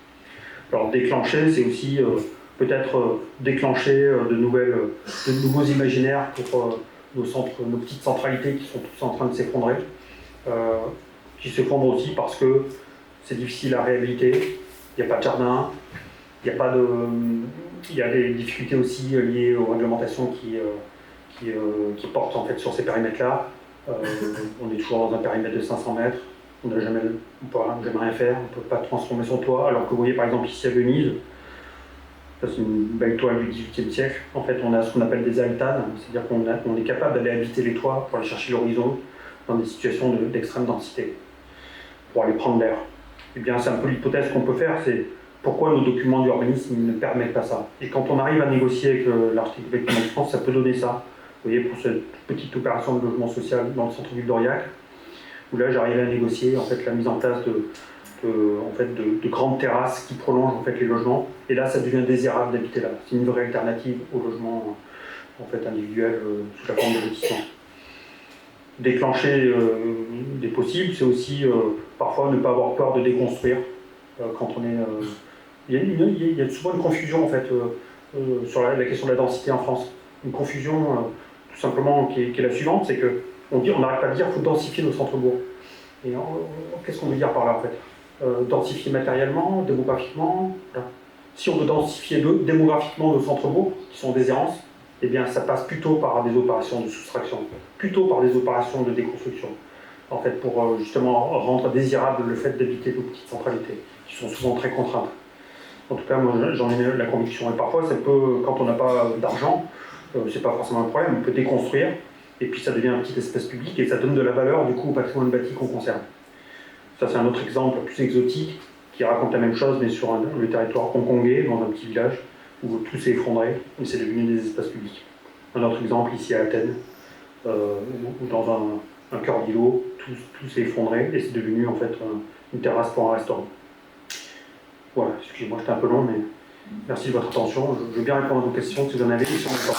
Alors déclencher, c'est aussi peut-être déclencher de nouveaux imaginaires pour nos petites centralités qui sont tous en train de s'effondrer, qui s'effondrent aussi parce que c'est difficile à réhabiliter, il n'y a pas de jardin, il y a des difficultés aussi liées aux réglementations qui portent en fait sur ces périmètres-là. On est toujours dans un périmètre de 500 mètres, on ne peut jamais rien faire, on ne peut pas transformer son toit, alors que vous voyez par exemple ici à Venise, ça c'est une belle toile du XVIIIe siècle, en fait on a ce qu'on appelle des altanes, c'est-à-dire qu'on est capable d'aller habiter les toits pour aller chercher l'horizon dans des situations d'extrême densité, pour aller prendre l'air. Eh bien c'est un peu l'hypothèse qu'on peut faire, c'est pourquoi nos documents d'urbanisme ne permettent pas ça. Et quand on arrive à négocier avec l'architecte bâtiment de France, ça peut donner ça. Vous voyez, pour cette petite opération de logement social dans le centre-ville d'Aurillac, où là j'arrivais à négocier en fait, la mise en place de grandes terrasses qui prolongent en fait, les logements. Et là, ça devient désirable d'habiter là. C'est une vraie alternative au logement en fait, individuel sous la forme de lotissement. Déclencher des possibles, c'est aussi parfois ne pas avoir peur de déconstruire quand on est... Il y a souvent une confusion en fait, sur la question de la densité en France. Une confusion tout simplement qui est la suivante, c'est qu'on n'arrête pas de dire qu'il faut densifier nos centres-bourgs. Et qu'est-ce qu'on veut dire par là en fait? Densifier matériellement, démographiquement. Voilà. Si on veut densifier démographiquement nos centres-bourgs, qui sont en déshérence, eh bien ça passe plutôt par des opérations de soustraction, plutôt par des opérations de déconstruction. En fait, pour justement rendre désirable le fait d'habiter nos petites centralités, qui sont souvent très contraintes. En tout cas, moi j'en ai la conviction. Et parfois, ça peut, quand on n'a pas d'argent, c'est pas forcément un problème, on peut déconstruire, et puis ça devient un petit espace public, et ça donne de la valeur du coup au patrimoine bâti qu'on conserve. Ça, c'est un autre exemple plus exotique, qui raconte la même chose, mais sur le territoire hongkongais, dans un petit village, où tout s'est effondré, et c'est devenu des espaces publics. Un autre exemple ici à Athènes, où dans un cœur d'îlot, tout s'est effondré, et c'est devenu en fait une terrasse pour un restaurant. Voilà, excusez-moi, j'étais un peu long, mais merci de votre attention. Je veux bien répondre à vos questions si vous en avez sur mon temps.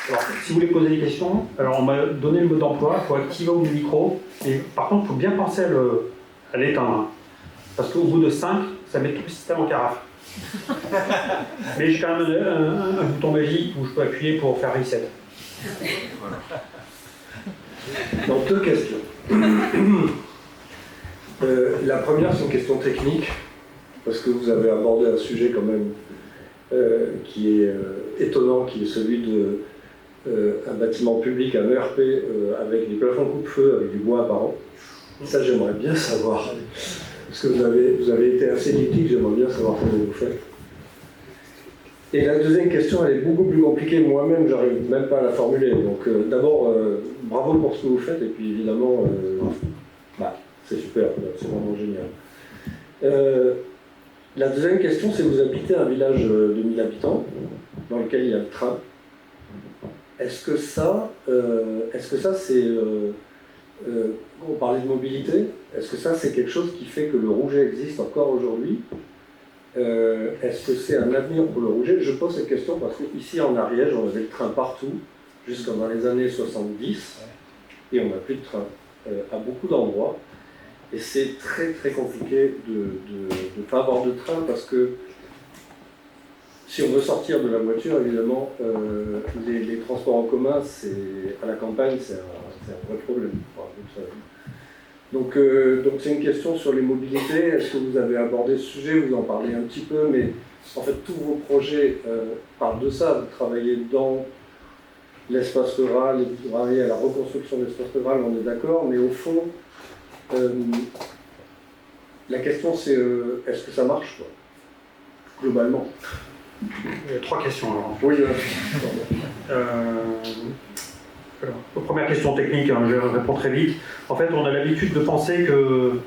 Alors, si vous voulez poser des questions, alors on m'a donné le mode d'emploi, il faut activer le micro, et par contre, il faut bien penser à l'éteindre, parce qu'au bout de 5, ça met tout le système en carafe. Mais j'ai quand même un bouton magique où je peux appuyer pour faire reset. Donc, 2 questions. La première, c'est une question technique, parce que vous avez abordé un sujet quand même qui est étonnant, qui est celui d'un bâtiment public, un ERP, avec des plafonds coupe-feu, avec du bois apparent. Ça, j'aimerais bien savoir. Parce que vous avez été assez critique, j'aimerais bien savoir comment vous faites. Et la deuxième question, elle est beaucoup plus compliquée. Moi-même, j'arrive même pas à la formuler. Donc, d'abord, bravo pour ce que vous faites. Et puis, évidemment, c'est super, c'est vraiment génial. La deuxième question, c'est vous habitez un village de 1000 habitants, dans lequel il y a le train. Est-ce que ça, c'est... on parlait de mobilité. Est-ce que ça, c'est quelque chose qui fait que le Rouget existe encore aujourd'hui ? Est-ce que c'est un avenir pour le Rouget ? Je pose cette question parce qu'ici en Ariège, on avait le train partout, jusqu'à dans les années 70, et on n'a plus de train à beaucoup d'endroits. Et c'est très très compliqué de ne pas avoir de train parce que si on veut sortir de la voiture, évidemment, les transports en commun, à la campagne, c'est un vrai problème. Donc c'est une question sur les mobilités. Est-ce que vous avez abordé ce sujet? Vous en parlez un petit peu, mais en fait tous vos projets parlent de ça. Vous travaillez dans l'espace rural, et vous travaillez à la reconstruction de l'espace rural, on est d'accord, mais au fond, la question c'est est-ce que ça marche, quoi, globalement? Il y a 3 questions alors. Oui. Première question technique, hein, je réponds très vite. En fait, on a l'habitude de penser que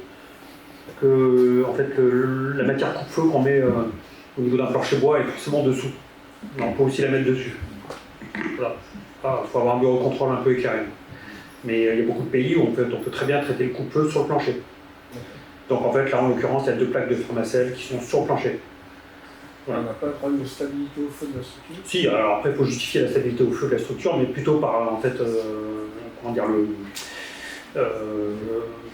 en fait, la matière coupe-feu qu'on met au niveau d'un plancher bois est forcément dessous. On peut aussi la mettre dessus. Voilà. Il faut avoir un bureau de contrôle un peu éclairé. Mais il y a beaucoup de pays où on peut très bien traiter le coupe-feu sur le plancher. Donc en fait, là en l'occurrence, il y a 2 plaques de Fermacell qui sont sur le plancher. Voilà. On n'a pas de problème de stabilité au feu de la structure. Si, alors après il faut justifier la stabilité au feu de la structure, mais plutôt par en fait,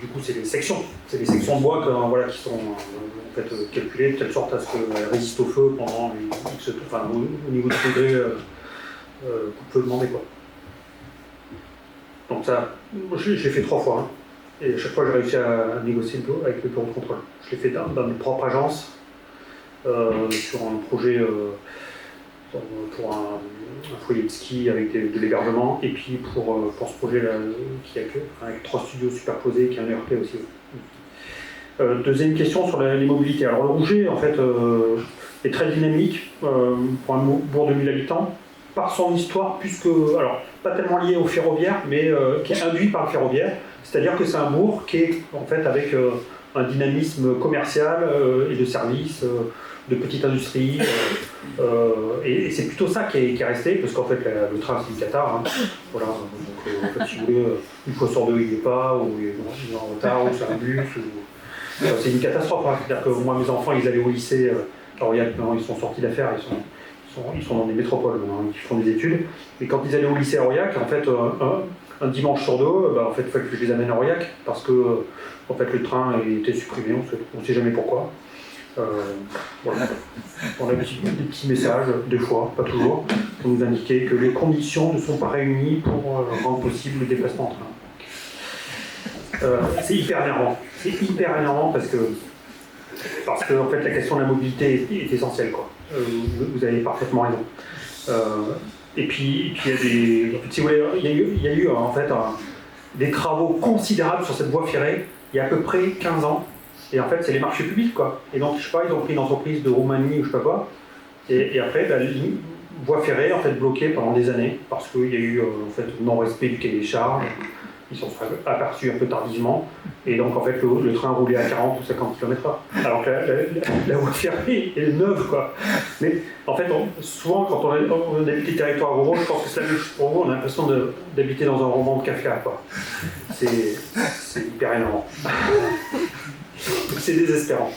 du coup c'est des sections. C'est des sections de bois qui sont en fait, calculées de telle sorte à ce qu'elles résistent au feu pendant au niveau du degré coupe-feu demandé, quoi. Donc ça, j'ai fait 3 fois, hein. Et à chaque fois j'ai réussi à négocier le taux avec le bureau de contrôle. Je l'ai fait dans mes propres agences. Sur un projet pour un foyer de ski avec de l'hébergement, et puis pour ce projet-là avec 3 studios superposés qui est un ERP aussi. Deuxième question sur les mobilités. Alors le Rouget en fait est très dynamique pour un bourg de 1000 habitants par son histoire, alors pas tellement lié au ferroviaire, mais qui est induit par le ferroviaire. C'est-à-dire que c'est un bourg qui est en fait avec un dynamisme commercial et de services, de petite industrie, et c'est plutôt ça qui est resté, parce qu'en fait le train c'est une cata, hein. Voilà, donc en fait, si vous voulez, une fois sur 2 il n'y est pas, ou il est en retard, ou c'est un bus, c'est une catastrophe, hein. C'est-à-dire que moi mes enfants ils allaient au lycée à Aurillac, maintenant ils sont sortis d'affaires, ils sont dans des métropoles, hein, ils font des études, et quand ils allaient au lycée à Aurillac, en fait un dimanche sur 2, en fait il fallait que je les amène à Aurillac, parce que en fait le train était supprimé, on ne sait jamais pourquoi. Voilà. On a des petits messages, des fois, pas toujours, pour nous indiquer que les conditions ne sont pas réunies pour rendre possible le déplacement en train. C'est hyper énervant. C'est hyper énervant parce que en fait, la question de la mobilité est essentielle, quoi. Vous avez parfaitement raison. Et puis il y a des. En fait, si vous voulez, il y a eu en fait des travaux considérables sur cette voie ferrée il y a à peu près 15 ans. Et en fait, c'est les marchés publics, quoi. Et donc, je sais pas, ils ont pris une entreprise de Roumanie ou je sais pas quoi. Et après, la voie ferrée, en fait, bloquée pendant des années, parce qu'il y a eu, en fait, non-respect du cahier des charges. Ils sont aperçus un peu tardivement. Et donc, en fait, le train roulait à 40 ou 50 km/h. Alors que la voie ferrée est neuve, quoi. Mais, en fait, souvent, quand on habite les territoires ruraux, je pense que c'est la même chose pour vous, on a l'impression d'habiter dans un roman de Kafka, quoi. C'est hyper énervant. C'est désespérant.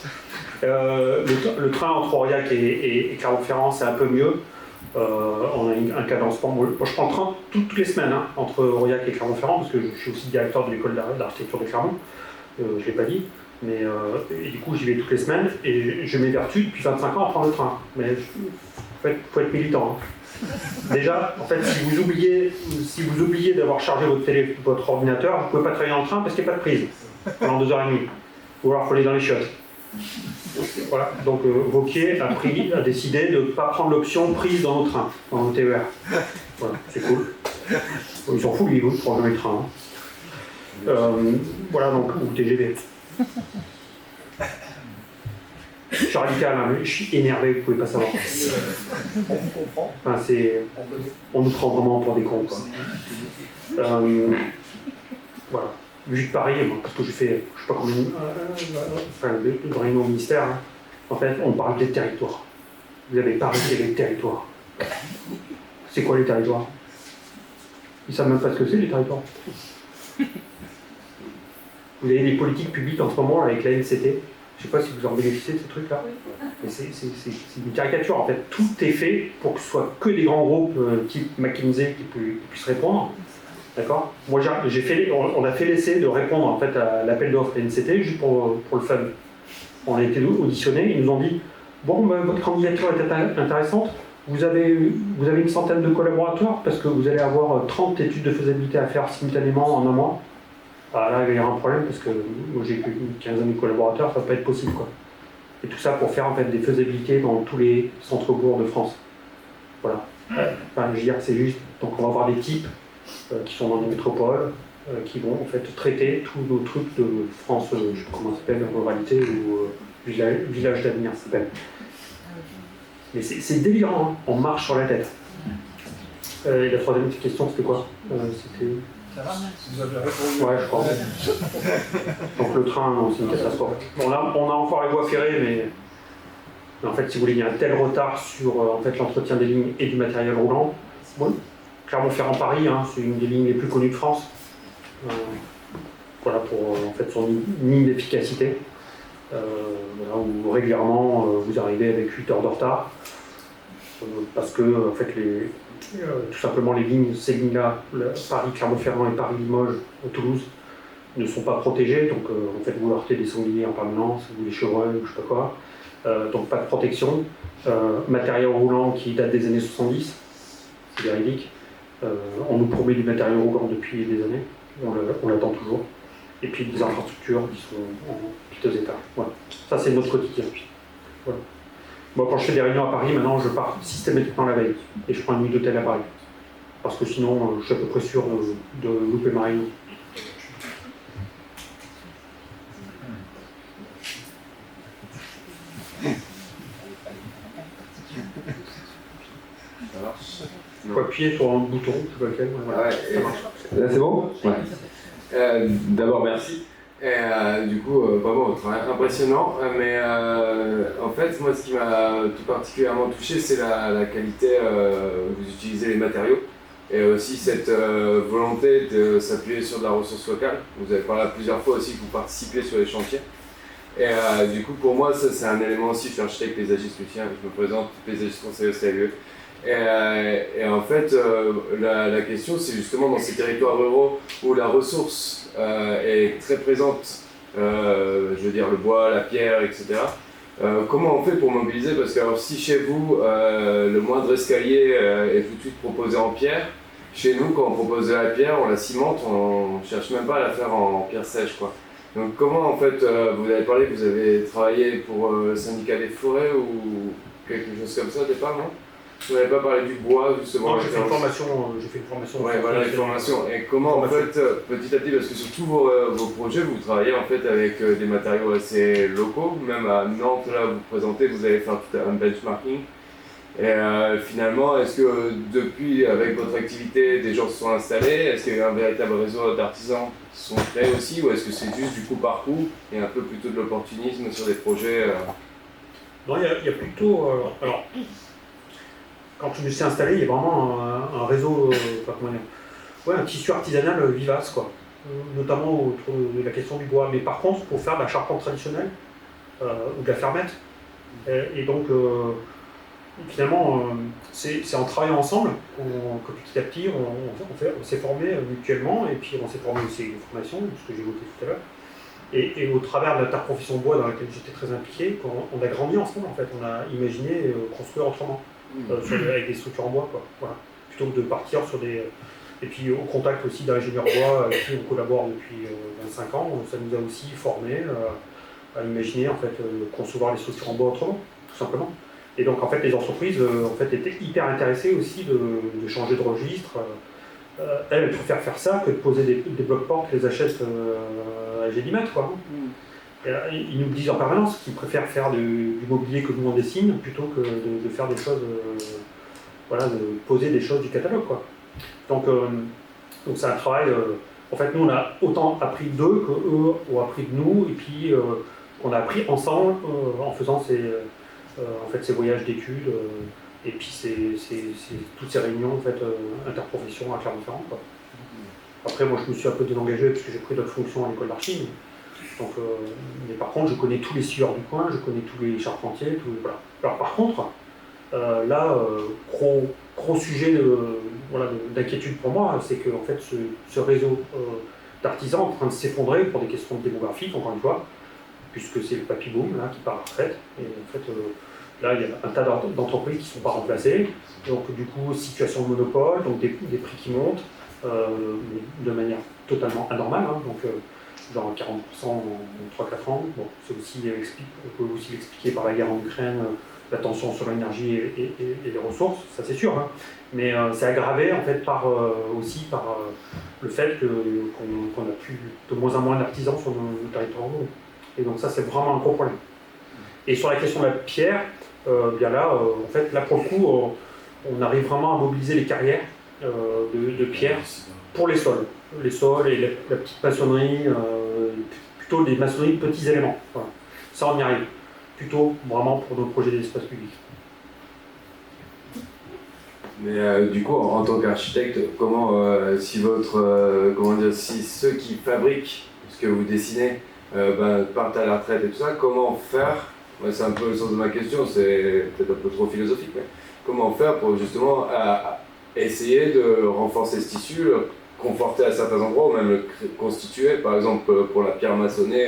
Le train entre Aurillac et Clermont-Ferrand, c'est un peu mieux. On a un cadencement. Moi, je prends le train toutes les semaines entre Aurillac et Clermont-Ferrand, parce que je suis aussi directeur de l'école d'architecture de Clermont. Je ne l'ai pas dit. Mais et du coup, j'y vais toutes les semaines et je m'évertue depuis 25 ans à prendre le train. Mais en fait, il faut être militant. Déjà, en fait, si vous oubliez d'avoir chargé votre ordinateur, vous ne pouvez pas travailler dans le train parce qu'il n'y a pas de prise pendant 2h30. Ou alors il faut aller dans les chiottes. Voilà. Donc Vauquier a décidé de ne pas prendre l'option prise dans nos trains, dans nos TER. Voilà, c'est cool. Il s'en fout, lui, il prend jamais le train. Voilà, donc, ou TGV. Je suis radical, hein, je suis énervé, vous pouvez pas savoir. Enfin, on nous prend vraiment pour des cons, quoi. Voilà. Vu de Paris, parce que je sais pas combien, de réunions au ministère, hein. En fait, on parle des territoires. Vous avez Paris et les territoires. C'est quoi les territoires? Ils savent même pas ce que c'est, les territoires. Vous avez des politiques publiques en ce moment avec la NCT. Je sais pas si vous en bénéficiez de ces trucs-là. Mais c'est une caricature, en fait. Tout est fait pour que ce soit que des grands groupes type McKinsey qui puissent répondre. D'accord? Moi, on a fait l'essai de répondre en fait, à l'appel d'offres de la NCT juste pour le fun. On a été auditionnés, ils nous ont dit bon, votre candidature est intéressante, vous avez une centaine de collaborateurs parce que vous allez avoir 30 études de faisabilité à faire simultanément en un mois. Ah, là, il y aura un problème parce que moi j'ai une quinzaine de collaborateurs, ça ne va pas être possible, quoi. Et tout ça pour faire en fait, des faisabilités dans tous les centres-bourgs de France. Voilà. Enfin, je veux dire, c'est juste. Donc on va avoir des types qui sont dans des métropoles, qui vont en fait traiter tous nos trucs de France, je ne sais pas comment ça s'appelle, ruralité ou village d'avenir, ça s'appelle. Mais c'est délirant, hein. On marche sur la tête. Et la troisième question, c'était quoi? C'était... Vous avez répondu. Ouais, je crois. Donc le train, non, c'est une catastrophe. Bon, là, on a encore les voies ferrées, mais en fait, si vous voulez, il y a un tel retard sur en fait, l'entretien des lignes et du matériel roulant. Bon. Clermont-Ferrand-Paris, hein, c'est une des lignes les plus connues de France. Voilà pour en fait, son ligne d'efficacité. Voilà, où régulièrement vous arrivez avec 8 heures de retard. Parce que en fait, tout simplement ces lignes-là, Paris, Clermont-Ferrand et Paris-Limoges, Toulouse, ne sont pas protégées. Donc en fait, vous heurtez des sangliers en permanence, ou des chevreuils, ou je sais pas quoi. Donc pas de protection. Matériel roulant qui date des années 70, c'est véridique. On nous promet du matériel roulant depuis des années, on l'attend toujours. Et puis des infrastructures qui sont en piteux état. Voilà. Ça, c'est notre quotidien. Voilà. Moi, quand je fais des réunions à Paris, maintenant, je pars systématiquement la veille. Et je prends une nuit d'hôtel à Paris. Parce que sinon, je suis à peu près sûr de louper ma réunion. Il faut appuyer sur un bouton, je sais pas lequel. Voilà. Ouais, Ça marche. là c'est bon? Ouais. D'abord merci. Et du coup, vraiment, un travail impressionnant. Mais en fait, moi, ce qui m'a tout particulièrement touché, c'est la qualité où vous utilisez les matériaux. Et aussi cette volonté de s'appuyer sur de la ressource locale. Vous avez parlé plusieurs fois aussi que vous participez sur les chantiers. Et du coup, pour moi, ça c'est un élément aussi. Je suis architecte paysagiste luthien, je me présente paysagiste conseiller au CLUE. Et en fait, la question, c'est justement dans ces territoires ruraux où la ressource est très présente, je veux dire le bois, la pierre, etc. Comment on fait pour mobiliser? Parce que alors, si chez vous, le moindre escalier est tout de suite proposé en pierre, chez nous, quand on propose de la pierre, on la cimente, on ne cherche même pas à la faire en pierre sèche, quoi. Donc comment, en fait, vous avez parlé que vous avez travaillé pour le syndicat des forêts ou quelque chose comme ça au départ, non? Vous n'avez pas parlé du bois, justement. Non, j'ai fait une formation. Ouais, voilà, les formations. Et comment, en fait, petit à petit, parce que sur tous vos projets, vous travaillez en fait avec des matériaux assez locaux. Même à Nantes, là, vous présentez, vous allez faire tout un benchmarking. Et finalement, est-ce que depuis, avec votre activité, des gens se sont installés? Est-ce qu'il y a un véritable réseau d'artisans qui sont créés aussi? Ou est-ce que c'est juste du coup par coup et un peu plutôt de l'opportunisme sur des projets Non, il y a plutôt. Alors, quand je me suis installé, il y a vraiment un réseau, un tissu artisanal vivace, quoi. Notamment autour de la question du bois. Mais par contre, pour faire de la charpente traditionnelle ou de la fermette. Et donc, finalement, c'est en travaillant ensemble que petit à petit, on s'est formé mutuellement, et puis on s'est formé aussi avec des formations, ce que j'ai évoqué tout à l'heure. Et au travers de l'interprofession bois dans laquelle j'étais très impliqué, on a grandi ensemble en fait, on a imaginé construire autrement, avec des structures en bois, quoi. Voilà. Plutôt que de partir sur des... Et puis au contact aussi d'ingénieurs bois avec qui on collabore depuis 25 ans, ça nous a aussi formés à imaginer en fait, concevoir les structures en bois autrement, tout simplement. Et donc en fait les entreprises étaient hyper intéressées aussi de changer de registre. Elles préfèrent faire ça que de poser des blocs-portes, les achètent à Gélimat, quoi. Ils nous disent en permanence qu'ils préfèrent faire du mobilier que nous on dessine plutôt que de faire des choses, de poser des choses du catalogue, quoi. Donc c'est un travail. En fait, nous on a autant appris d'eux qu'eux ont appris de nous, et puis on a appris ensemble en faisant ces voyages d'études. Et puis c'est toutes ces réunions en fait, interprofession à Clermont-Ferrand, quoi. Après moi je me suis un peu désengagé parce que j'ai pris d'autres fonctions à l'école d'archi. Donc, mais par contre je connais tous les scieurs du coin, je connais tous les charpentiers, voilà. Alors par contre, gros sujet d'inquiétude pour moi, c'est que en fait, ce réseau d'artisans est en train de s'effondrer pour des questions démographiques, encore une fois, puisque c'est le papy boom là, qui part à la retraite. Et en fait, là, il y a un tas d'entreprises qui ne sont pas remplacées, donc du coup, situation de monopole, donc des prix qui montent de manière totalement anormale, hein, donc genre 40% en 3-4 ans. Bon, on peut aussi l'expliquer par la guerre en Ukraine, la tension sur l'énergie et les ressources, ça c'est sûr, hein. Mais c'est aggravé en fait aussi par le fait qu'on a plus de moins en moins d'artisans sur nos territoires. Et donc ça c'est vraiment un gros problème. Et sur la question de la pierre, bien là, en fait, là pour le coup, on arrive vraiment à mobiliser les carrières de pierre pour les sols. Les sols et la petite maçonnerie, plutôt des maçonneries de petits éléments. Voilà. Ça, on y arrive. Plutôt vraiment pour nos projets d'espace public. Mais du coup, en tant qu'architecte, comment, si ceux qui fabriquent ce que vous dessinez partent à la retraite et tout ça, comment faire? C'est un peu le sens de ma question, c'est peut-être un peu trop philosophique, mais comment faire pour justement essayer de renforcer ce tissu, le conforter à certains endroits, ou même le constituer? Par exemple, pour la pierre maçonnée,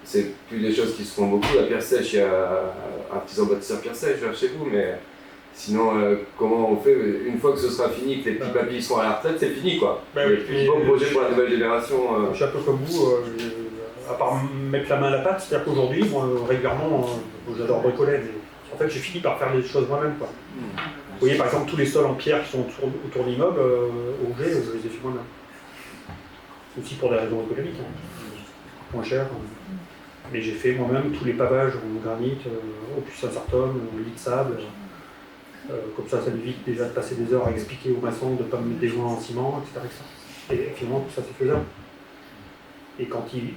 c'est plus des choses qui se font beaucoup. La pierre sèche, il y a artisan bâtisseur pierre sèche chez vous, mais sinon, comment on fait une fois que ce sera fini, que les petits papilles seront à la retraite, c'est fini, quoi. Il n'y a plus de bons projets pour la nouvelle génération. Je suis un peu comme vous, à part mettre la main à la pâte, c'est-à-dire qu'aujourd'hui, moi, régulièrement, j'adore bricoler, mais en fait, j'ai fini par faire les choses moi-même, quoi. Vous voyez, par exemple, tous les sols en pierre qui sont autour de l'immeuble, au G, je les ai fait moi-même. Aussi pour des raisons économiques, hein. Moins cher. Mais j'ai fait moi-même tous les pavages en granit, opus incertum, lit de sable. Comme ça m'évite déjà de passer des heures à expliquer aux maçons de ne pas me mettre des joints en ciment, etc. Et finalement, tout ça, c'est faisable. Et quand il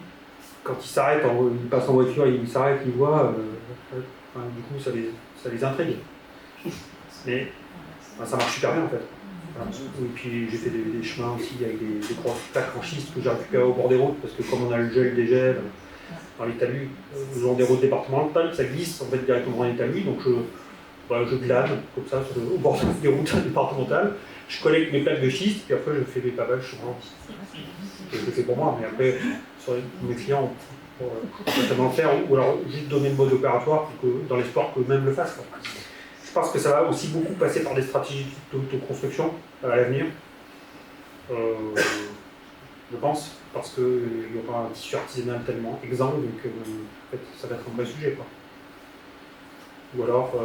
s'arrête, il passe en voiture, il s'arrête, il voit, du coup, ça les intrigue. Mais ça marche super bien, en fait. Voilà. Et puis, j'ai fait des chemins aussi avec des grosses plaques en schiste que j'ai récupérées au bord des routes, parce que comme on a le gel des gels dans les talus, le long des routes départementales, ça glisse en fait directement dans les talus, donc je glane comme ça au bord des routes départementales, je collecte mes plaques de schiste, puis après je fais des pavages souvent. Je le fais pour moi, mais après sur mes clients, pour certainement le faire, ou alors juste donner le mode opératoire dans l'espoir qu'eux-mêmes le fassent, quoi. Je pense que ça va aussi beaucoup passer par des stratégies de construction à l'avenir. Je pense, parce qu'il y aura un tissu artisanal tellement exsangue que en fait, ça va être un vrai sujet, quoi. Ou alors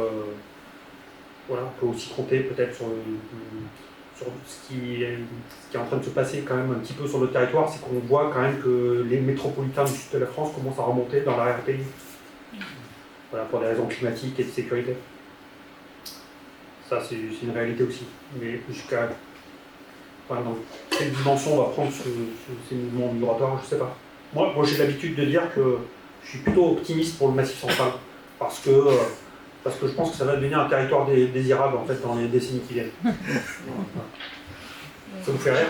voilà, on peut aussi compter peut-être sur ce qui est en train de se passer quand même un petit peu sur le territoire, c'est qu'on voit quand même que les métropolitains du sud de la France commencent à remonter dans l'arrière-pays. Voilà, pour des raisons climatiques et de sécurité. Ça, c'est une réalité aussi. Mais jusqu'à voilà, dans quelle dimension on va prendre ces mouvements migratoires, je ne sais pas. Moi j'ai l'habitude de dire que je suis plutôt optimiste pour le Massif central, parce que je pense que ça va devenir un territoire désirable en fait dans les décennies qui viennent. Ça vous fait rire?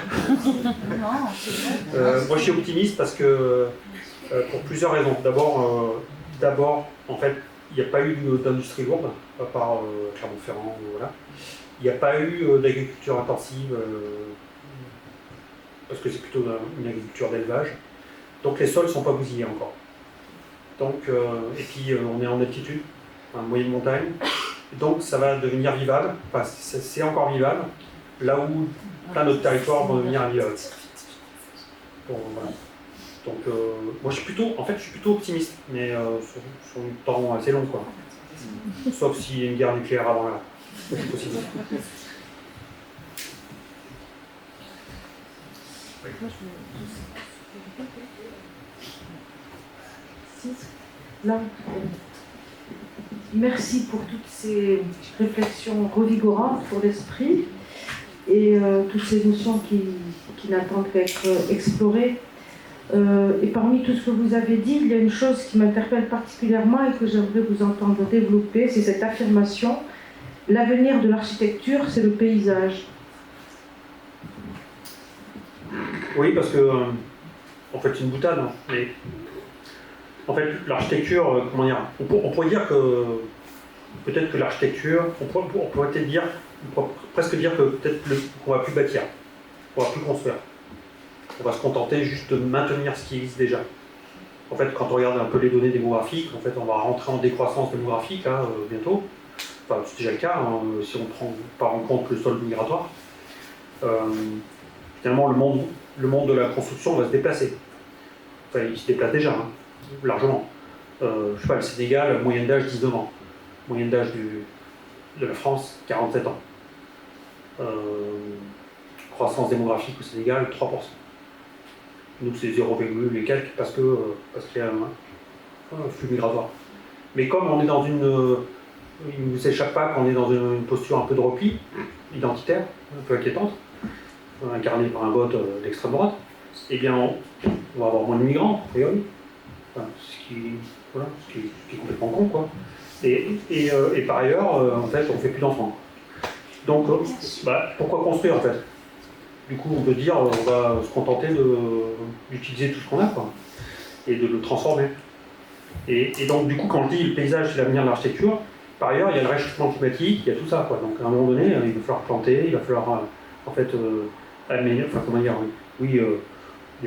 Non, c'est vrai. Moi je suis optimiste parce que pour plusieurs raisons. D'abord, en fait, il n'y a pas eu d'industrie lourde, à part Clermont-Ferrand, voilà. Il n'y a pas eu d'agriculture intensive, parce que c'est plutôt une agriculture d'élevage. Donc les sols ne sont pas bousillés encore. Donc, et puis on est en altitude, en moyenne montagne, donc ça va devenir vivable, enfin c'est encore vivable, là où plein d'autres territoires vont devenir invivables. Bon, voilà. Donc moi je suis plutôt optimiste, mais sur un temps assez long quoi. Sauf s'il y a une guerre nucléaire avant là. C'est possible. Là. Merci pour toutes ces réflexions revigorantes pour l'esprit et toutes ces notions qui n'attendent qu'à être explorées. Et parmi tout ce que vous avez dit, il y a une chose qui m'interpelle particulièrement et que j'aimerais vous entendre développer, c'est cette affirmation: l'avenir de l'architecture, c'est le paysage. Oui, parce que, en fait, c'est une boutade, hein, mais en fait, l'architecture, comment dire, on pourrait dire que, peut-être que l'architecture, on pourrait presque dire que peut-être qu'on ne va plus bâtir, qu'on ne va plus construire. On va se contenter juste de maintenir ce qui existe déjà. En fait, quand on regarde un peu les données démographiques, en fait, on va rentrer en décroissance démographique là, bientôt. Enfin, c'est déjà le cas, hein, si on prend pas en compte le sol migratoire. Finalement, le monde de la construction va se déplacer. Enfin, il se déplace déjà, hein, largement. Je sais pas, le Sénégal, moyenne d'âge 19 ans. Moyenne d'âge de la France, 47 ans. Croissance démographique au Sénégal, 3%. Nous, c'est 0, et quelques parce qu'il y a un flux migratoire. Mais comme on est dans il ne nous échappe pas qu'on est dans une posture un peu de repli, identitaire, un peu inquiétante, incarnée par un vote d'extrême droite, eh bien, on va avoir moins de migrants, a priori. Enfin, ce qui est complètement con, quoi. Et par ailleurs, en fait, on ne fait plus d'enfants. Donc, pourquoi construire, en fait? Du coup, on peut dire, on va se contenter d'utiliser tout ce qu'on a, quoi, et de le transformer. Et donc, du coup, quand je dis le paysage, c'est l'avenir de l'architecture, par ailleurs, il y a le réchauffement climatique, il y a tout ça, quoi. Donc, à un moment donné, il va falloir planter, il va falloir, en fait, il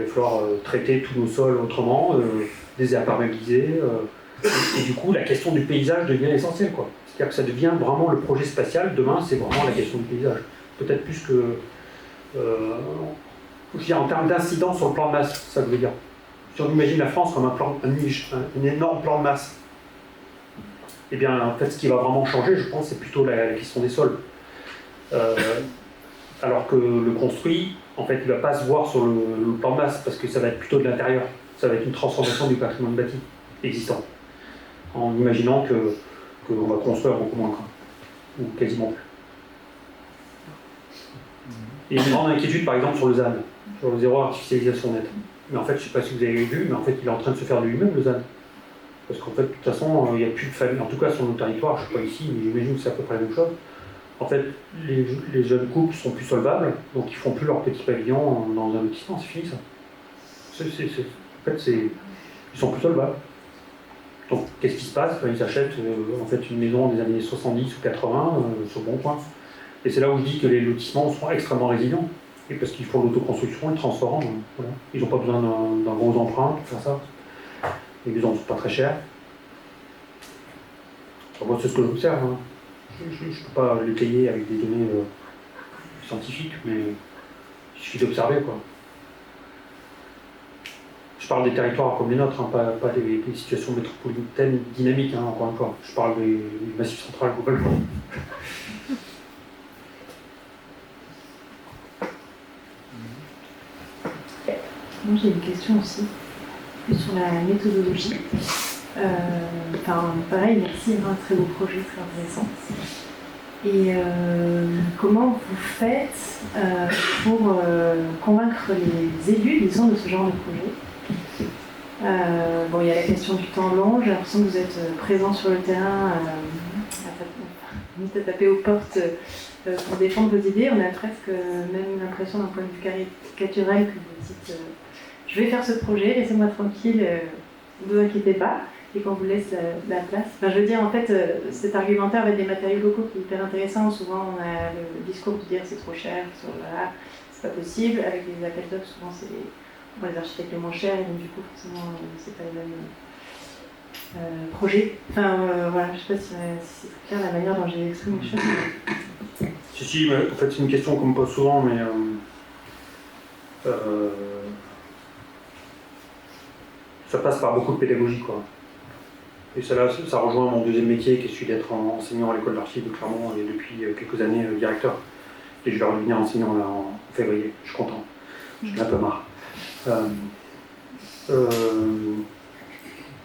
va falloir traiter tous nos sols autrement, les imperméabiliser. Et du coup, la question du paysage devient essentielle, quoi. C'est-à-dire que ça devient vraiment le projet spatial. Demain, c'est vraiment la question du paysage. Peut-être plus que... je veux dire, en termes d'incidence sur le plan de masse, ça veut dire. Si on imagine la France comme un énorme plan de masse, eh bien, en fait, ce qui va vraiment changer, je pense, c'est plutôt la question des sols. Alors que le construit, en fait, il ne va pas se voir sur le plan de masse, parce que ça va être plutôt de l'intérieur. Ça va être une transformation du patrimoine bâti existant, en imaginant qu'on va construire beaucoup moins, quoi, ou quasiment plus. Et une grande inquiétude, par exemple, sur le ZAN, sur le zéro artificialisation nette. Mais en fait, je ne sais pas si vous avez vu, mais en fait, il est en train de se faire de lui-même, le ZAN. Parce qu'en fait, de toute façon, il n'y a plus de famille, en tout cas sur nos territoires, je ne suis pas ici, mais j'imagine que c'est à peu près la même chose. En fait, les jeunes couples sont plus solvables, donc ils ne font plus leur petit pavillon dans un lotissement, c'est fini ça. En fait, ils sont plus solvables. Donc, qu'est-ce qui se passe? Ils achètent en fait une maison des années 70 ou 80 sur Bon Coin. Et c'est là où je dis que les lotissements sont extrêmement résilients. Et parce qu'ils font l'autoconstruction, ils transforment. Voilà. Ils n'ont pas besoin d'un gros emprunt pour faire ça. Les maisons ne sont pas très chères. Enfin, moi, c'est ce que j'observe. Hein. Je ne peux pas les payer avec des données scientifiques, mais il suffit d'observer, quoi. Je parle des territoires comme les nôtres, hein, pas des situations métropolitaines dynamiques, hein, encore une fois. Je parle du Massif central globalement. Moi j'ai une question aussi, plus sur la méthodologie. Pareil, merci, un très beau projet, très intéressant. Et comment vous faites pour convaincre les élus, disons, de ce genre de projet? Il y a la question du temps long, j'ai l'impression que vous êtes présent sur le terrain, à taper aux portes pour défendre vos idées. On a presque même l'impression d'un point de vue caricatural que vous dites je vais faire ce projet, laissez-moi tranquille, ne vous inquiétez pas, et qu'on vous laisse la place. Je veux dire, en fait, cet argumentaire avec des matériaux locaux qui est hyper intéressant. Souvent, on a le discours de dire c'est trop cher, voilà, c'est pas possible. Avec les appels d'offres, souvent, c'est les architectes les moins chers, et donc du coup, forcément, c'est pas les mêmes projets. Voilà, je sais pas si c'est clair la manière dont j'ai exprimé les choses. Si, mais en fait, c'est une question qu'on me pose souvent, mais ça passe par beaucoup de pédagogie, quoi. Et ça rejoint mon deuxième métier, qui est celui d'être enseignant à l'école d'archi de Clermont, et depuis quelques années directeur. Et je vais revenir enseignant là, en février, je suis content, j'en ai un peu marre.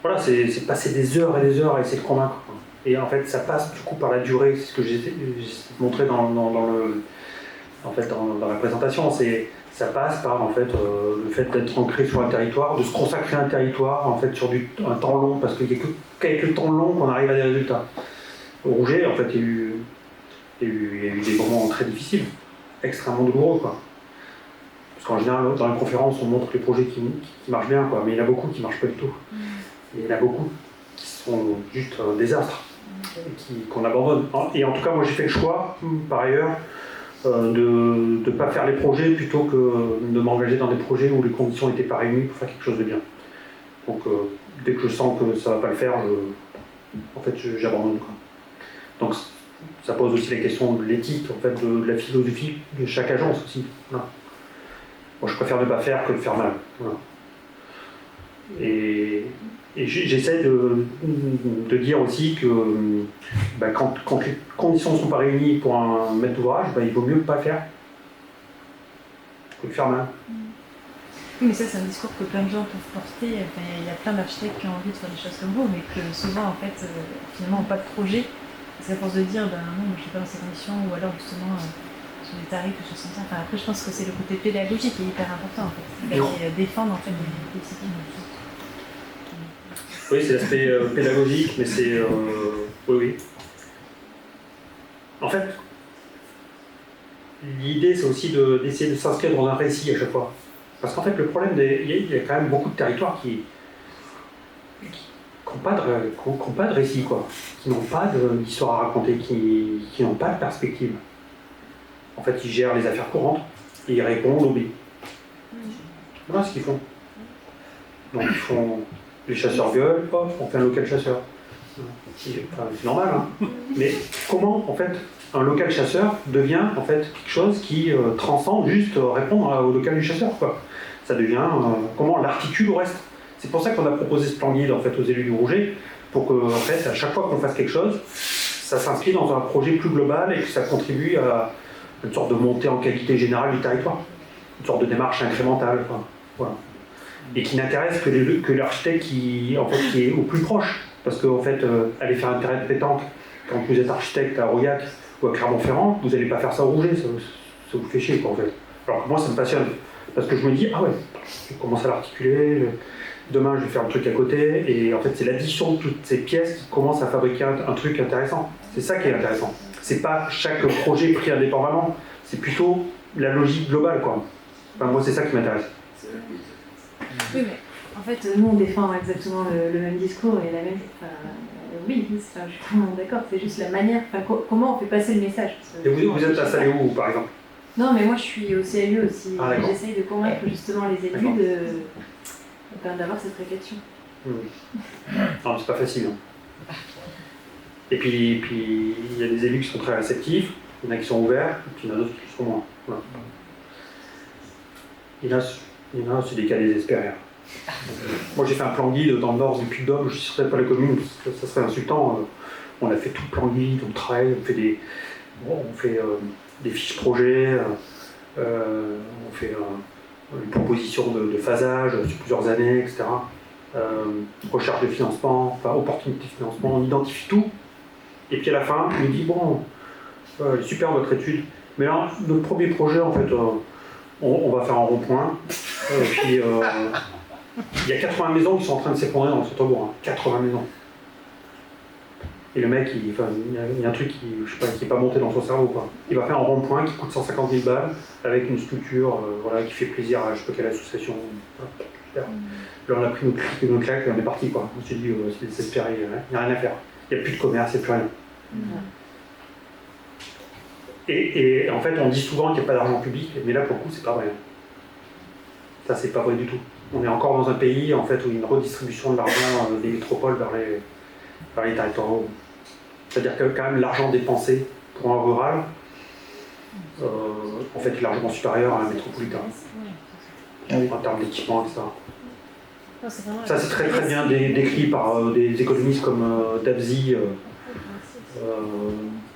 Voilà, c'est passer des heures et des heures à essayer de convaincre, quoi. Et en fait, ça passe du coup par la durée, c'est ce que j'ai montré dans la présentation. Ça passe par en fait, le fait d'être ancré sur un territoire, de se consacrer à un territoire en fait, sur un temps long, parce qu'il n'y a qu'avec le temps long qu'on arrive à des résultats. Au Rouget, en fait, il y a eu des moments très difficiles, extrêmement douloureux, quoi. Parce qu'en général, dans les conférences, on montre les projets qui marchent bien, quoi, mais il y en a beaucoup qui ne marchent pas du tout. Et il y en a beaucoup qui sont juste un désastre, qu'on abandonne. Et en tout cas, moi j'ai fait le choix, par ailleurs, de ne pas faire les projets plutôt que de m'engager dans des projets où les conditions n'étaient pas réunies pour faire quelque chose de bien. Donc dès que je sens que ça ne va pas le faire, j'abandonne, quoi. Donc ça pose aussi la question de l'éthique, en fait, de la philosophie de chaque agence aussi. Voilà. Moi je préfère ne pas faire que de faire mal. Voilà. Et j'essaie de dire aussi que quand les conditions ne sont pas réunies pour un maître d'ouvrage, il vaut mieux ne pas le faire que de faire mal. Oui, mais ça, c'est un discours que plein de gens peuvent porter. Enfin, il y a plein d'architectes qui ont envie de faire des choses comme vous, mais que souvent, en fait, finalement, n'ont pas de projet. C'est à force de dire, non, je ne suis pas dans ces conditions, ou alors justement, sur des tarifs, des choses comme ça. Enfin, après, je pense que c'est le côté pédagogique qui est hyper important, en fait. Et défendre, en fait, des disciplines. Oui, c'est l'aspect pédagogique, mais c'est... oui. En fait, l'idée, c'est aussi d'essayer de s'inscrire dans un récit à chaque fois. Parce qu'en fait, le problème, il y a quand même beaucoup de territoires qui n'ont pas de récit, quoi. Qui n'ont pas d'histoire à raconter, qui n'ont pas de perspective. En fait, ils gèrent les affaires courantes et ils répondent aux lobbies. Voilà ce qu'ils font. Donc, ils font... Les chasseurs gueulent, hop, on fait un local chasseur. C'est normal, hein. Mais comment, en fait, un local chasseur devient, en fait, quelque chose qui transcende juste répondre au local du chasseur, quoi. Ça devient, comment on l'articule au reste. C'est pour ça qu'on a proposé ce plan guide, en fait, aux élus du Rouget, pour que, en fait, à chaque fois qu'on fasse quelque chose, ça s'inscrit dans un projet plus global et que ça contribue à une sorte de montée en qualité générale du territoire. Une sorte de démarche incrémentale, quoi. Voilà. Et qui n'intéresse que l'architecte qui est au plus proche. Parce qu'en fait, aller faire un terrain de pétanque, quand vous êtes architecte à Aurillac ou à Clermont-Ferrand, vous n'allez pas faire ça au Rouget, ça vous fait chier, quoi, en fait. Alors que moi, ça me passionne. Parce que je me dis, ah ouais, je commence à l'articuler, demain je vais faire un truc à côté, et en fait, c'est l'addition de toutes ces pièces qui commence à fabriquer un truc intéressant. C'est ça qui est intéressant. C'est pas chaque projet pris indépendamment, c'est plutôt la logique globale, quoi. Enfin, moi, c'est ça qui m'intéresse. Oui, mais en fait, Nous, on défend exactement le même discours et la même... oui, je suis vraiment d'accord, c'est juste la manière, comment on fait passer le message. Et vous êtes installé où, par exemple? Non, mais moi, je suis au CLU aussi. Ah, j'essaye de convaincre justement les élus d'avoir cette réflexion. Non, mais c'est pas facile. Hein. Et puis, il y a des élus qui sont très réceptifs, il y en a qui sont ouverts, et puis il y en a d'autres qui sont moins. Voilà. Il y en a, c'est des cas désespérés. Moi, j'ai fait un plan guide dans le nord du Puy-de-Dôme, je ne citerai pas les communes, parce que ça serait insultant. On a fait tout le plan guide, on travaille, on fait des fiches projets, on fait une proposition de phasage sur plusieurs années, etc. Recherche de financement, enfin opportunité de financement, on identifie tout. Et puis à la fin, on nous dit bon, super votre étude, mais là, notre premier projet, en fait, on va faire un rond-point. Puis il y a 80 maisons qui sont en train de s'effondrer dans le centre-bourg. Hein. 80 maisons. Et le mec, il y a un truc qui n'est pas monté dans son cerveau. Quoi. Il va faire un rond-point qui coûte 150 000 balles avec une structure voilà, qui fait plaisir à je sais pas quelle association. Voilà. Là, on a pris nos claques et on est parti. Quoi. On s'est dit, c'est super, il n'y a rien à faire. Il n'y a plus de commerce, il n'y a plus rien. Et en fait, on dit souvent qu'il n'y a pas d'argent public, mais là, pour le coup, c'est pas vrai. Ça, c'est pas vrai du tout. On est encore dans un pays en fait, où il y a une redistribution de l'argent des métropoles vers les territoires. C'est-à-dire que quand même l'argent dépensé pour un rural, en fait, est largement supérieur à un métropolitain. En termes d'équipement, etc. Ça, c'est très très bien décrit par des économistes comme Dabzi.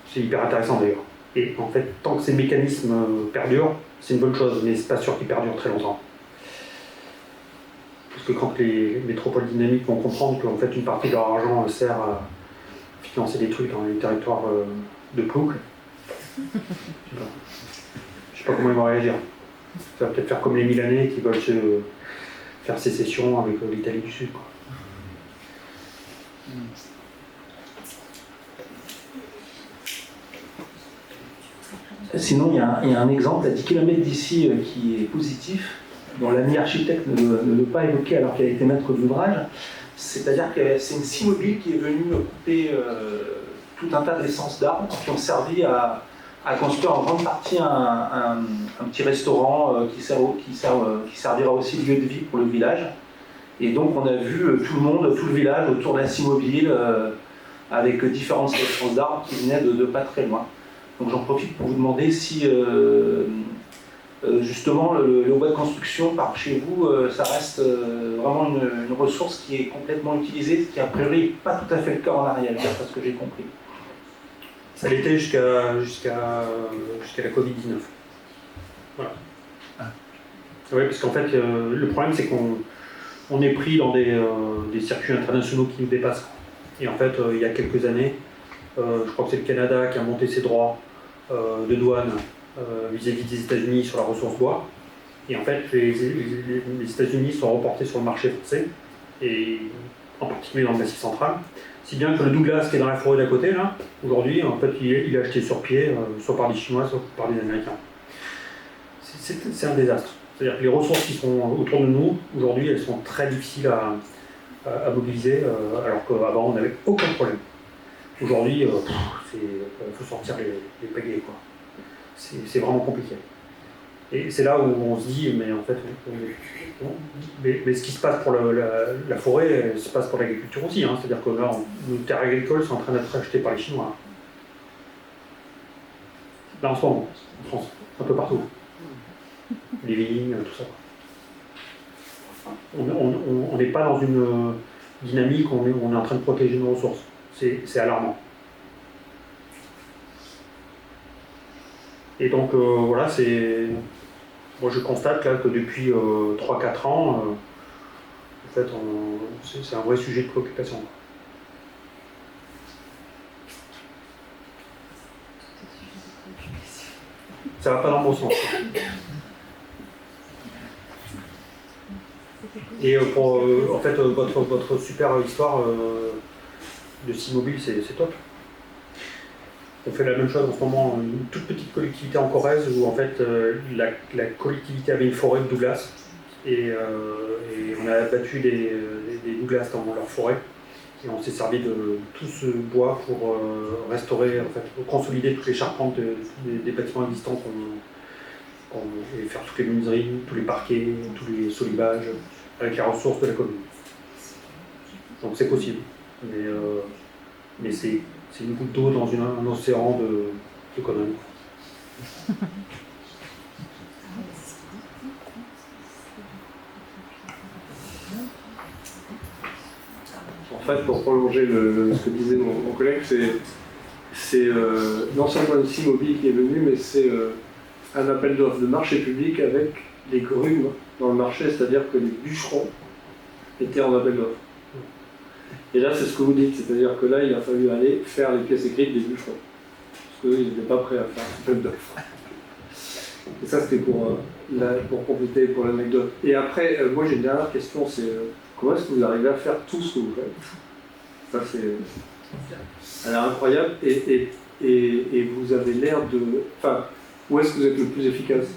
C'est hyper intéressant d'ailleurs. Et en fait, tant que ces mécanismes perdurent, c'est une bonne chose, mais c'est pas sûr qu'ils perdurent très longtemps. Parce que quand les métropoles dynamiques vont comprendre qu'en fait une partie de leur argent sert à financer des trucs dans les territoires de plouc, je sais pas comment ils vont réagir. Ça va peut-être faire comme les Milanais qui veulent se faire sécession avec l'Italie du Sud. Quoi. Sinon, il y a un exemple à 10 km d'ici qui est positif, dont l'ami architecte ne veut pas évoquer alors qu'il a été maître d'ouvrage. C'est-à-dire que c'est une scie mobile qui est venue couper tout un tas d'essences d'arbres qui ont servi à construire en grande partie un petit restaurant qui servira aussi de lieu de vie pour le village. Et donc on a vu tout le monde, tout le village autour de la scie mobile avec différentes essences d'arbres qui venaient de pas très loin. Donc j'en profite pour vous demander si justement le bois de construction par chez vous, ça reste vraiment une ressource qui est complètement utilisée, ce qui a priori n'est pas tout à fait le cas en Ariège, c'est ce que j'ai compris. Ça l'était jusqu'à la Covid-19. Voilà. Oui, parce qu'en fait, le problème c'est qu'on est pris dans des circuits internationaux qui nous dépassent. Et en fait, il y a quelques années, je crois que c'est le Canada qui a monté ses droits de douane vis-à-vis des États-Unis sur la ressource bois. Et en fait, les États-Unis sont reportés sur le marché français, et en particulier dans le Massif central. Si bien que le Douglas qui est dans la forêt d'à côté, là, aujourd'hui, en fait, il est acheté sur pied, soit par des Chinois, soit par des Américains. C'est un désastre. C'est-à-dire que les ressources qui sont autour de nous, aujourd'hui, elles sont très difficiles à mobiliser, alors qu'avant, on n'avait aucun problème. Aujourd'hui, il faut sortir les pagaies, quoi. C'est vraiment compliqué. Et c'est là où on se dit, mais en fait, mais ce qui se passe pour la forêt, se passe pour l'agriculture aussi. Hein. C'est-à-dire que là, nos terres agricoles sont en train d'être achetées par les Chinois. Là, en ce moment, en France, un peu partout. Les vignes, tout ça. On n'est pas dans une dynamique où on est en train de protéger nos ressources. C'est alarmant. Et donc, voilà, moi je constate là, que depuis 3-4 ans, en fait, c'est un vrai sujet de préoccupation. Ça va pas dans le bon sens. Et pour en fait, votre super histoire de scie mobile, c'est top. On fait la même chose en ce moment, une toute petite collectivité en Corrèze où en fait la collectivité avait une forêt de Douglas et on a abattu des Douglas dans leur forêt et on s'est servi de tout ce bois pour restaurer, en fait, consolider toutes les charpentes des bâtiments existants et faire toutes les menuiseries, tous les parquets, tous les solivages avec les ressources de la commune. Donc c'est possible, mais c'est une goutte d'eau dans un océan de conneries. En fait, pour prolonger ce que disait mon collègue, c'est non seulement une scie mobile qui est venue, mais c'est un appel d'offres de marché public avec les grumes dans le marché, c'est-à-dire que les bûcherons étaient en appel d'offres. Et là, c'est ce que vous dites, c'est-à-dire que là, il a fallu aller faire les pièces écrites des bûcherons, parce qu'ils n'étaient pas prêts à faire un appel d'offres. Et ça, c'était pour compléter pour l'anecdote. Et après, moi, j'ai une dernière question, c'est comment est-ce que vous arrivez à faire tout ce que vous faites? Ça, c'est... Elle est incroyable, et vous avez l'air de... Enfin, où est-ce que vous êtes le plus efficace?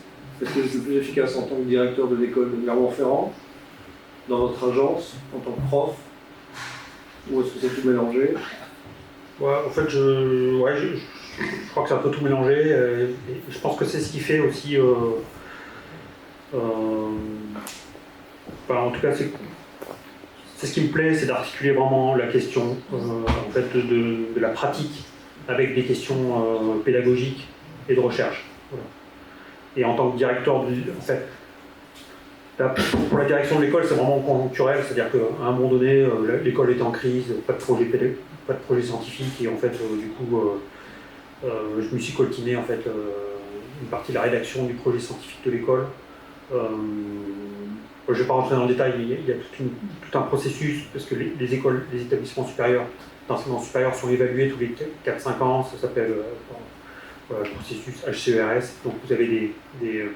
Est-ce que vous êtes le plus efficace en tant que directeur de l'école de Clermont-Ferrand, dans votre agence, en tant que prof, ou est-ce que c'est tout mélangé? Ouais, en fait, je crois que c'est un peu tout mélangé. Et je pense que c'est ce qui fait aussi. En tout cas, c'est ce qui me plaît, c'est d'articuler vraiment la question en fait, de la pratique avec des questions pédagogiques et de recherche. Voilà. Et en tant que directeur, en fait, pour la direction de l'école, c'est vraiment conjoncturel, c'est-à-dire qu'à un moment donné, l'école était en crise, pas de projet scientifique, et en fait, du coup, je me suis coltiné en fait, une partie de la rédaction du projet scientifique de l'école. Je ne vais pas rentrer dans le détail, mais il y a tout un processus, parce que les écoles, les établissements supérieurs, d'enseignement supérieur sont évalués tous les 4-5 ans, ça s'appelle le processus HCERS, donc vous avez des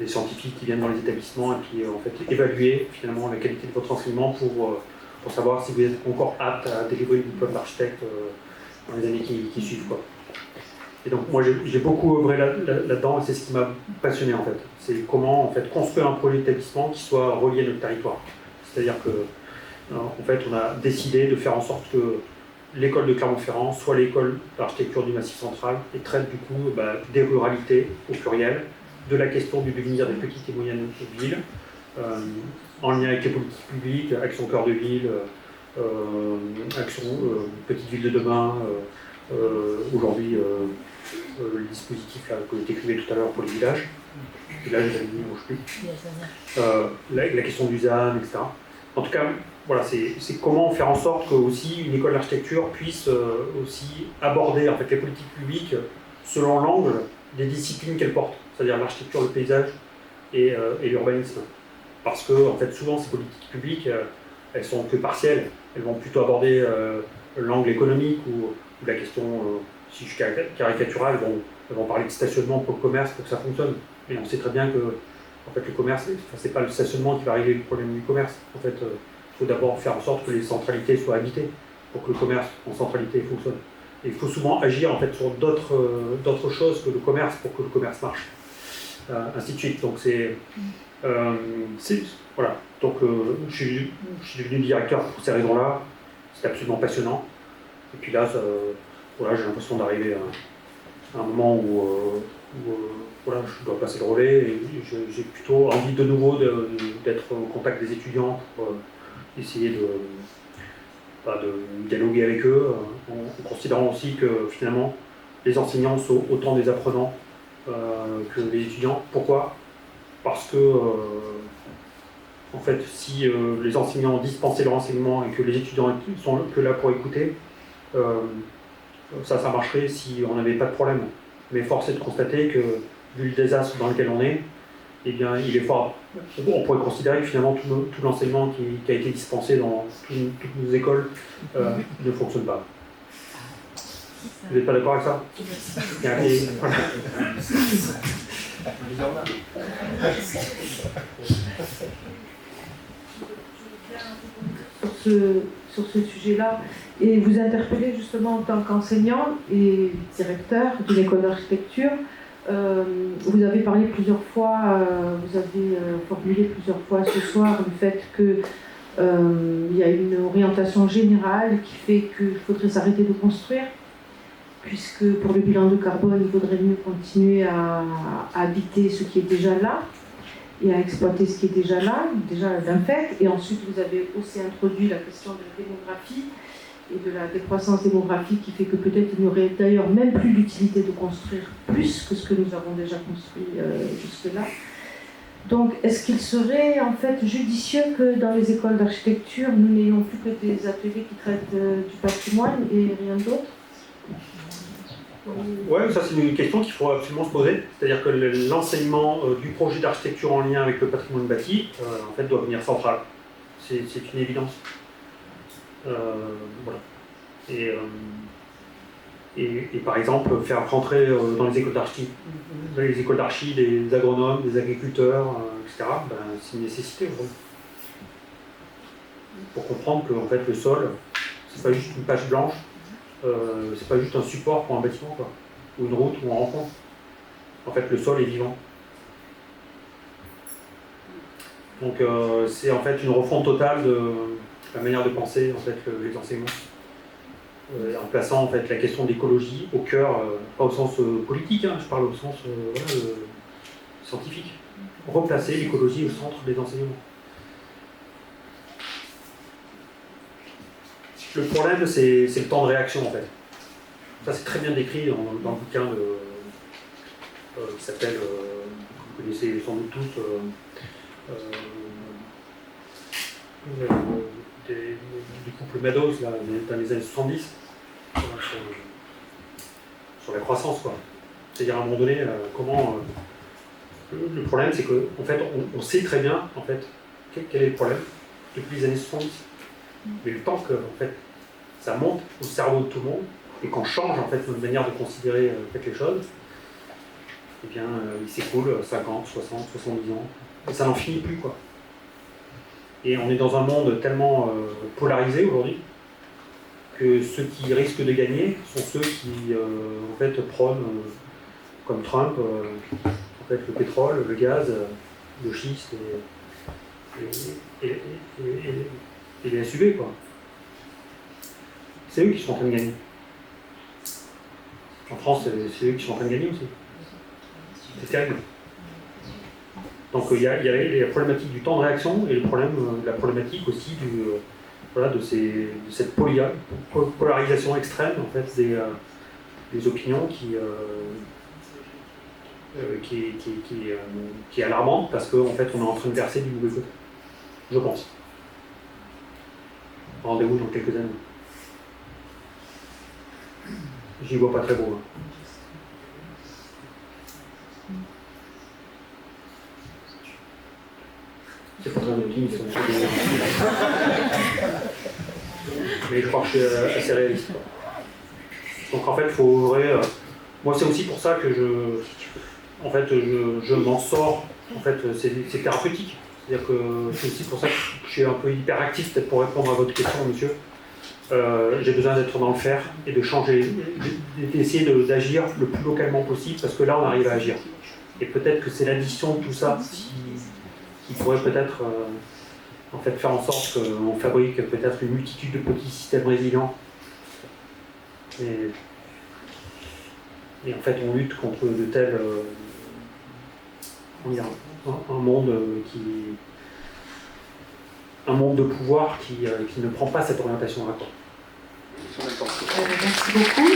scientifiques qui viennent dans les établissements et qui en fait évaluer finalement la qualité de votre enseignement pour savoir si vous êtes encore apte à délivrer le diplôme d'architecte dans les années qui suivent, quoi. Et donc moi j'ai beaucoup œuvré là-dedans, et c'est ce qui m'a passionné en fait. C'est comment en fait construire un projet d'établissement qui soit relié à notre territoire. C'est-à-dire que en fait on a décidé de faire en sorte que l'école de Clermont-Ferrand soit l'école d'architecture du Massif central et traite du coup des ruralités au pluriel, de la question du devenir des petites et moyennes villes, en lien avec les politiques publiques, Action Cœur de Ville, Action Petite Ville de demain, aujourd'hui le dispositif là, que j'ai décrivé tout à l'heure pour les villages, là je vais venir, je plus. La question du ZAN, etc. En tout cas, voilà, c'est comment faire en sorte que aussi une école d'architecture puisse aussi aborder en fait, les politiques publiques selon l'angle des disciplines qu'elle porte, c'est-à-dire l'architecture, le paysage et l'urbanisme. Parce que en fait, souvent ces politiques publiques, elles sont que partielles, elles vont plutôt aborder l'angle économique ou la question, si je suis caricatural, elles vont parler de stationnement pour le commerce pour que ça fonctionne. Mais on sait très bien que en fait, le commerce, c'est pas le stationnement qui va régler le problème du commerce. En fait, il faut d'abord faire en sorte que les centralités soient habitées pour que le commerce en centralité fonctionne. Et il faut souvent agir en fait, sur d'autres choses que le commerce pour que le commerce marche. Ainsi de suite. Donc voilà. Donc je suis devenu directeur pour ces raisons-là. C'est absolument passionnant. Et puis là, voilà, j'ai l'impression d'arriver à un moment où voilà, je dois passer le relais et j'ai plutôt envie de nouveau d'être au contact des étudiants pour essayer de dialoguer avec eux, en considérant aussi que finalement les enseignants sont autant des apprenants que les étudiants. Pourquoi? Parce que en fait, si les enseignants dispensaient leur enseignement et que les étudiants sont que là pour écouter, ça marcherait si on n'avait pas de problème. Mais force est de constater que, vu le désastre dans lequel on est, eh bien, il est fort. On pourrait considérer que finalement tout l'enseignement qui a été dispensé dans toutes nos écoles ne fonctionne pas. Vous n'êtes pas d'accord avec ça? Sur ce sujet-là, et vous interpellez justement en tant qu'enseignant et directeur d'une école d'architecture. Vous avez parlé plusieurs fois, vous avez formulé plusieurs fois ce soir le fait qu'il y a une orientation générale qui fait qu'il faudrait s'arrêter de construire, puisque pour le bilan de carbone, il vaudrait mieux continuer à habiter ce qui est déjà là et à exploiter ce qui est déjà là, déjà d'un fait. Et ensuite, vous avez aussi introduit la question de la démographie et de la décroissance démographique qui fait que peut-être il n'y aurait d'ailleurs même plus d'utilité de construire plus que ce que nous avons déjà construit jusque-là. Donc, est-ce qu'il serait en fait judicieux que dans les écoles d'architecture, nous n'ayons plus que des ateliers qui traitent du patrimoine et rien d'autre? Ouais, ça c'est une question qu'il faut absolument se poser. C'est-à-dire que l'enseignement du projet d'architecture en lien avec le patrimoine bâti, en fait, doit devenir central. C'est une évidence. Voilà. Et par exemple, faire rentrer dans les écoles d'archi des agronomes, des agriculteurs, etc., ben, c'est une nécessité aujourd'hui. Pour comprendre que en fait, le sol, c'est pas juste une page blanche, c'est pas juste un support pour un bâtiment, quoi, ou une route ou un rond-point. En fait, le sol est vivant. Donc c'est en fait une refonte totale de la manière de penser en fait, les enseignements. En plaçant en fait, la question d'écologie au cœur, pas au sens politique, hein, je parle au sens scientifique. Replacer l'écologie au centre des enseignements. Le problème, c'est le temps de réaction en fait. Ça, c'est très bien décrit dans le bouquin qui s'appelle, vous connaissez sans doute tous, du couple Meadows là, dans les années 70, sur la croissance, quoi. C'est-à-dire à un moment donné, comment. Le problème, c'est qu'en fait, on sait très bien en fait, quel est le problème depuis les années 70. Mais le temps que en fait, ça monte au cerveau de tout le monde et qu'on change en fait, notre manière de considérer les choses, eh bien, il s'écoule 50, 60, 70 ans. Et ça n'en finit plus, quoi. Et on est dans un monde tellement polarisé aujourd'hui que ceux qui risquent de gagner sont ceux qui en fait, prônent, comme Trump, en fait, le pétrole, le gaz, le schiste et les SUV, quoi. C'est eux qui sont en train de gagner. En France, c'est eux qui sont en train de gagner aussi. C'est terrible. Donc il y a la problématique du temps de réaction et la problématique aussi de cette polarisation extrême en fait, des opinions qui est alarmante parce qu'en fait on est en train de verser du mauvais côté. Je pense. Rendez-vous dans quelques années. J'y vois pas très beau. Hein. C'est pas très optimiste. Mais je crois que je suis assez réaliste. Donc en fait, il faut ouvrir. Moi, c'est aussi pour ça que je m'en sors. En fait, c'est thérapeutique. C'est-à-dire que c'est aussi pour ça que je suis un peu hyperactif, peut-être pour répondre à votre question, monsieur. J'ai besoin d'être dans le faire et de changer, d'essayer d'agir le plus localement possible parce que là, on arrive à agir. Et peut-être que c'est l'addition de tout ça qui pourrait peut-être en fait, faire en sorte qu'on fabrique peut-être une multitude de petits systèmes résilients. Et en fait, on lutte contre de tels... un monde de pouvoir qui ne prend pas cette orientation-là. Merci beaucoup.